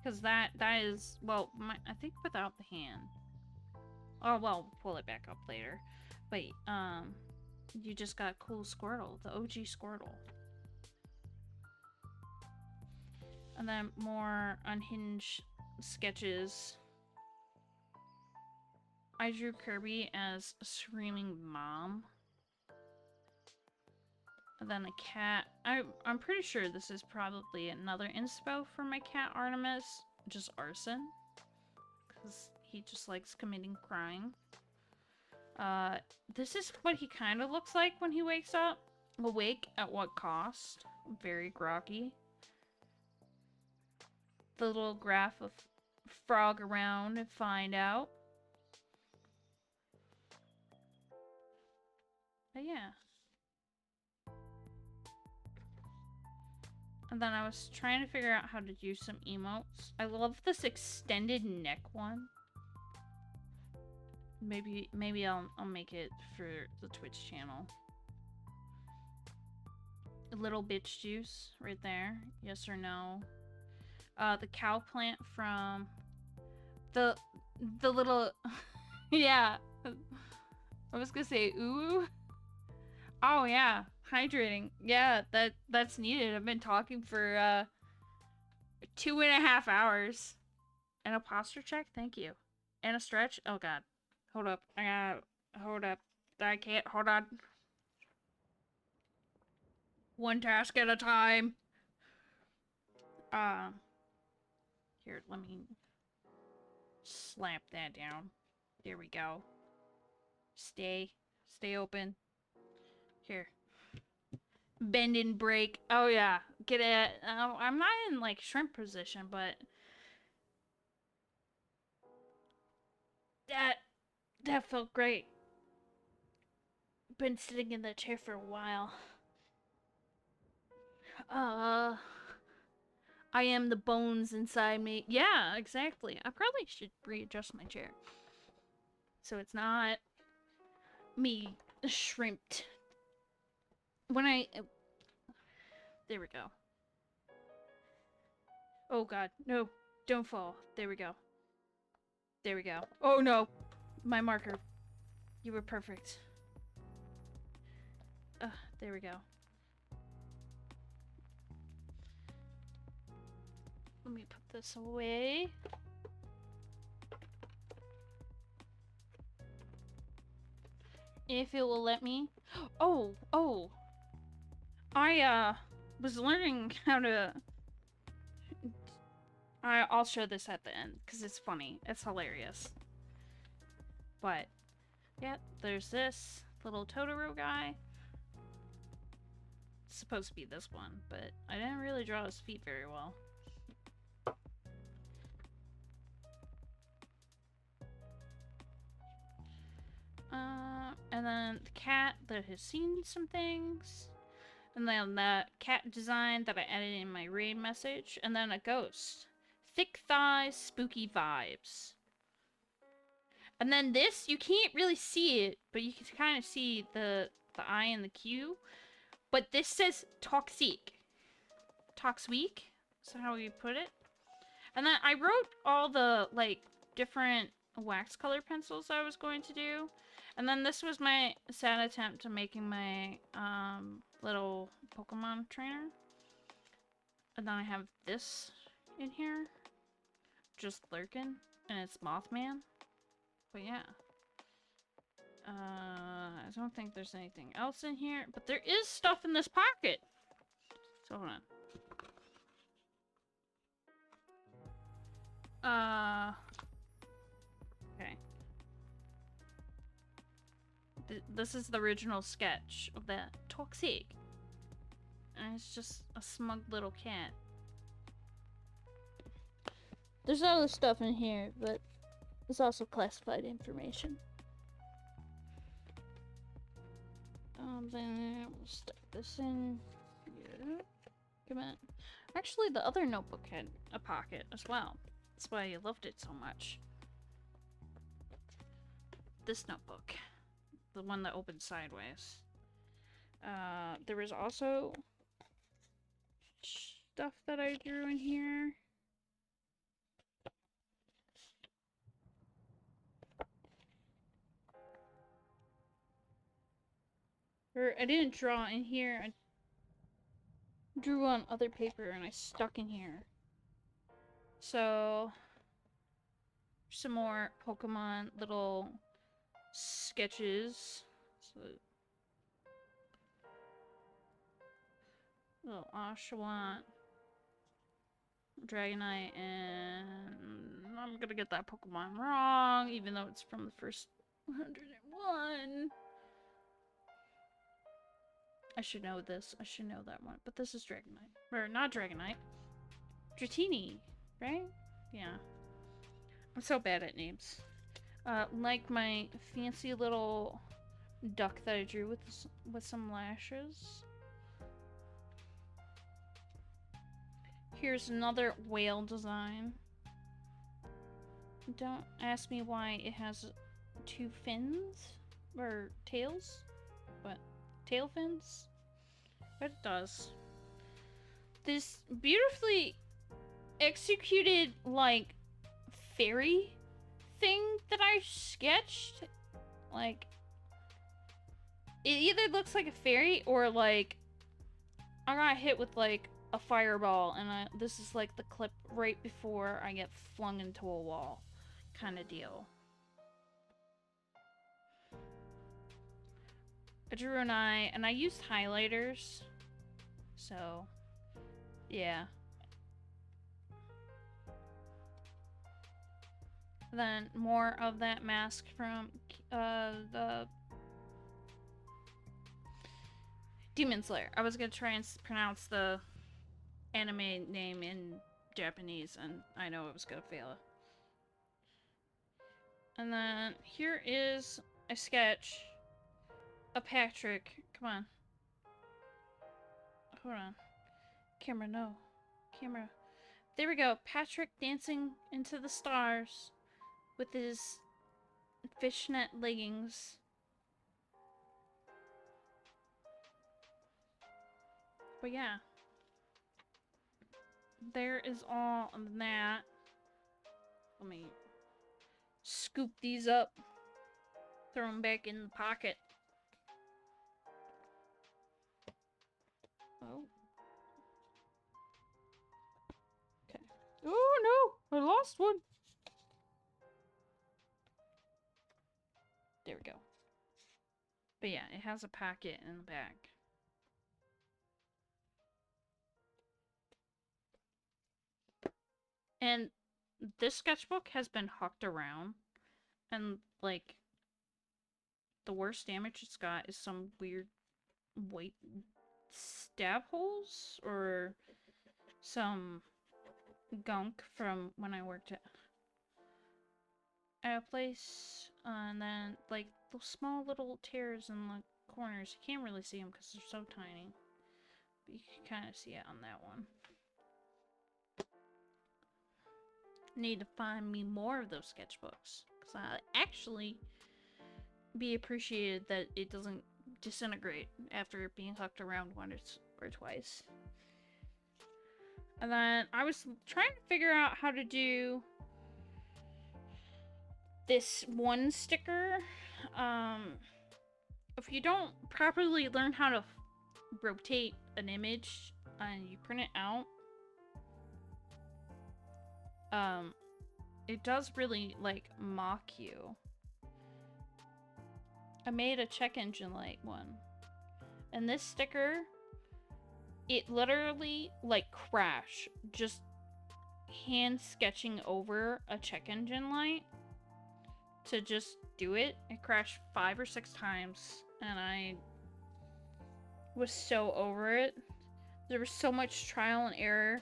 Because that is, well, I think without the hand. Oh, well, pull it back up later. But, you just got cool Squirtle, the OG Squirtle. And then more unhinged sketches. I drew Kirby as a screaming mom. And then a cat. I'm pretty sure this is probably another inspo for my cat Artemis, just arson. Because he just likes committing crime. This is what he kind of looks like when he wakes up. Awake at what cost? Very groggy. The little graph of frog around and find out. But yeah. And then I was trying to figure out how to do some emotes. I love this extended neck one. Maybe I'll make it for the Twitch channel. A little bitch juice right there. Yes or no? The cow plant from the little yeah. I was gonna say ooh. Oh yeah, hydrating. Yeah, that's needed. I've been talking for 2.5 hours. And a posture check, thank you. And a stretch. Oh god. Hold up. Hold up. I can't. Hold on. One task at a time. Here, let me slap that down. There we go. Stay open. Here. Bend and break. Oh yeah. Get it. I'm not in like shrimp position, but that felt great. Been sitting in the chair for a while. I am the bones inside me. Yeah, exactly. I probably should readjust my chair. So it's not me shrimped. There we go. Oh god, no. Don't fall. There we go. There we go. Oh no! My marker. You were perfect. There we go. Let me put this away. If it will let me. Oh! I, was learning how to... I'll show this at the end, because it's funny. It's hilarious. But, yeah, there's this little Totoro guy. It's supposed to be this one, but I didn't really draw his feet very well. And then the cat that has seen some things. And then the cat design that I added in my raid message. And then a ghost. Thick thighs, spooky vibes. And then this, you can't really see it, but you can kind of see the eye and the Q. But this says toxic. Toxic? Is that how we put it? And then I wrote all the, like, different wax color pencils I was going to do. And then this was my sad attempt to making my little Pokemon trainer. And then I have this in here. Just lurking. And it's Mothman. But yeah. I don't think there's anything else in here. But there is stuff in this pocket. So hold on. Okay. This is the original sketch of the toxic. And it's just a smug little cat. There's other stuff in here, but it's also classified information. Then we'll stick this in here. Come on. Actually, the other notebook had a pocket as well. That's why I loved it so much. This notebook. The one that opens sideways. There was also stuff that I drew in here. Or I didn't draw in here. I drew on other paper and I stuck in here. So some more Pokemon little sketches. So little Oshawott, Dragonite, and I'm gonna get that Pokemon wrong, even though it's from the first 101. I should know this. I should know that one. But this is Dragonite. Or not Dragonite. Dratini, right? Yeah. I'm so bad at names. Like my fancy little duck that I drew with some lashes. Here's another whale design. Don't ask me why it has 2 fins or tails. What? Tail fins? But it does. This beautifully executed, like, fairy thing that I sketched, like, it either looks like a fairy or, like, I got hit with, like, a fireball, and this is, like, the clip right before I get flung into a wall kind of deal. I drew an eye, and I used highlighters, so, yeah. Then more of that mask from the Demon Slayer. I was gonna try and pronounce the anime name in Japanese, and I know it was gonna fail. And then here is a sketch of Patrick. Come on. Hold on. Camera, no. Camera. There we go. Patrick dancing into the stars with his fishnet leggings. But yeah. There is all of that. Let me scoop these up. Throw them back in the pocket. Oh. Okay. Oh no! I lost one! There we go. But yeah, it has a packet in the back. And this sketchbook has been hucked around. And, like, the worst damage it's got is some weird white stab holes or some gunk from when I worked at a place. And then, like, those small little tears in the corners. You can't really see them because they're so tiny. But you can kind of see it on that one. Need to find me more of those sketchbooks. Because I actually be appreciated that it doesn't disintegrate after being hucked around once or twice. And then I was trying to figure out how to do this one sticker. If you don't properly learn how to rotate an image and you print it out, it does really, like, mock you. I made a check engine light one. And this sticker, it literally, like, crashed. Just hand sketching over a check engine light to just do it. It crashed 5 or 6 times. And I was so over it. There was so much trial and error.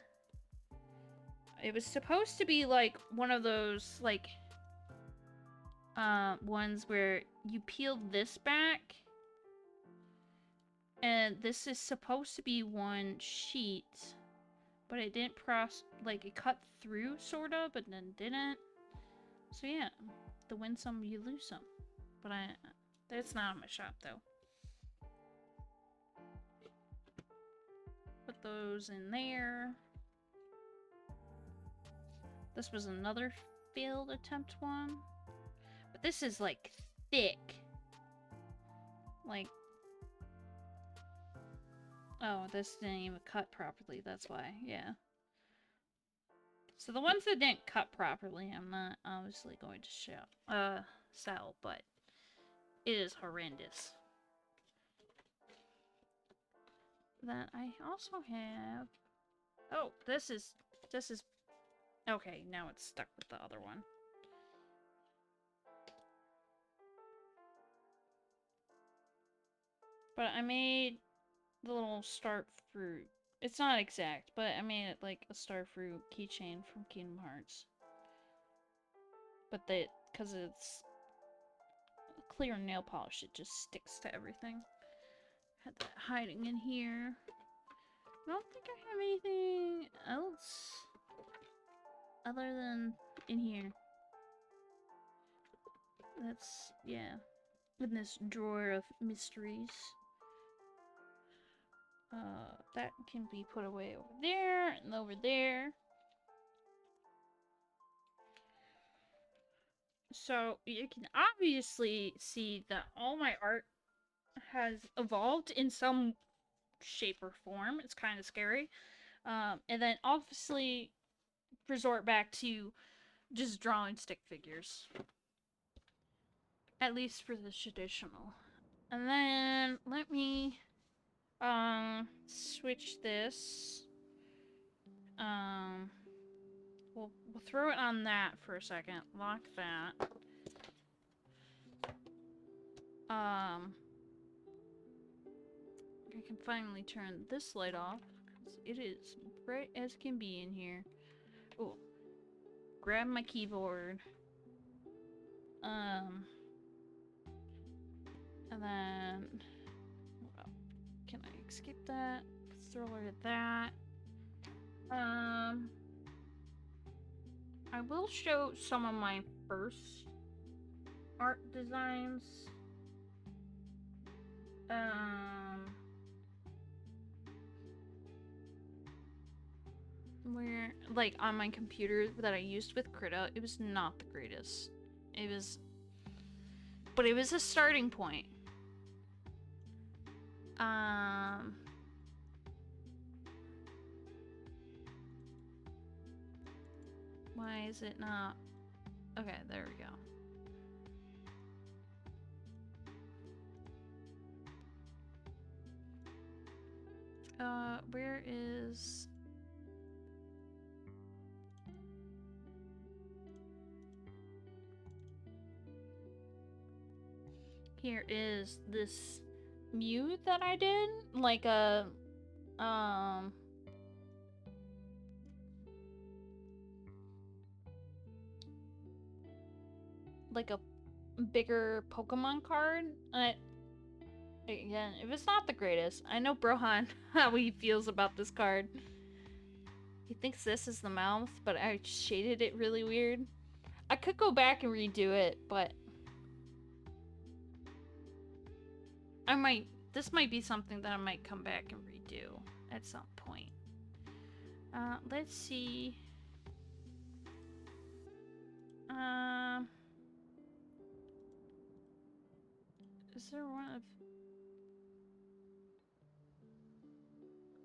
It was supposed to be, like, one of those, like, ones where you peel this back. And this is supposed to be one sheet. But it didn't like, it cut through, sorta, but then didn't. So yeah, the win some, you lose some. But that's not in my shop, though. those in there. This was another failed attempt one. But this is like thick. Like, oh, this didn't even cut properly, that's why, yeah. So the ones that didn't cut properly, I'm not obviously going to sell, but it is horrendous. Then I also have, oh, this is, okay, now it's stuck with the other one. But I made the little start fruit. It's not exact, but I made it like a star fruit keychain from Kingdom Hearts. But because it's clear nail polish, it just sticks to everything. Had that hiding in here. I don't think I have anything else other than in here. That's, yeah, in this drawer of mysteries. That can be put away over there and over there. So you can obviously see that all my art has evolved in some shape or form. It's kind of scary. And then obviously resort back to just drawing stick figures. At least for the traditional. And then let me switch this. We'll throw it on that for a second. Lock that. I can finally turn this light off because it is bright as can be in here. Oh, grab my keyboard. And then can I skip that? Throw rid of that. I will show some of my first art designs. Where, like, on my computer that I used with Krita, it was not the greatest. It was, but it was a starting point. Why is it not? Okay, there we go. Where is... Here is this Mew that I did, like a, like a bigger Pokemon card. Again, it was not the greatest. I know Brohan, how he feels about this card. He thinks this is the mouth, but I shaded it really weird. I could go back and redo it, but this might be something that I might come back and redo at some point. Let's see. Is there one of...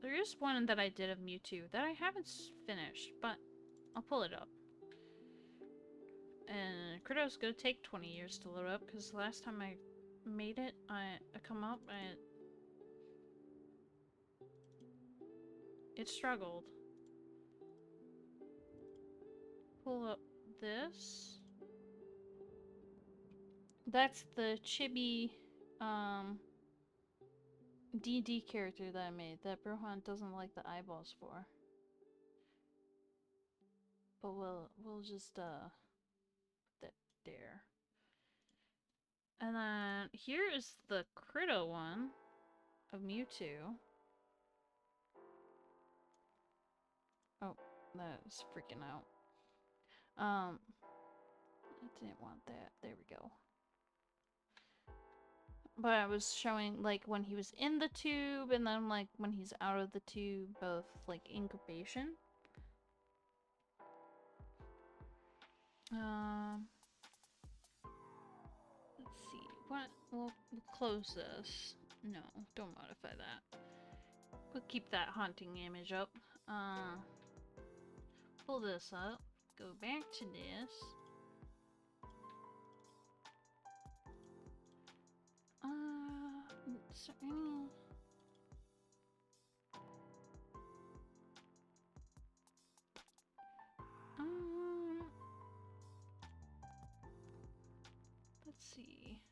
There is one that I did of Mewtwo that I haven't finished, but I'll pull it up. And Krito's gonna take 20 years to load up, because the last time I made it, I come up, it struggled. Pull up this. That's the chibi, D&D character that I made that Brohan doesn't like the eyeballs for. But we'll just, that there. And then here is the Krito one of Mewtwo. Oh, that's freaking out. I didn't want that. There we go. But I was showing like when he was in the tube and then like when he's out of the tube, both like incubation. Let's see. What? We'll close this. No, don't modify that. We'll keep that haunting image up. Pull this up. Go back to this. Is there any... let's see.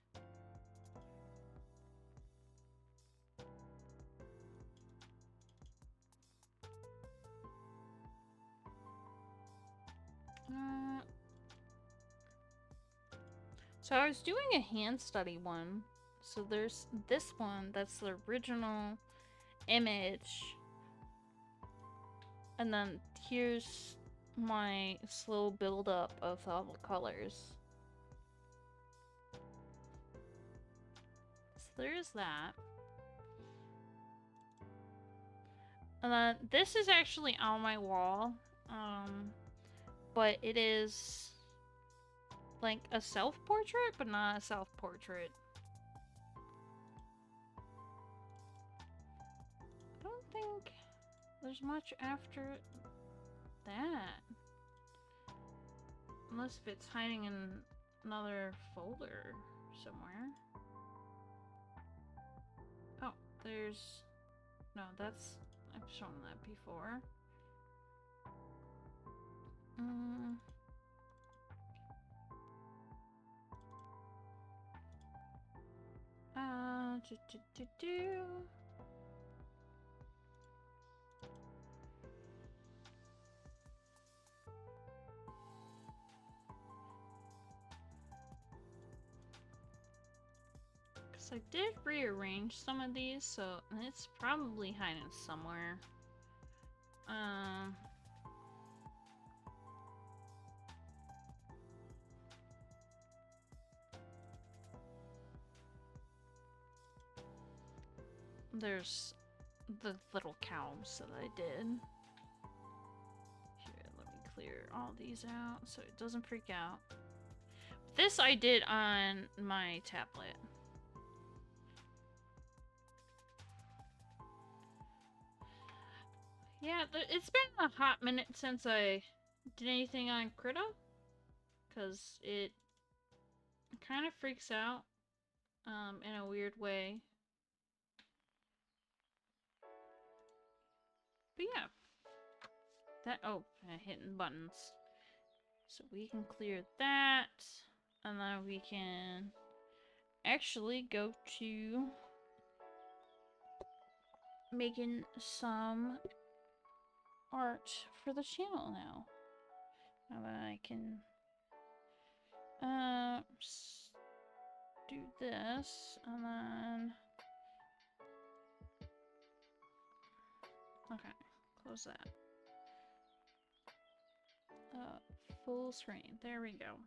So I was doing a hand study one. So there's this one that's the original image. And then here's my slow build up of all the colors. So there's that. And then this is actually on my wall. But it is like a self-portrait, but not a self-portrait. I don't think there's much after that. Unless if it's hiding in another folder somewhere. Oh, there's... No, that's... I've shown that before. Because I did rearrange some of these, so it's probably hiding somewhere. There's the little cows that I did. Here, let me clear all these out so it doesn't freak out. This I did on my tablet. Yeah, it's been a hot minute since I did anything on Krita. Because it kind of freaks out in a weird way. But yeah. That, oh, hitting buttons. So we can clear that. And then we can actually go to making some art for the channel now. Now that I can do this and then okay, close that. Full screen. There we go.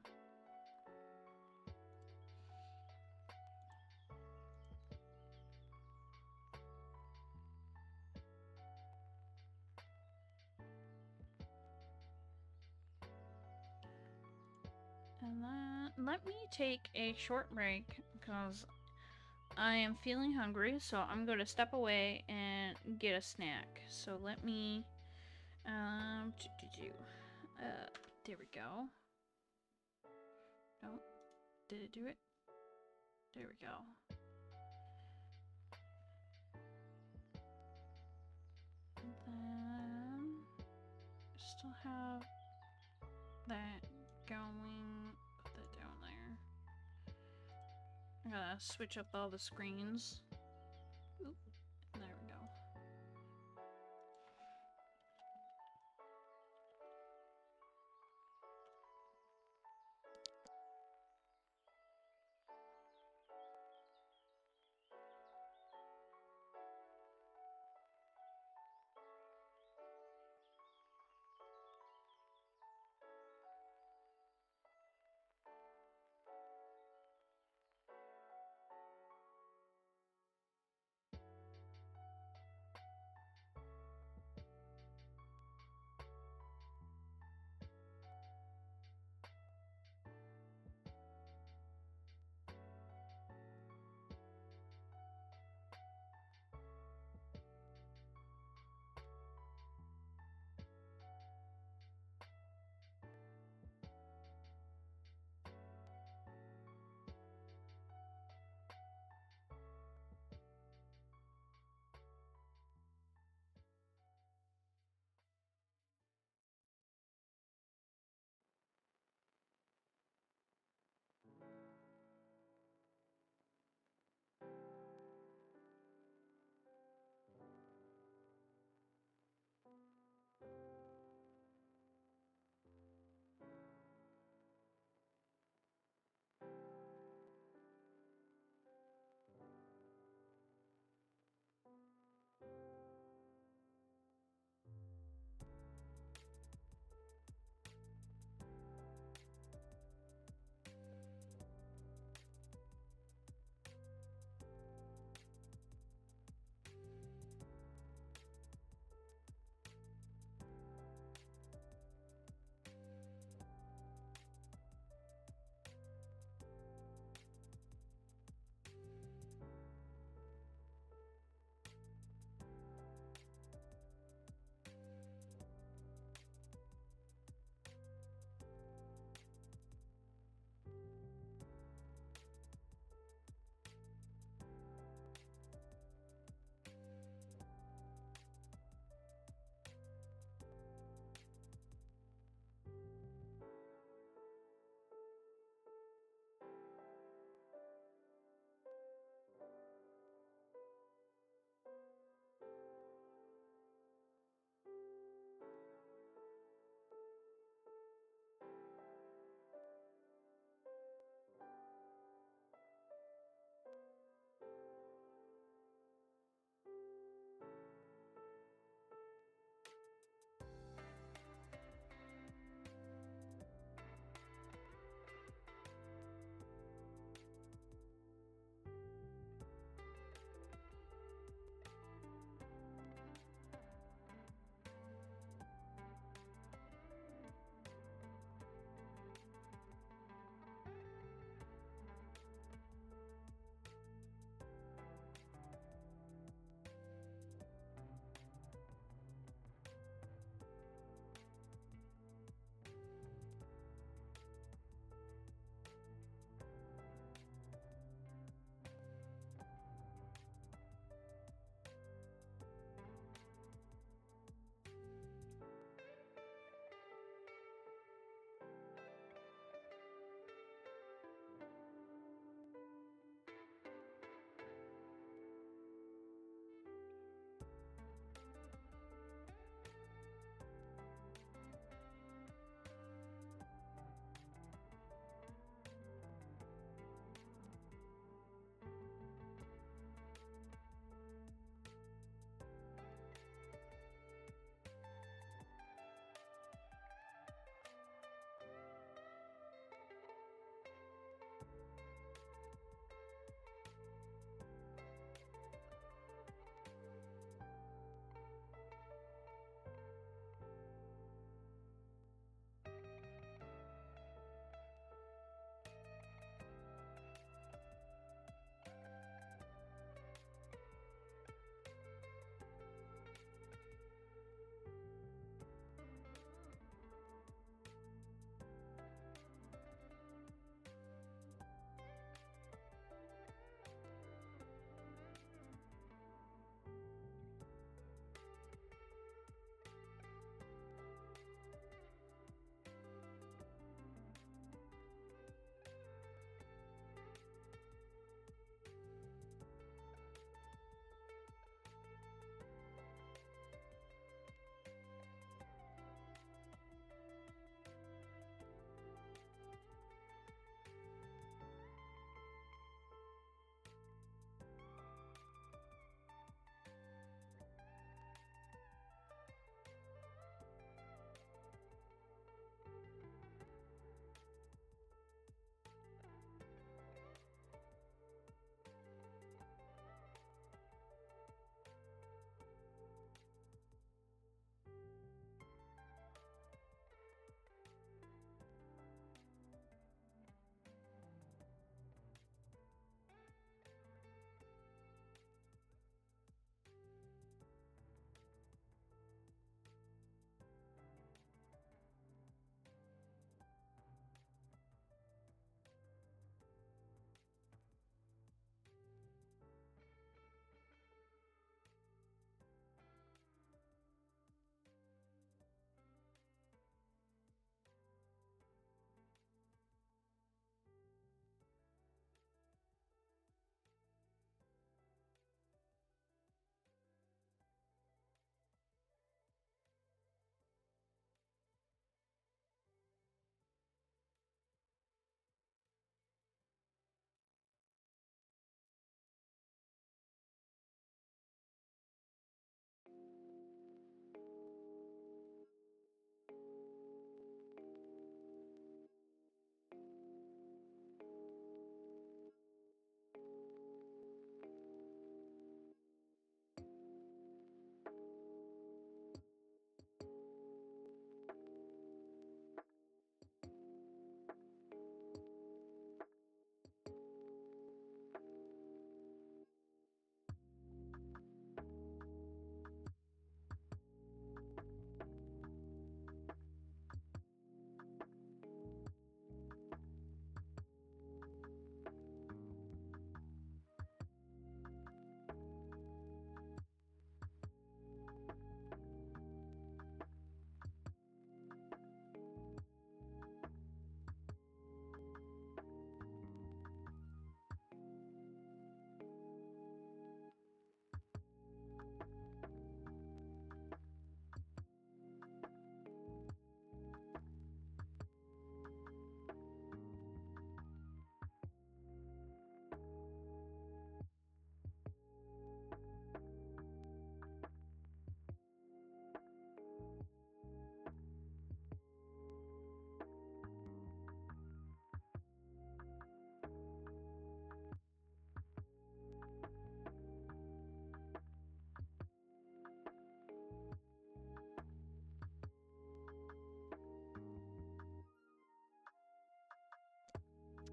And then let me take a short break because I am feeling hungry, so I'm going to step away and get a snack. So let me there we go. No, did it do it? There we go. And then still have that going. Put that down there. I gotta switch up all the screens. Oop, there we go.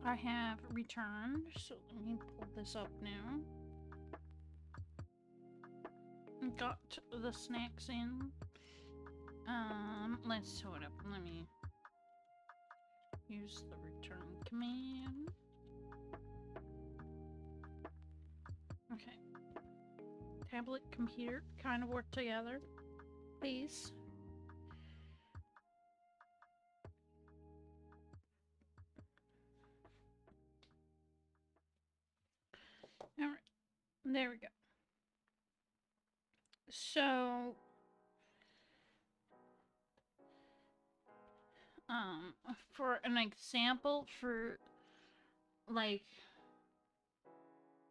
I have returned, so let me pull this up now. Got the snacks in. Let's sort up. Let me use the return command. Okay. Tablet, computer kind of work together, please. All right, there we go. So, for an example, for like,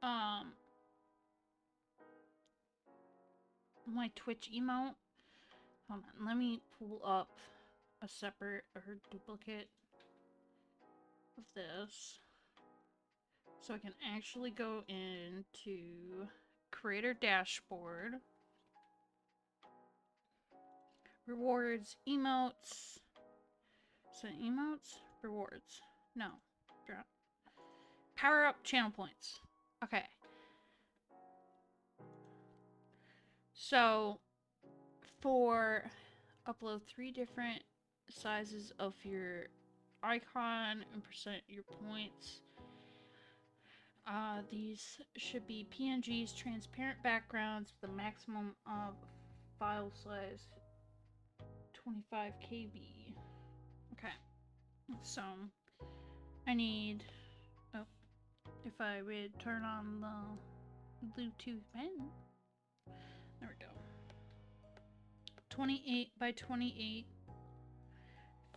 my Twitch emote. Hold on, let me pull up a separate or duplicate of this so I can actually go into creator dashboard, rewards, emotes. So emotes, rewards. No, drop. Power up channel points. Okay. So for upload 3 different sizes of your icon and percent your points. These should be PNGs, transparent backgrounds with a maximum of file size 25 KB. Okay, so I need, oh, if I would turn on the Bluetooth pen, there we go. 28 by 28,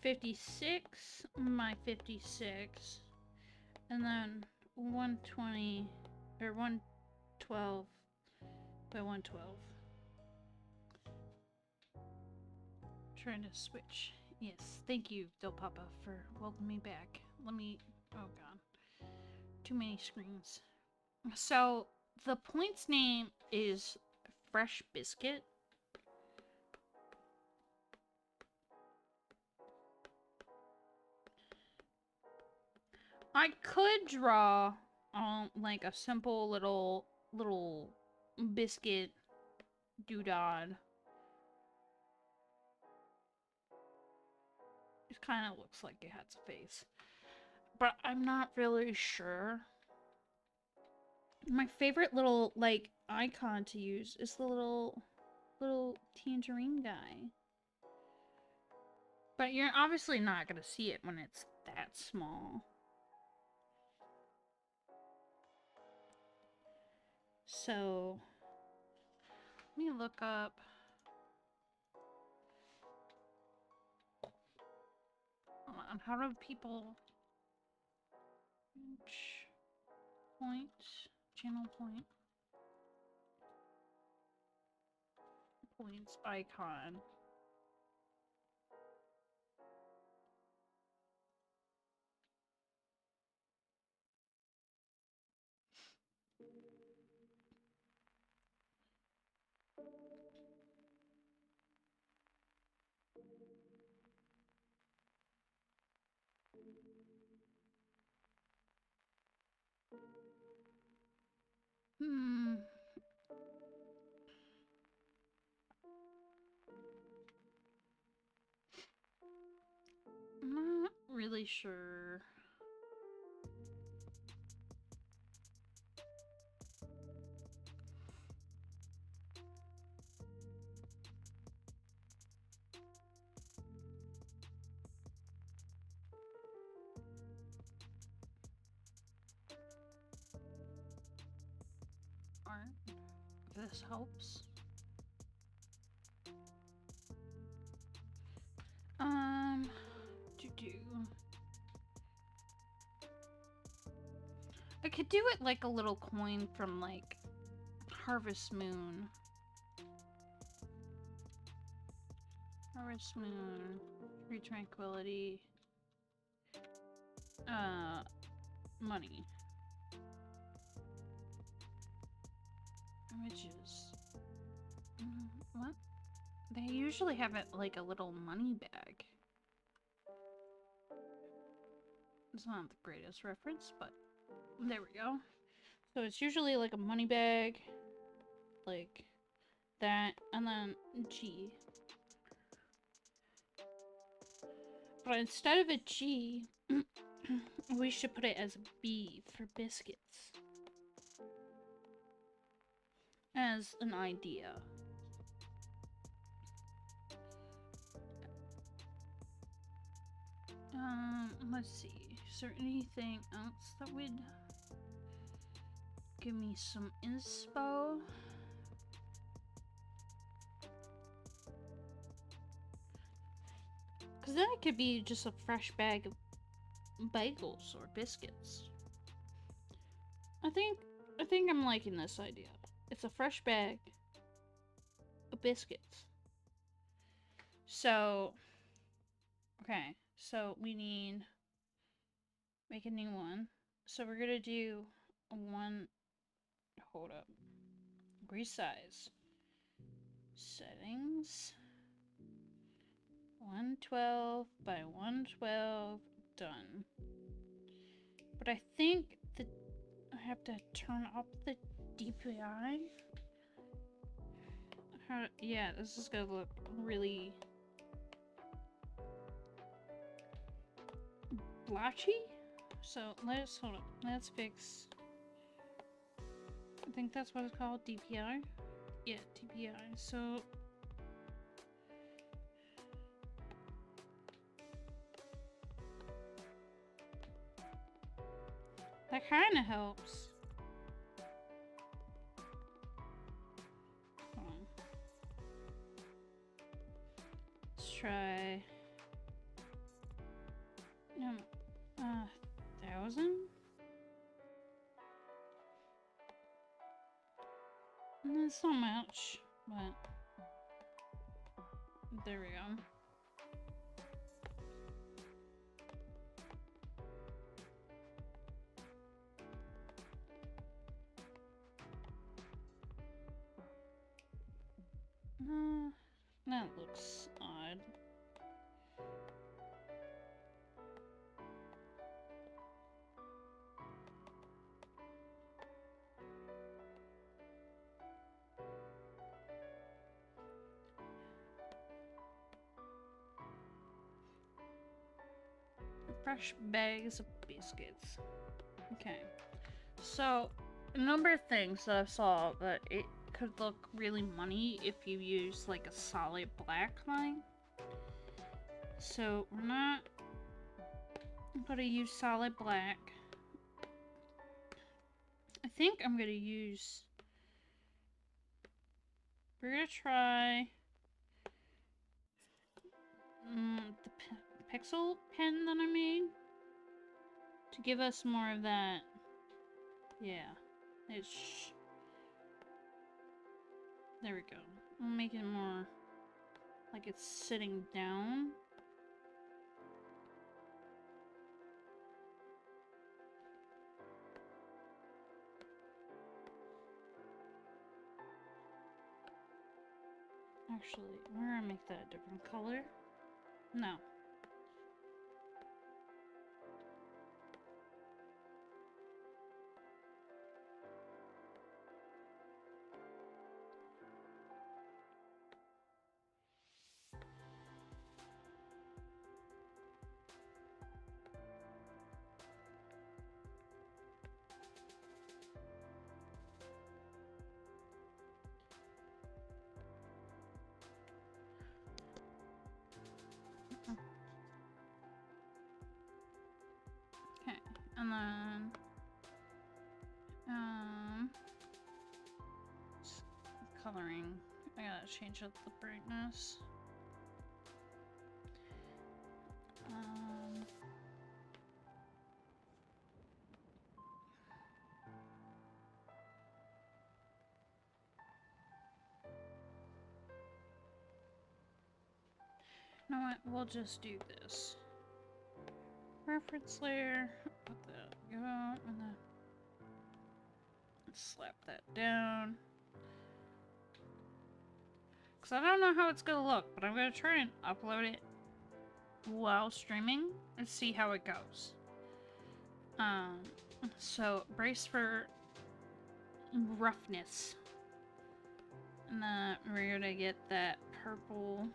56 by 56, and then 120 or 112 by 112. Trying to switch. Yes, thank you, Del Papa, for welcoming me back. Let me, oh god, too many screens. So the points name is Fresh Biscuit. I could draw like a simple little biscuit doodad. It kind of looks like it has a face, but I'm not really sure. My favorite little like icon to use is the little tangerine guy. But you're obviously not gonna see it when it's that small. So let me look up. How do people point channel point points icon? I'm not really sure. If this helps. I could do it like a little coin from like Harvest Moon. Harvest Moon, Free Tranquility, money. Images. What? They usually have it like a little money bag. It's not the greatest reference, but there we go. So it's usually like a money bag, like that, and then G. But instead of a G, we should put it as a B for biscuits. As an idea. Let's see. Is there anything else that would give me some inspo? Because then it could be just a fresh bag of bagels or biscuits. I think I'm liking this idea. It's a fresh bag of biscuits. So, okay. So we need make a new one. So we're gonna do one. Hold up. Resize. Settings. 112 by 112. Done. But I think that I have to turn up the DPI. Yeah, this is gonna look really blotchy. So hold up. Let's fix. I think that's what it's called, DPI. Yeah, DPI. So that kind of helps. Hold on. Let's try 1,000. That's not much, but there we go. That looks odd. Fresh bags of biscuits. Okay. So, a number of things that I saw that it could look really money if you use like a solid black line. So we're not gonna use solid black. I think I'm gonna use. We're gonna try the pixel pen that I made to give us more of that. Yeah, there we go. We'll make it more like it's sitting down. Actually, we're gonna make that a different color. No. Okay, and then coloring. I gotta change up the brightness. You know what? We'll just do this. Reference layer. Put that go and then slap that down. Because I don't know how it's gonna look, but I'm gonna try and upload it while streaming and see how it goes. So brace for roughness. And then we're gonna get that purple.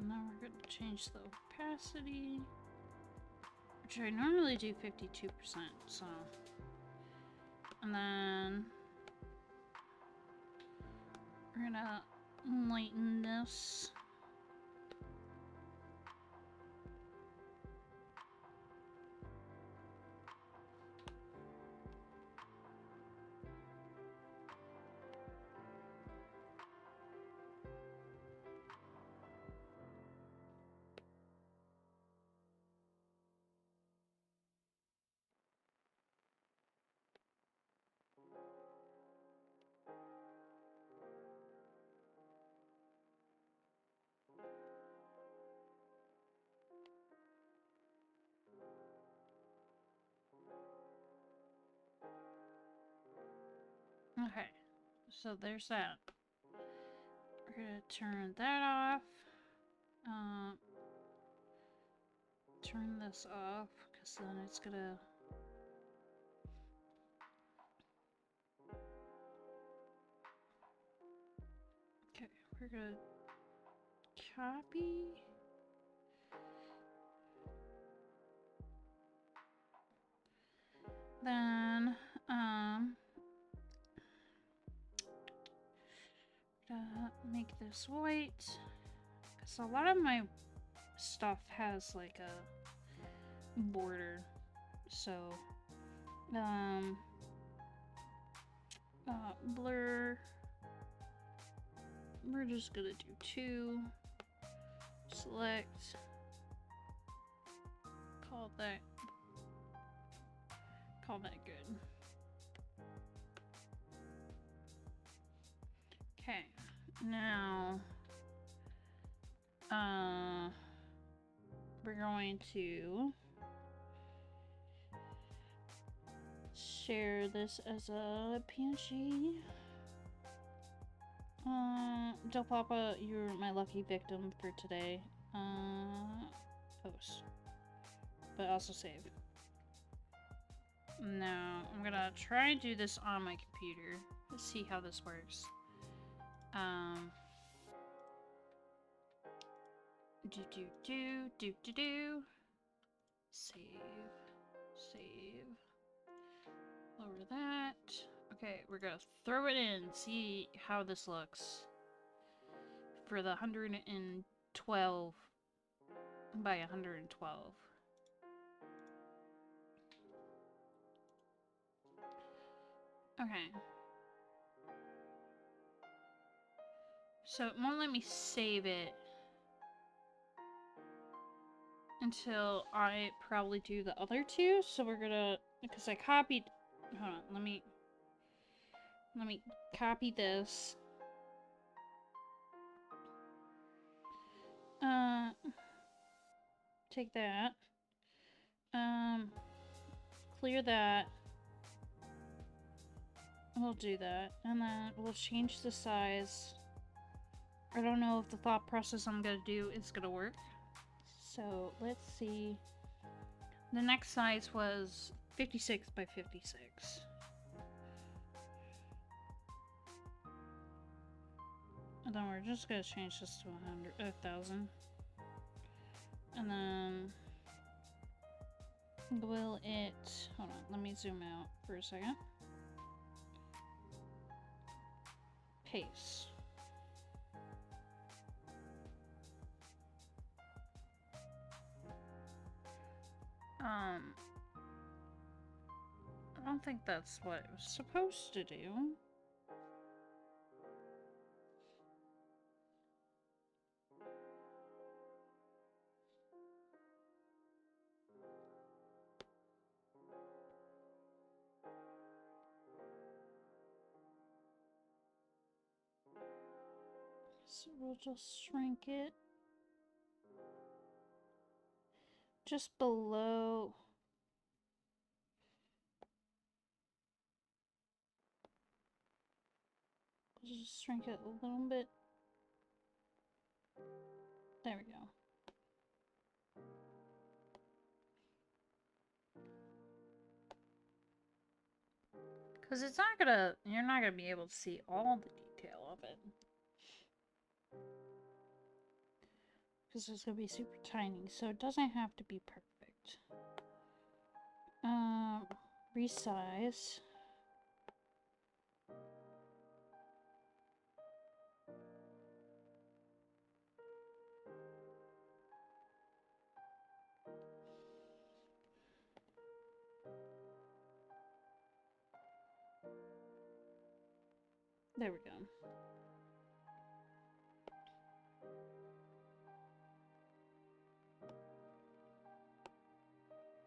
Now we're going to change the opacity, which I normally do 52%, so. And then we're gonna lighten this. Okay, so there's that. We're gonna turn that off. Turn this off, because then it's gonna... Okay, we're gonna copy. Then, make this white. Because a lot of my stuff has like a border. So, blur. We're just gonna do 2. Select. Call that good. Okay, now we're going to share this as a PNG. Del Papa, you're my lucky victim for today. Post. But also save. Now, I'm gonna try and do this on my computer. Let's see how this works. Save. Lower that. Okay, we're gonna throw it in, see how this looks. For the 112 by 112. Okay. So it won't let me save it until I probably do the other 2. So we're gonna, because I copied, hold on, let me copy this. Take that. Clear that. We'll do that, and then we'll change the size. I don't know if the thought process I'm gonna do is gonna work. So let's see. The next size was 56 by 56. And then we're just gonna change this to 1,000. And then will it... Hold on, let me zoom out for a second. case. I don't think that's what it was supposed to do. So we'll just shrink it just below. Just shrink it a little bit. There we go. Because it's not gonna, you're not gonna be able to see all the detail of it. Because it's gonna be super tiny, so it doesn't have to be perfect. Resize. There we go.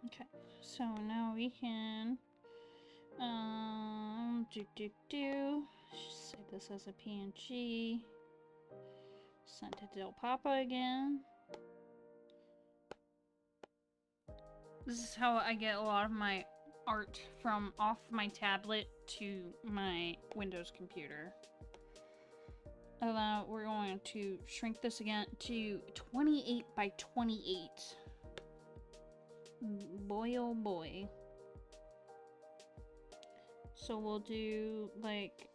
Okay, so now we can save this as a PNG. Send to Del Papa again. This is how I get a lot of my art from off my tablet to my Windows computer. We're going to shrink this again to 28 by 28. Boy oh boy. So we'll do like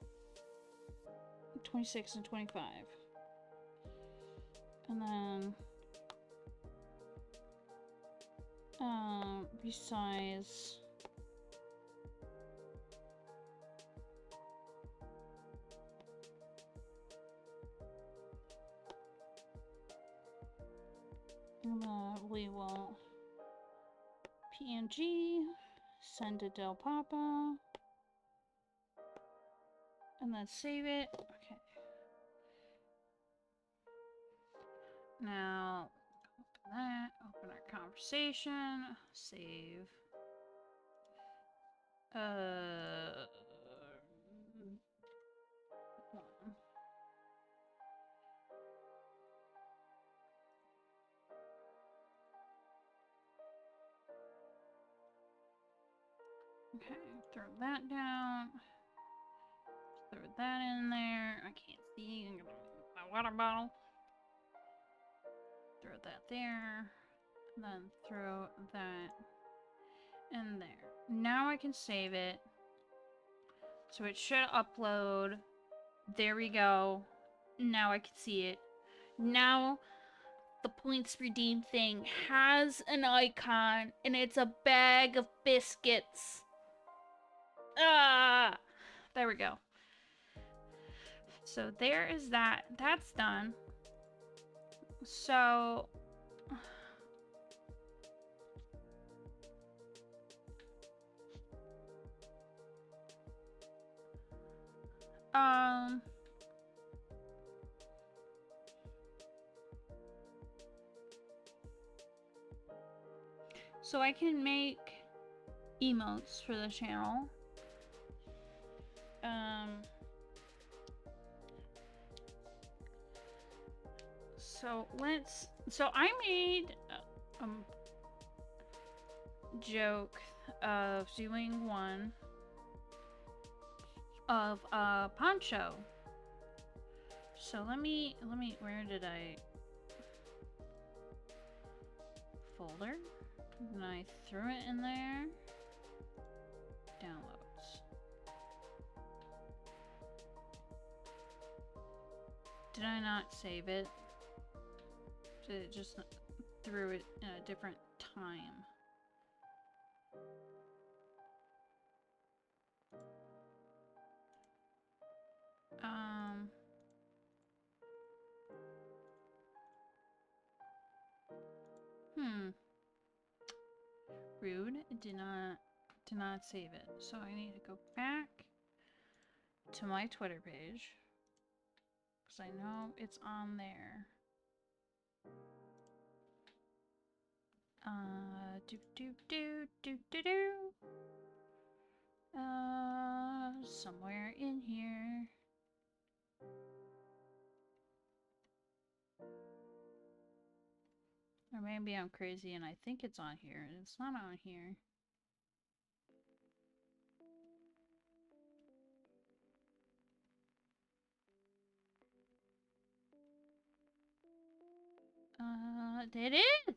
26 and 25. And then resize. And we will PNG, send to Del Papa, and then save it. Okay. Now, open that, open our conversation, save. Okay, throw that down. Throw that in there. I can't see. I'm gonna move my water bottle. Throw that there. And then throw that in there. Now I can save it. So it should upload. There we go. Now I can see it. Now the points redeemed thing has an icon and it's a bag of biscuits. Ah! There we go. So there is that. That's done. So so I can make emotes for the channel. So I made a joke of doing one of a poncho. So let me, where did I, folder, and I threw it in there, downloads. Did I not save it? Did it just threw it in a different time? did not save it. So I need to go back to my Twitter page. Because I know it's on there. Somewhere in here. Or maybe I'm crazy and I think it's on here. It's not on here. It is!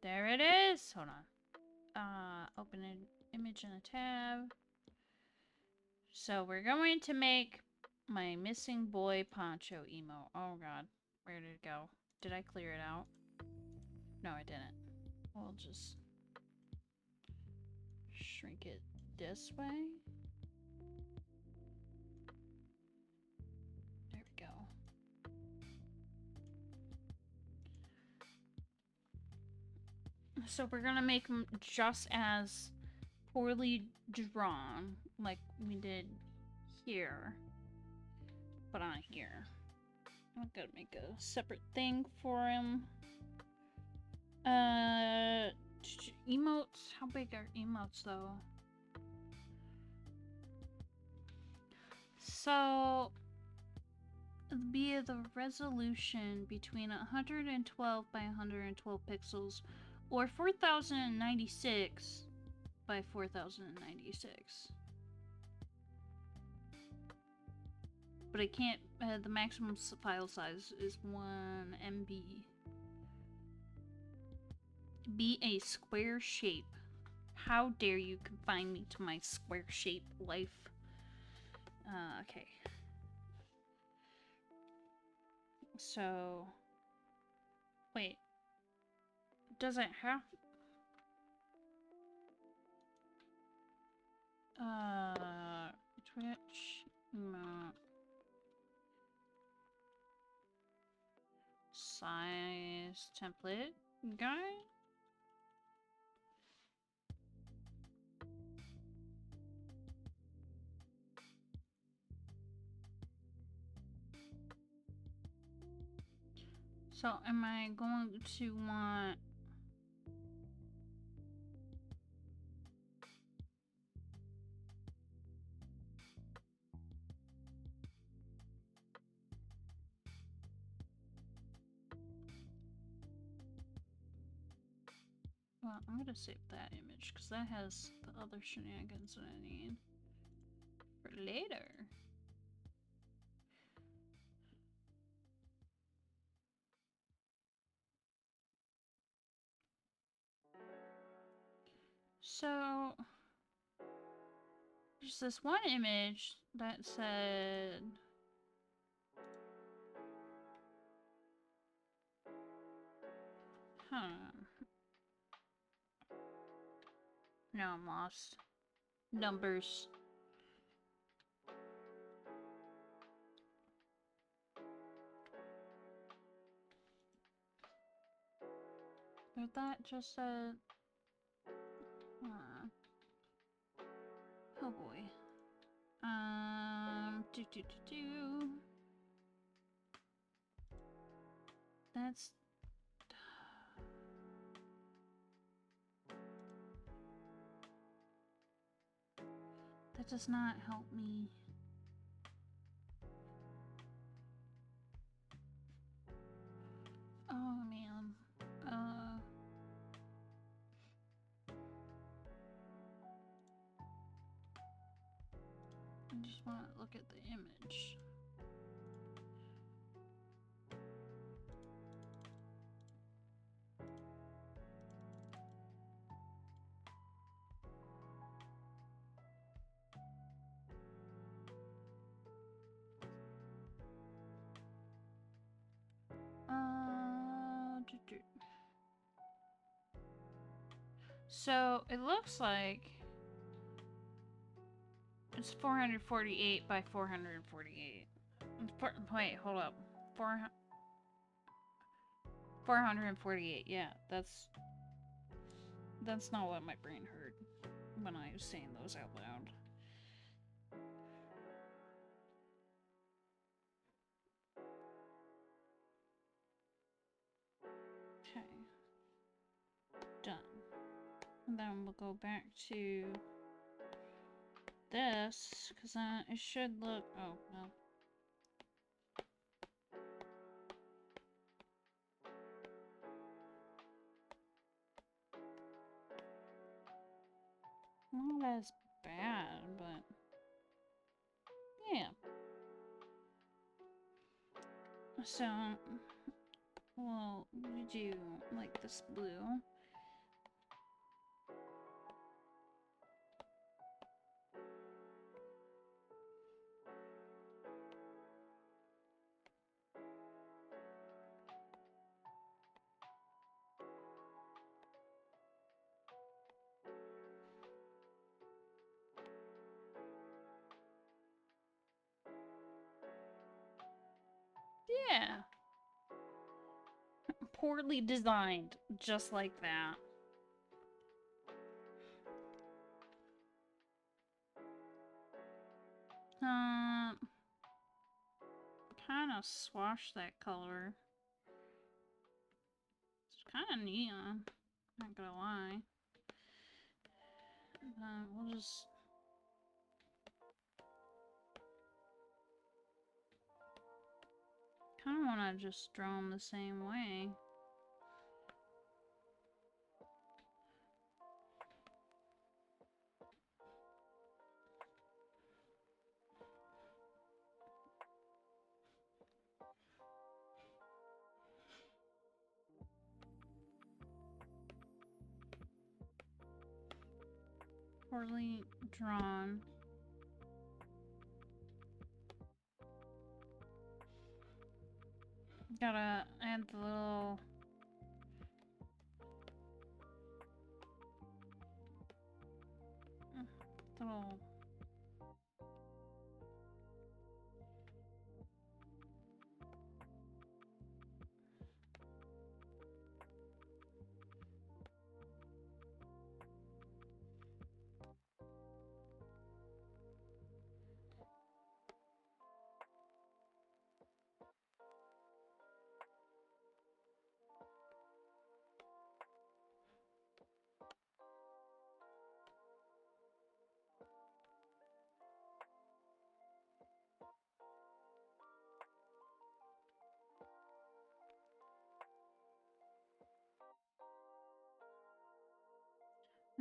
There it is! Hold on. Open an image in a tab. So we're going to make my missing boy poncho emo. Oh god. Where did it go? Did I clear it out? No, I didn't. We'll just shrink it this way. There we go. So we're gonna make them just as poorly drawn, like we did here, but on here. I'm gonna make a separate thing for him. Emotes. How big are emotes though? So it'll be the resolution between 112 by 112 pixels, or 4096 by 4096. But I can't. The maximum file size is 1 MB. Be a square shape. How dare you confine me to my square shape life? Okay. So, wait. Does it have? Twitch. Size template guy. So am I going to want well, I'm gonna save that image because that has the other shenanigans that I need for later. So there's this one image that said no, I'm lost. Numbers. But that just said oh boy. That's that does not help me. Oh man. I just want to look at the image. So it looks like it's 448 by 448. Wait, hold up. 448. Yeah, that's not what my brain heard. when I was saying those out loud. Okay. Done. And then we'll go back to this, because it should look... Oh, no. Not as bad, but... Yeah. So, we'll do, like, this blue. Yeah. Poorly designed, just like that. Kind of swash that color. It's kind of neon, not gonna lie. We'll just... kind of want to just draw them the same way. Poorly drawn. Gotta add the little... little...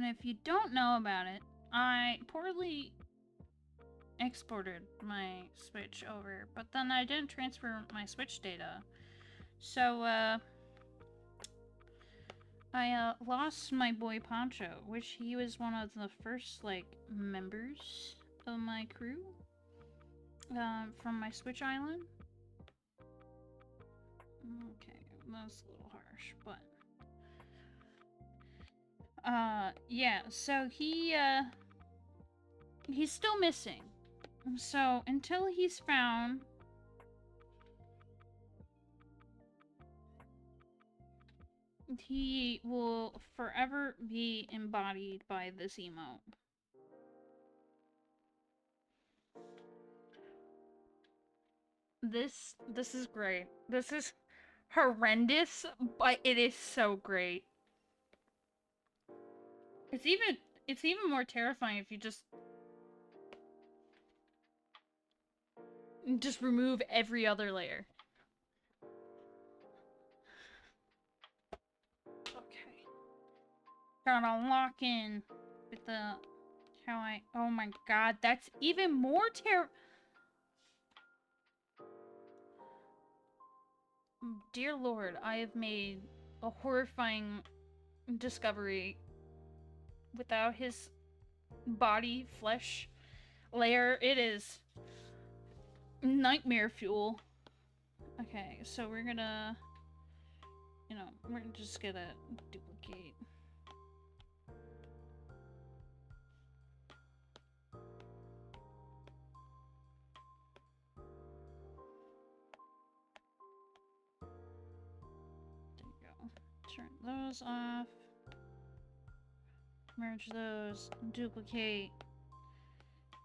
And if you don't know about it, I poorly exported my Switch over, but then I didn't transfer my Switch data. So, I lost my boy Poncho, which he was one of the first, like, members of my crew, from my Switch island. Okay, that's a little harsh, but... yeah, so he's still missing. So, until he's found... he will forever be embodied by this emote. This is great. This is horrendous, but it is so great. It's even more terrifying if you just remove every other layer. Okay. Gotta lock in with the oh my god, that's even more Dear Lord, I have made a horrifying discovery without his body, flesh layer. It is nightmare fuel. Okay, so we're gonna, we're just gonna duplicate. There you go. Turn those off. merge those, duplicate.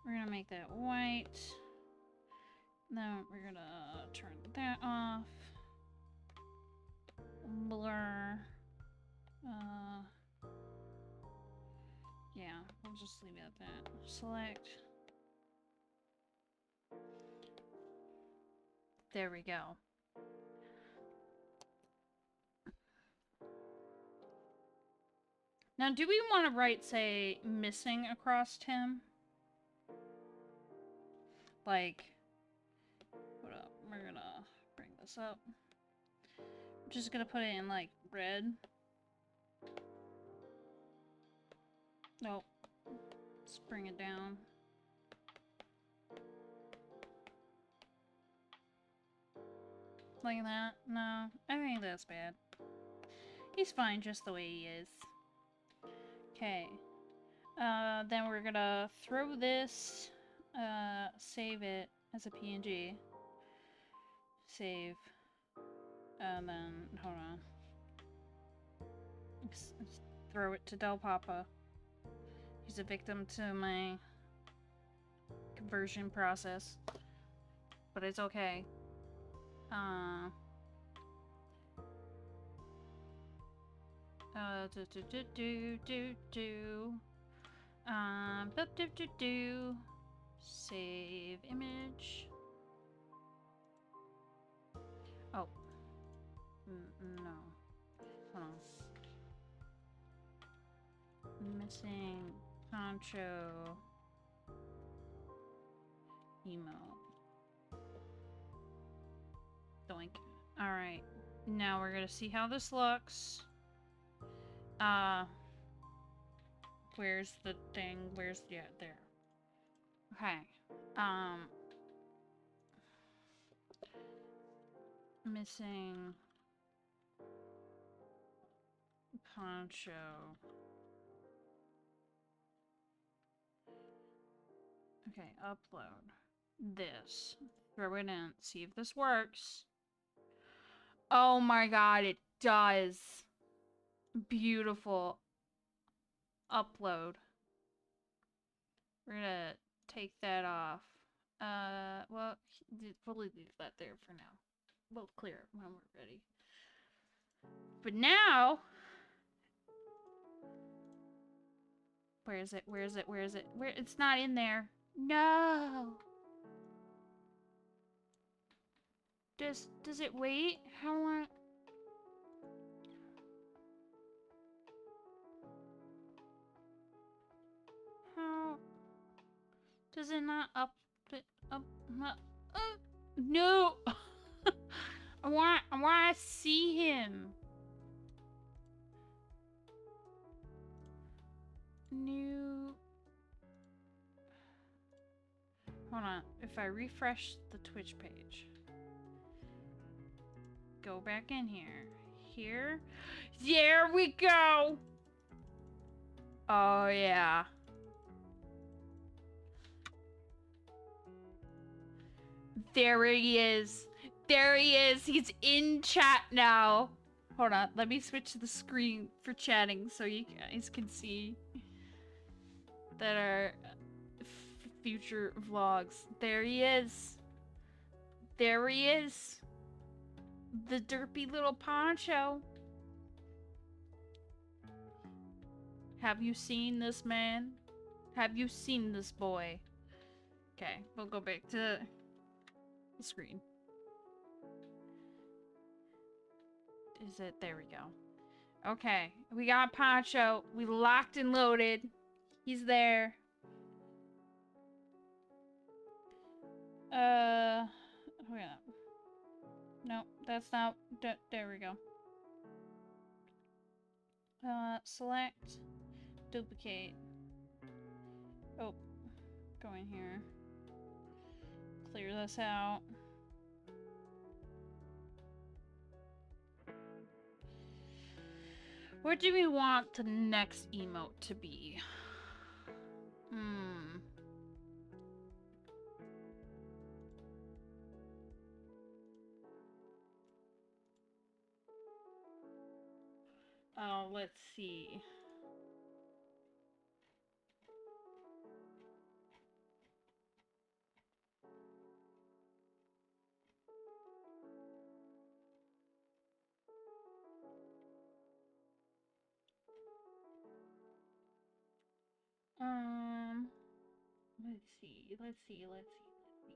We're gonna make that white. Then we're gonna turn that off. Blur. Yeah, we'll just leave it at that. Select. There we go. Now, do we want to write, say, missing across Tim? Like, hold up, we're gonna bring this up. I'm just gonna put it in, like, red. Nope. Let's bring it down. Like that? No, I think that's bad. He's fine just the way he is. Okay. Then we're gonna throw this, save it as a PNG. Save. And then, hold on. Let's throw it to Del Papa. He's a victim to my conversion process. But it's okay. Save image. Oh. No. Hold on. Missing poncho emote. Doink. Alright. Now we're gonna see how this looks. Where's the thing? Where's, yeah, there. Okay. Missing poncho. Okay, upload this. Throw it in. See if this works. Oh my god, it does. Beautiful. Upload. We're gonna take that off. Well, we'll leave that there for now. We'll clear it when we're ready. But now... Where is it? Where is it? Where is it? Where? It's not in there. No! Does it wait? How long? How? Does it not up? No! I want to see him. New. Hold on. If I refresh the Twitch page, go back in here. Here. There we go. Oh yeah. There he is. There he is. He's in chat now. Hold on. Let me switch the screen for chatting so you guys can see that are future vlogs. There he is. There he is. The derpy little poncho. Have you seen this man? Have you seen this boy? Okay, we'll go back to the screen. Is it? There we go. Okay, we got Poncho. We locked and loaded. He's there. Oh yeah. No, that's not. There we go. Select. Duplicate. Oh, go in here. Clear this out. What do we want the next emote to be? Oh, let's see. Let's see. Let's see. Let's see. Let's see.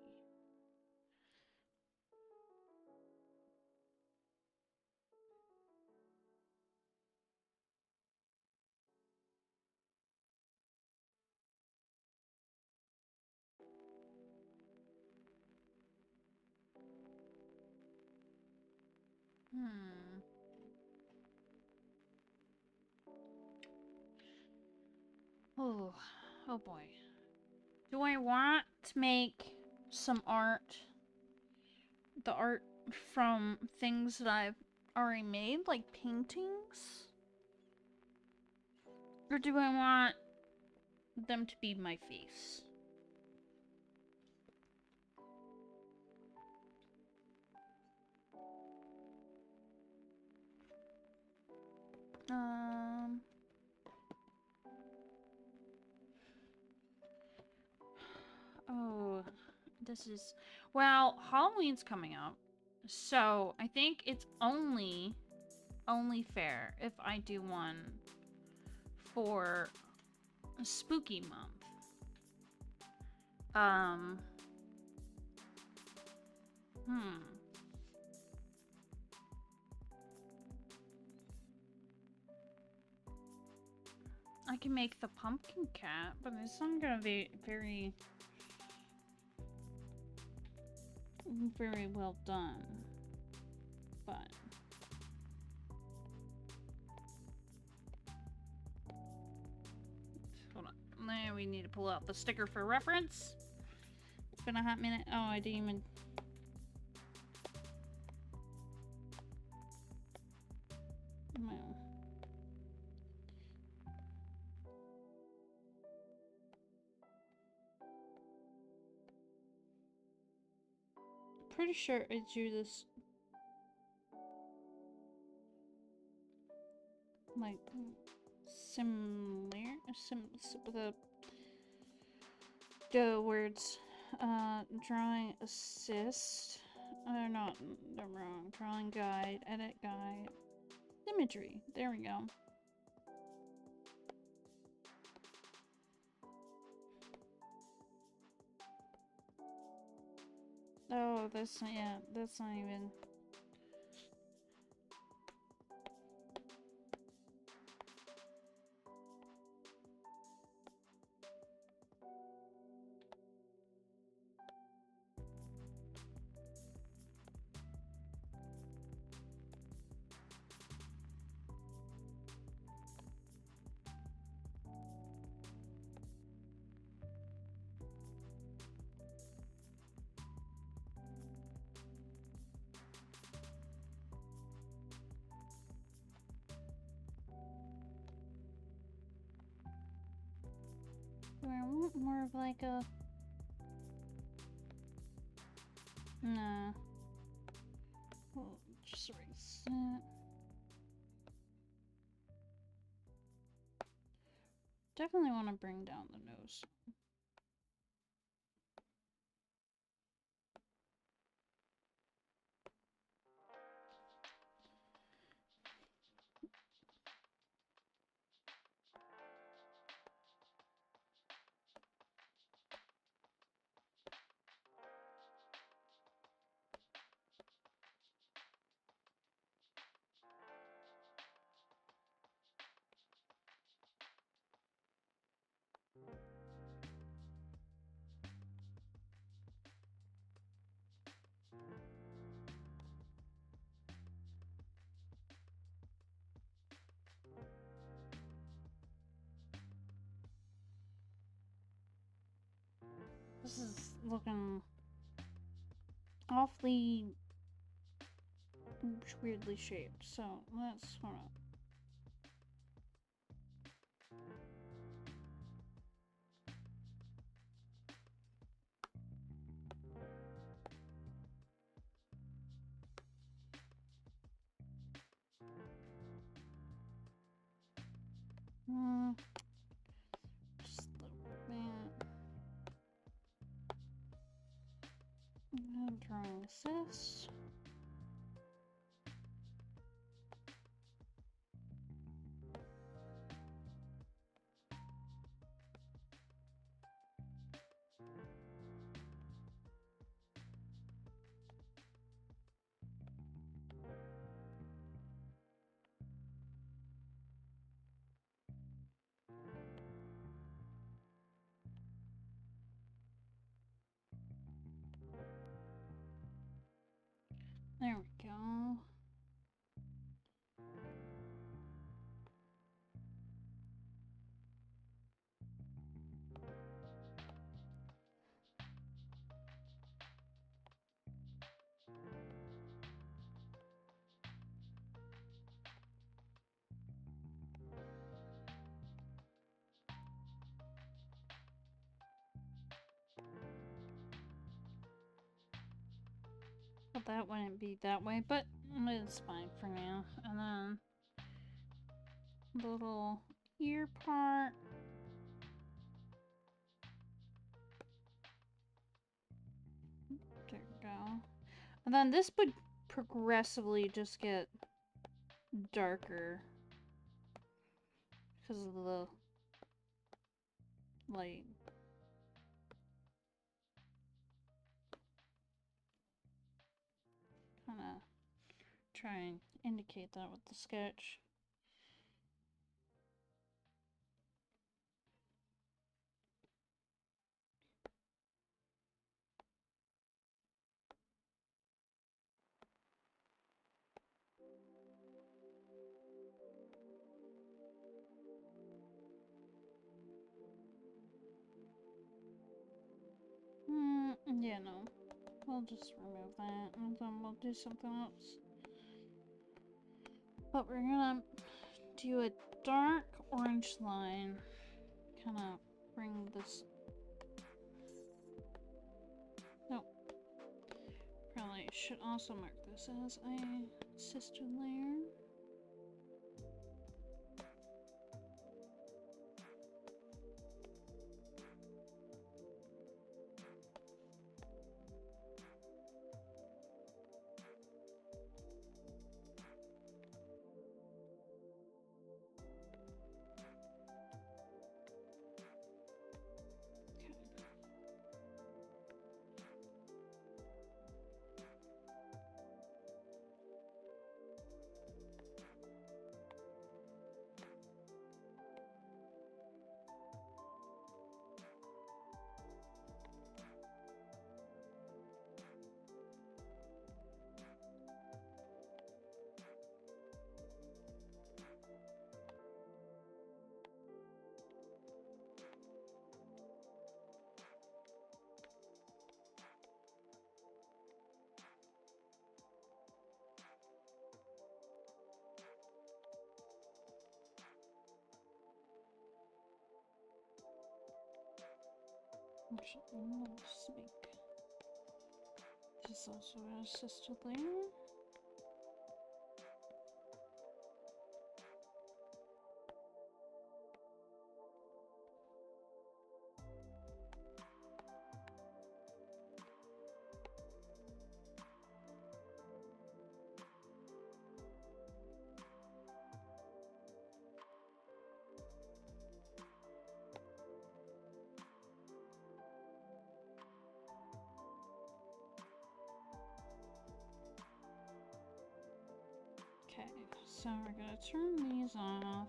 Hmm. Oh, oh boy. Do I want to make some art? The art from things that I've already made, like paintings? Or do I want them to be my face? Um... Oh, this is... Well, Halloween's coming up. So, I think it's only fair if I do one for a spooky month. Hmm. I can make the pumpkin cat, but it's not gonna be very well done. But hold on. Now we need to pull out the sticker for reference. It's been a hot minute. Oh, I didn't even... No. Pretty sure I drew this like similar the words drawing assist. Not, they're wrong. Drawing guide, edit guide, imagery. There we go. Oh, that's not, yeah, that's not even. Do I want more of like a... Nah. We'll just erase that. Definitely want to bring down the nose. This is looking awfully weirdly shaped, so let's hold on. Just a little bit. And drawing assist. There we go. But that wouldn't be that way, but it's fine for now. And then the little ear part. There we go. And then this would progressively just get darker because of the light. Kind of try and indicate that with the sketch. Yeah, no. We'll just remove that and then we'll do something else. But we're gonna do a dark orange line. Kind of bring this. Nope. Probably should also mark this as a sister layer. Actually, let's make this also a sister layer. Okay, so we're gonna turn these off.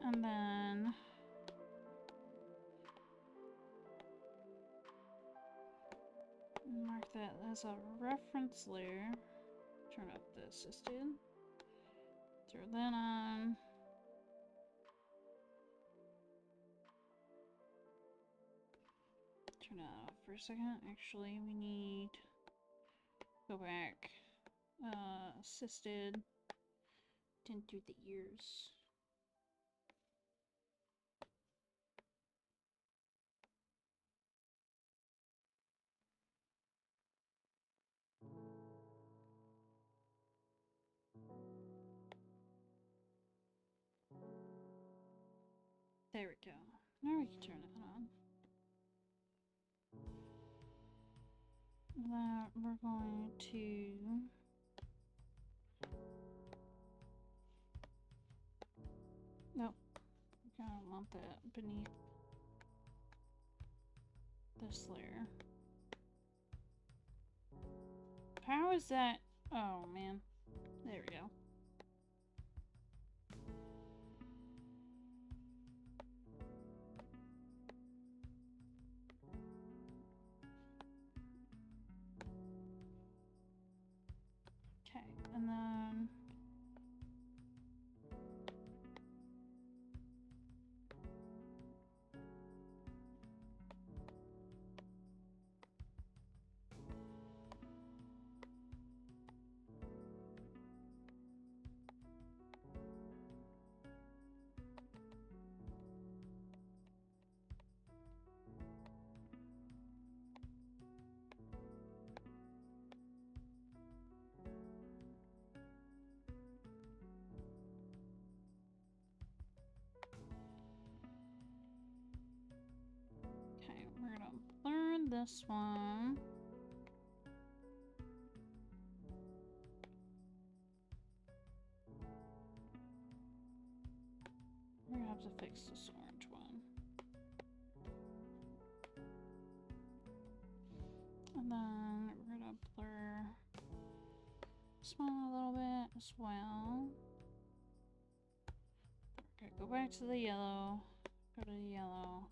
And then mark that as a reference layer. Turn up the assisted. Throw that on. Turn that off for a second. Actually, we need go back. Assisted. Didn't do the ears. There we go. Now we can turn it on. That we're going to nope. I don't want that beneath this layer. How is that? Oh man. There we go. And then okay, we're gonna blur this one. We're gonna have to fix this orange one. And then we're gonna blur this one a little bit as well. Okay, go back to the yellow. Go to the yellow.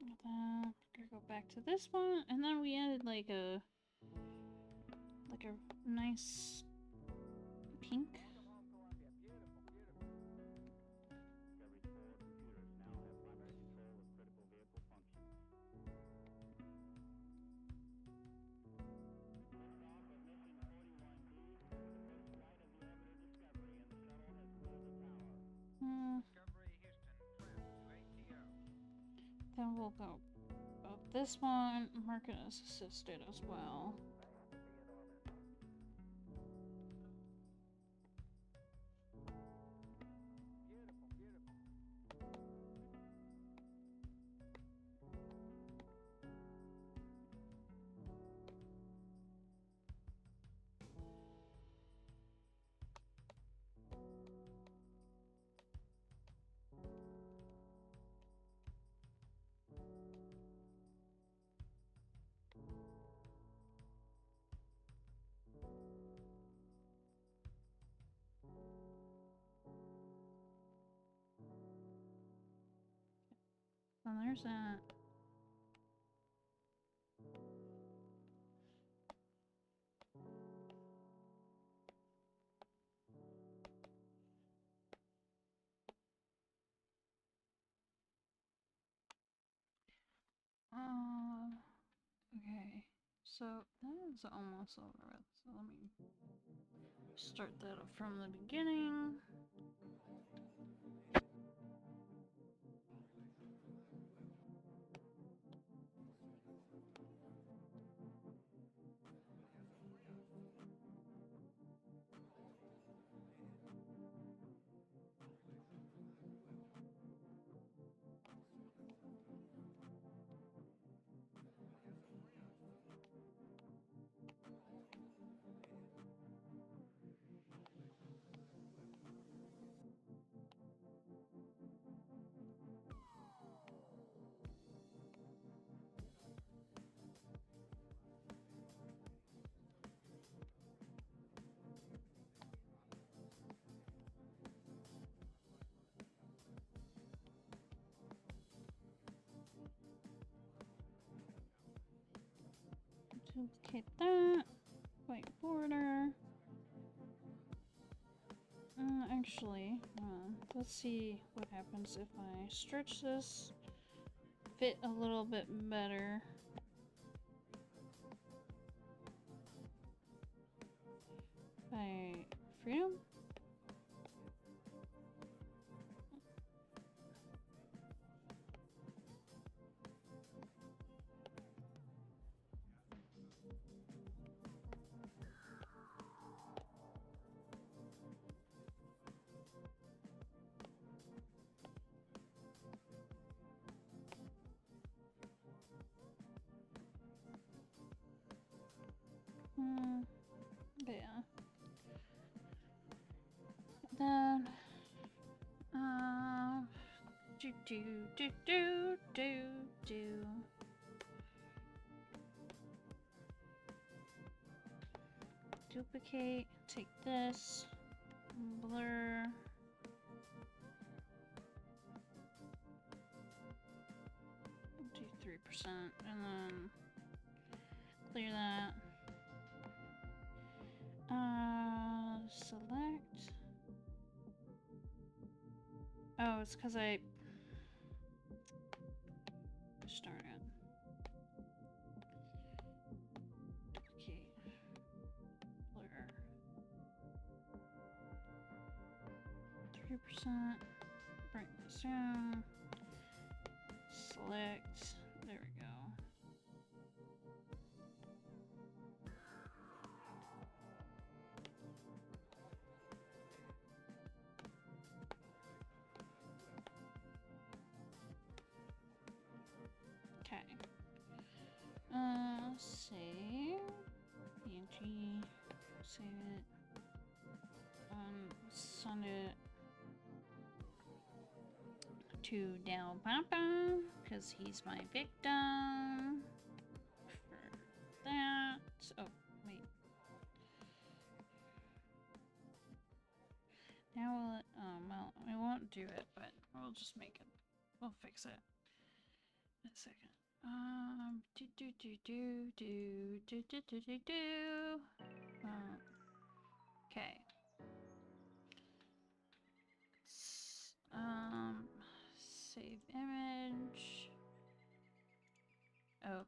And then we're gonna go back to this one, and then we added like a nice pink. Then we'll go up this one, mark it as assisted as well. So there's that. Okay, so that is almost over with. So let me start that up from the beginning. Duplicate that. White border. Actually, let's see what happens if I stretch this. Fit a little bit better. By freedom? Yeah. Then, duplicate, take this, blur. and then clear that. Select. Oh, it's because I started. Duplicate. Clear. 3%. Bring this down. Select. There we go. Okay. Save. PNG. Save it. Send it to Del Papa, because he's my victim. For that. Oh, wait. Now will it? Oh, well, I won't do it, but we'll just make it. We'll fix it. In a second. Okay. Save image. Oh.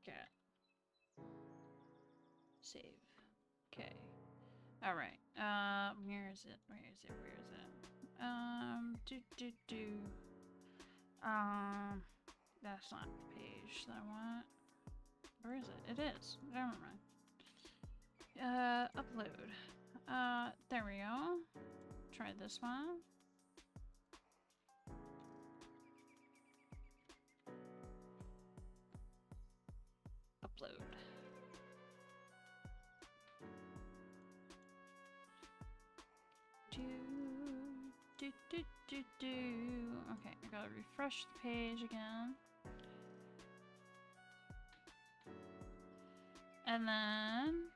Get. Save. Okay. Alright. Where is it? Where is it? Where is it? That's not the page that I want. Where is it? It is. Never mind. Upload. There we go. Try this one. Upload. Okay, I gotta refresh the page again. And then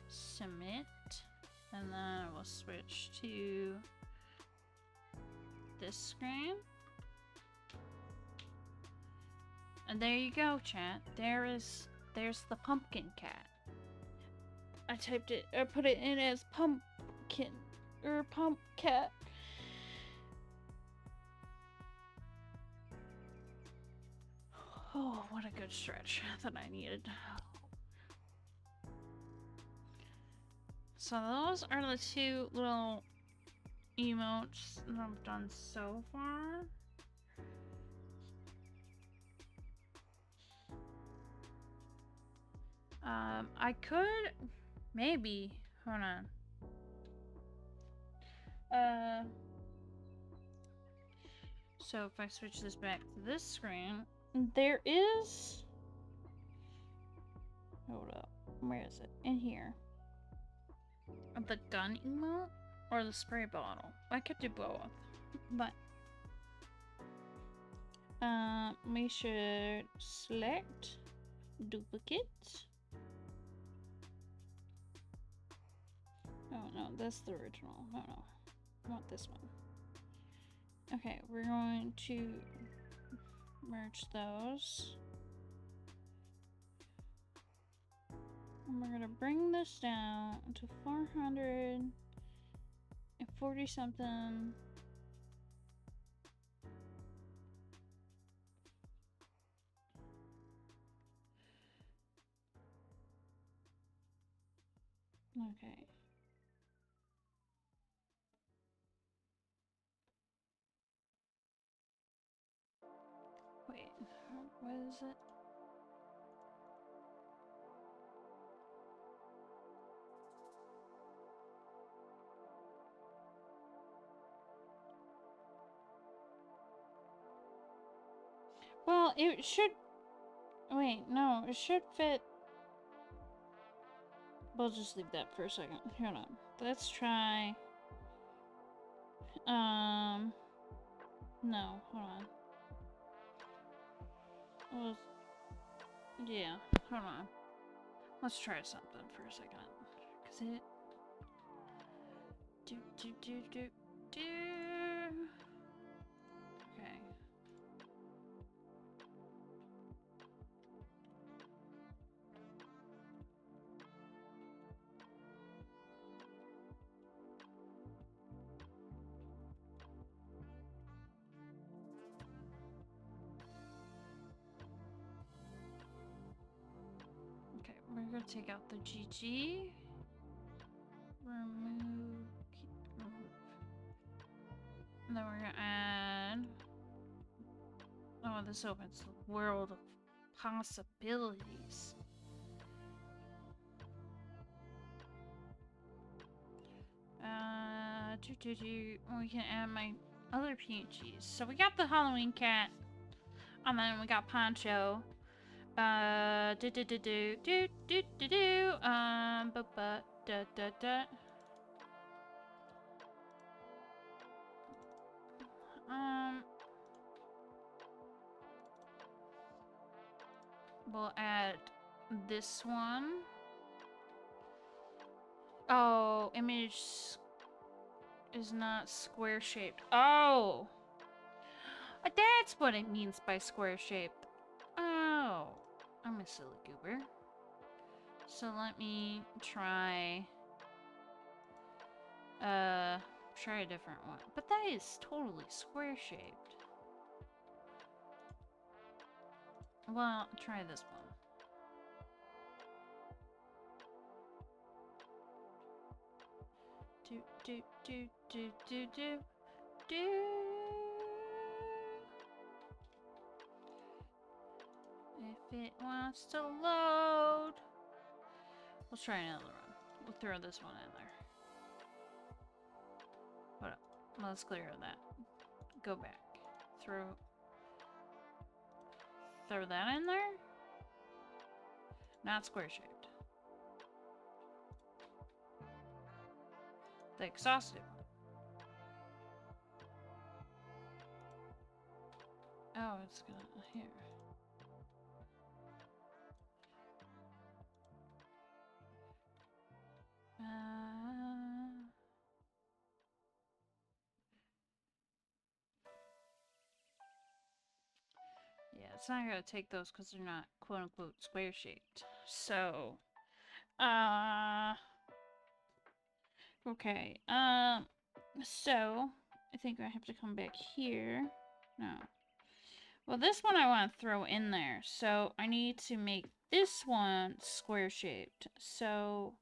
submit. And then I will switch to this screen. And there you go, chat. There's the pumpkin cat. I typed it, or put it in as pumpkin, or pump cat. Oh, what a good stretch that I needed. So those are the two little emotes that I've done so far. I could maybe hold on. So if I switch this back to this screen, there is. Hold up, where is it? In here. The gun emote or the spray bottle? I could do both, but we should select duplicate. Oh no, that's the original. No, I want this one. Okay, we're going to merge those. And we're gonna bring this down to 440 something. Okay. Wait, what is it? Well, it should. Wait, no, it should fit. We'll just leave that for a second. Hold on. Let's try. No, hold on. Well, yeah, hold on. Let's try something for a second. Cause it do. Okay. Okay, we're gonna take out the GG. Remove. And then we're gonna add. Oh, this opens the world of possibilities. We can add my other PNGs. So we got the Halloween cat, and then we got Poncho. We'll add this one. Oh, image is not square shaped. Oh! That's what it means by square shaped. Oh. I'm a silly goober. So let me try... try a different one. But that is totally square shaped. Well, try this one. Do. If it wants to load. Let's try another one. We'll throw this one in there. Hold up. Let's clear that. Go back. Throw that in there? Not square shaped. The exhausted one. Oh, it's gonna here. Yeah, it's not gonna take those because they're not quote unquote square shaped. So, okay. So I think I have to come back here. No. Well, this one I want to throw in there. So I need to make this one square shaped. So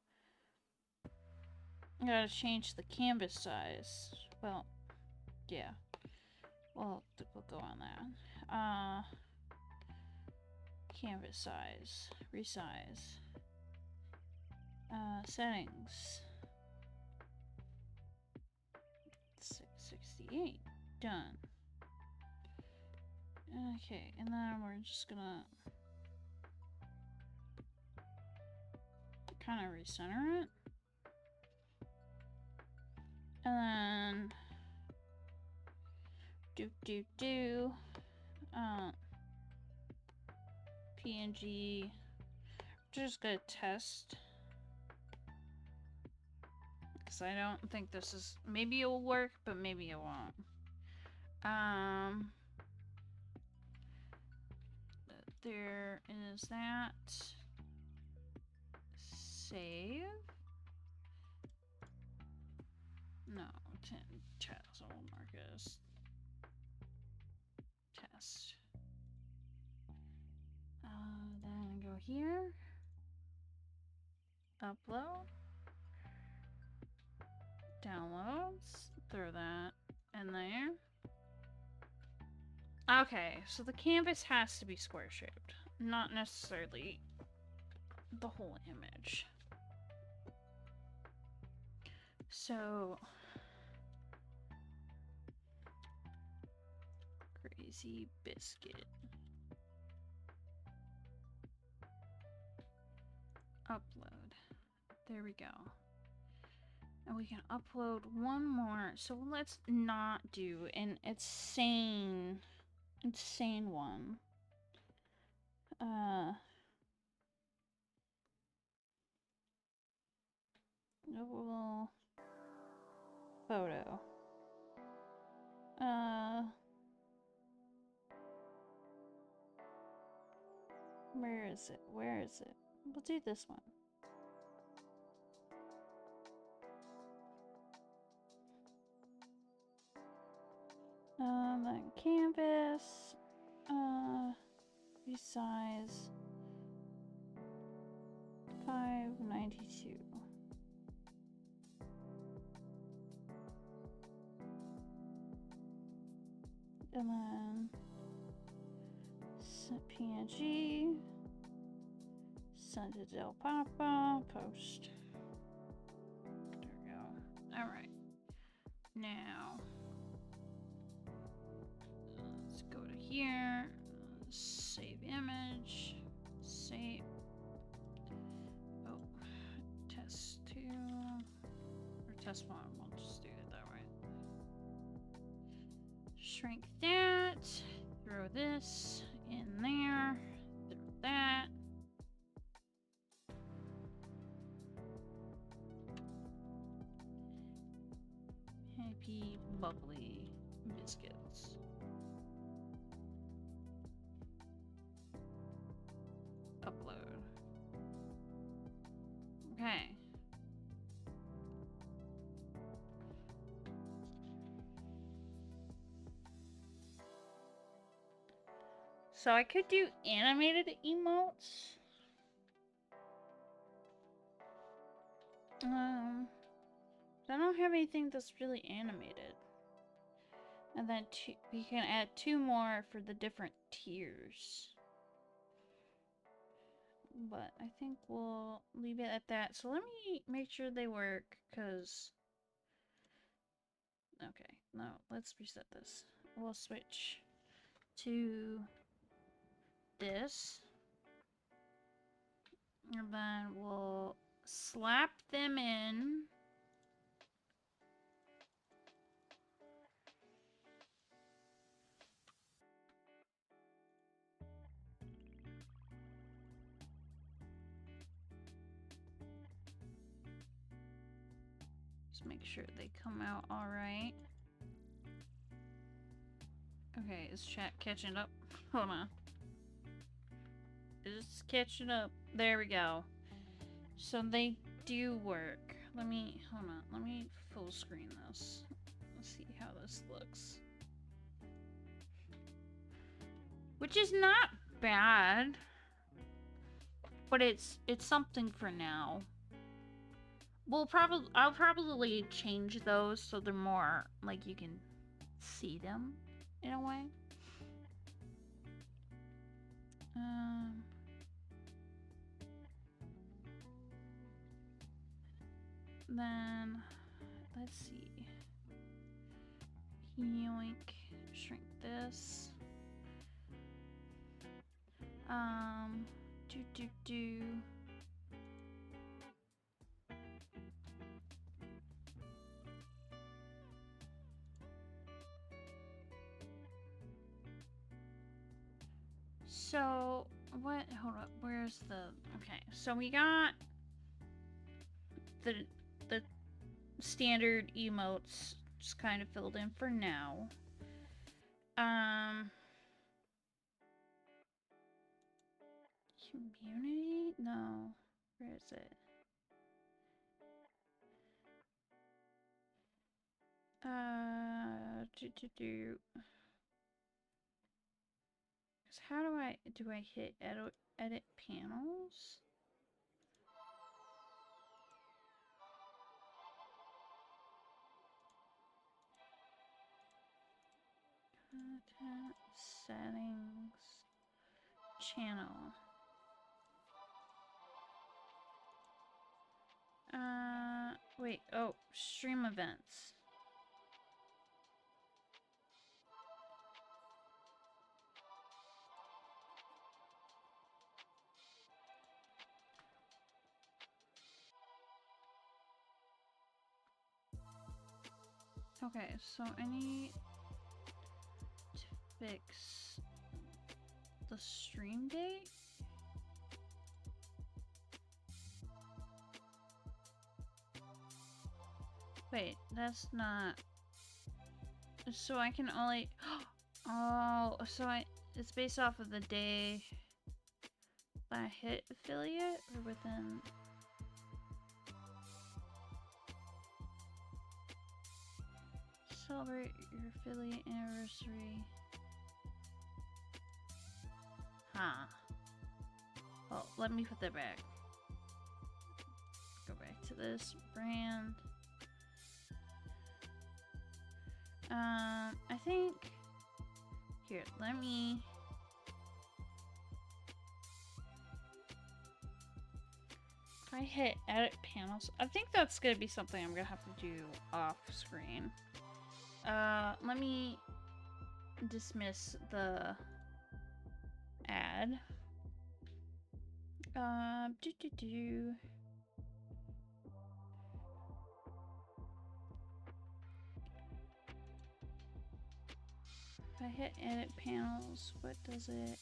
I gotta change the canvas size. Well, yeah. We'll go on that. Canvas size. Resize. Settings. 668. Done. Okay, and then we're just gonna kind of recenter it. And then PNG. Just gonna test. Because I don't think this is... Maybe it will work, but maybe it won't. There is that. Save. No, test. I'll mark as test. Then go here. Upload. Downloads. Throw that in there. Okay, so the canvas has to be square shaped, not necessarily the whole image. So Crazy Biscuit. Upload. There we go. And we can upload one more. So let's not do an insane one. little photo. Where is it? Where is it? We'll do this one. Then canvas, resize 592. And then PNG, send it to El Papa, post. There we go. Alright. Now, let's go to here, save image, save, oh, test 2, or test 1, we'll just do it that way. Shrink that, throw this in there, throw that. Happy, bubbly biscuits. Upload. Okay. So I could do animated emotes. I don't have anything that's really animated. And then we can add 2 more for the different tiers. But I think we'll leave it at that. So let me make sure they work, because... Okay, no, let's reset this. We'll switch to this. And then we'll slap them in. Just make sure they come out all right. Okay, is chat catching up? Hold on. It's catching up. There we go. So they do work. Let me, hold on. Let me full screen this. Let's see how this looks. Which is not bad. But it's something for now. I'll probably change those so they're more like you can see them in a way. Then let's see. Yoink, shrink this. Do. So, what, hold up, where's the, okay, so we got the standard emotes just kind of filled in for now. Community? No, where is it? How do I hit edit panels? Content settings, channel. Wait, oh, stream events. Okay, so I need to fix the stream date. Wait, that's not... So I can only... Oh, so it's based off of the day I hit affiliate or within... Celebrate your affiliate anniversary. Huh. Well, let me put that back. Go back to this brand. I think... Here, let me... If I hit edit panels, I think that's gonna be something I'm gonna have to do off screen. Let me dismiss the ad. If I hit edit panels, what does it...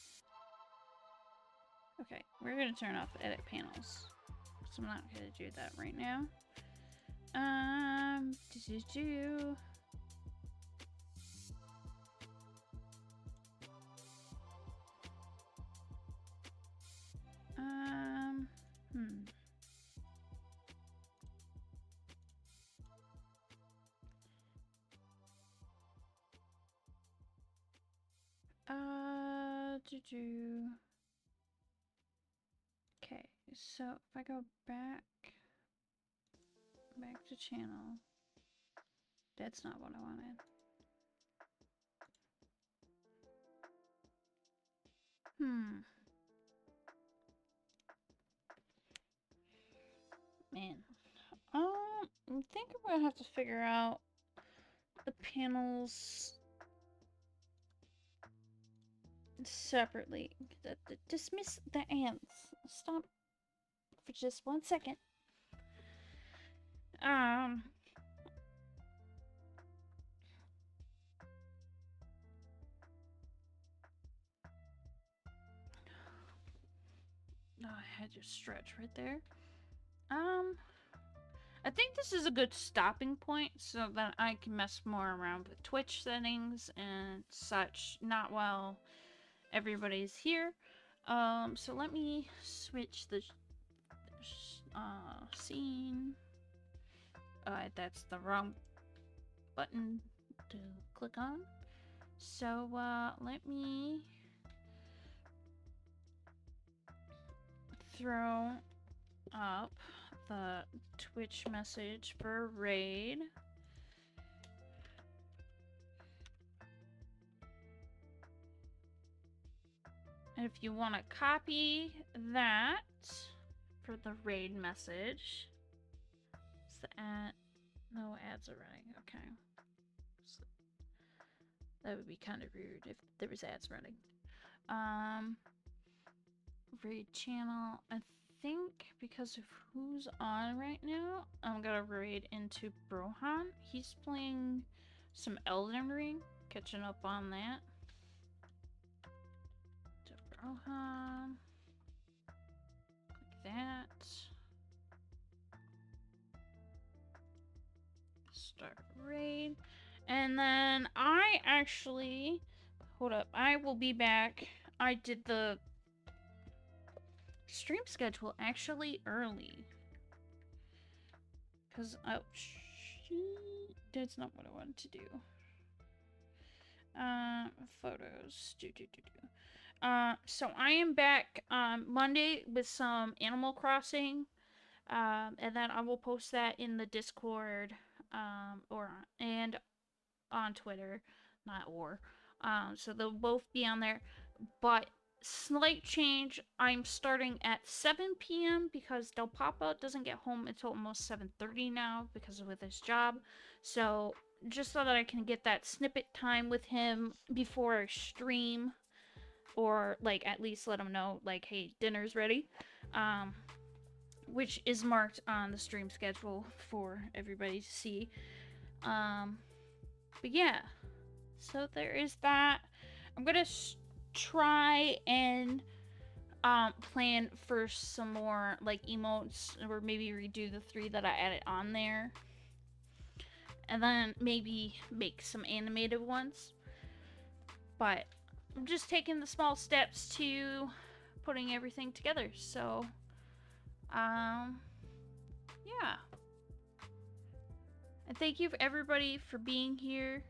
Okay, we're gonna turn off edit panels. So I'm not gonna do that right now. Okay, so if I go back to channel, that's not what I wanted. Man. I think I'm gonna have to figure out the panels separately. Dismiss the ants. Stop for just 1 second. Oh, I had to stretch right there. I think this is a good stopping point so that I can mess more around with Twitch settings and such. Not while everybody's here. So let me switch the scene. That's the wrong button to click on. So let me throw up the Twitch message for raid. And if you want to copy that for the raid message, it's the ad. No ads are running. Okay. So that would be kind of rude if there was ads running. Raid channel. I think because of who's on right now, I'm gonna raid into Brohan. He's playing some Elden Ring, catching up on that. To Brohan. Like that. Start raid. And then I actually... Hold up. I will be back. I did the stream schedule actually early. Because, oh, shoot. That's not what I wanted to do. Photos. So I am back Monday with some Animal Crossing. And then I will post that in the Discord, and on Twitter, not or. So they'll both be on there. But slight change, I'm starting at 7 p.m. because Del Papa doesn't get home until almost 7:30 now because of with his job. So just so that I can get that snippet time with him before I stream, or like at least let him know like, hey, dinner's ready. Which is marked on the stream schedule for everybody to see. But yeah, so there is that. I'm gonna try and plan for some more like emotes, or maybe redo the 3 that I added on there. and then maybe make some animated ones. But I'm just taking the small steps to putting everything together. So, yeah. And thank you for everybody for being here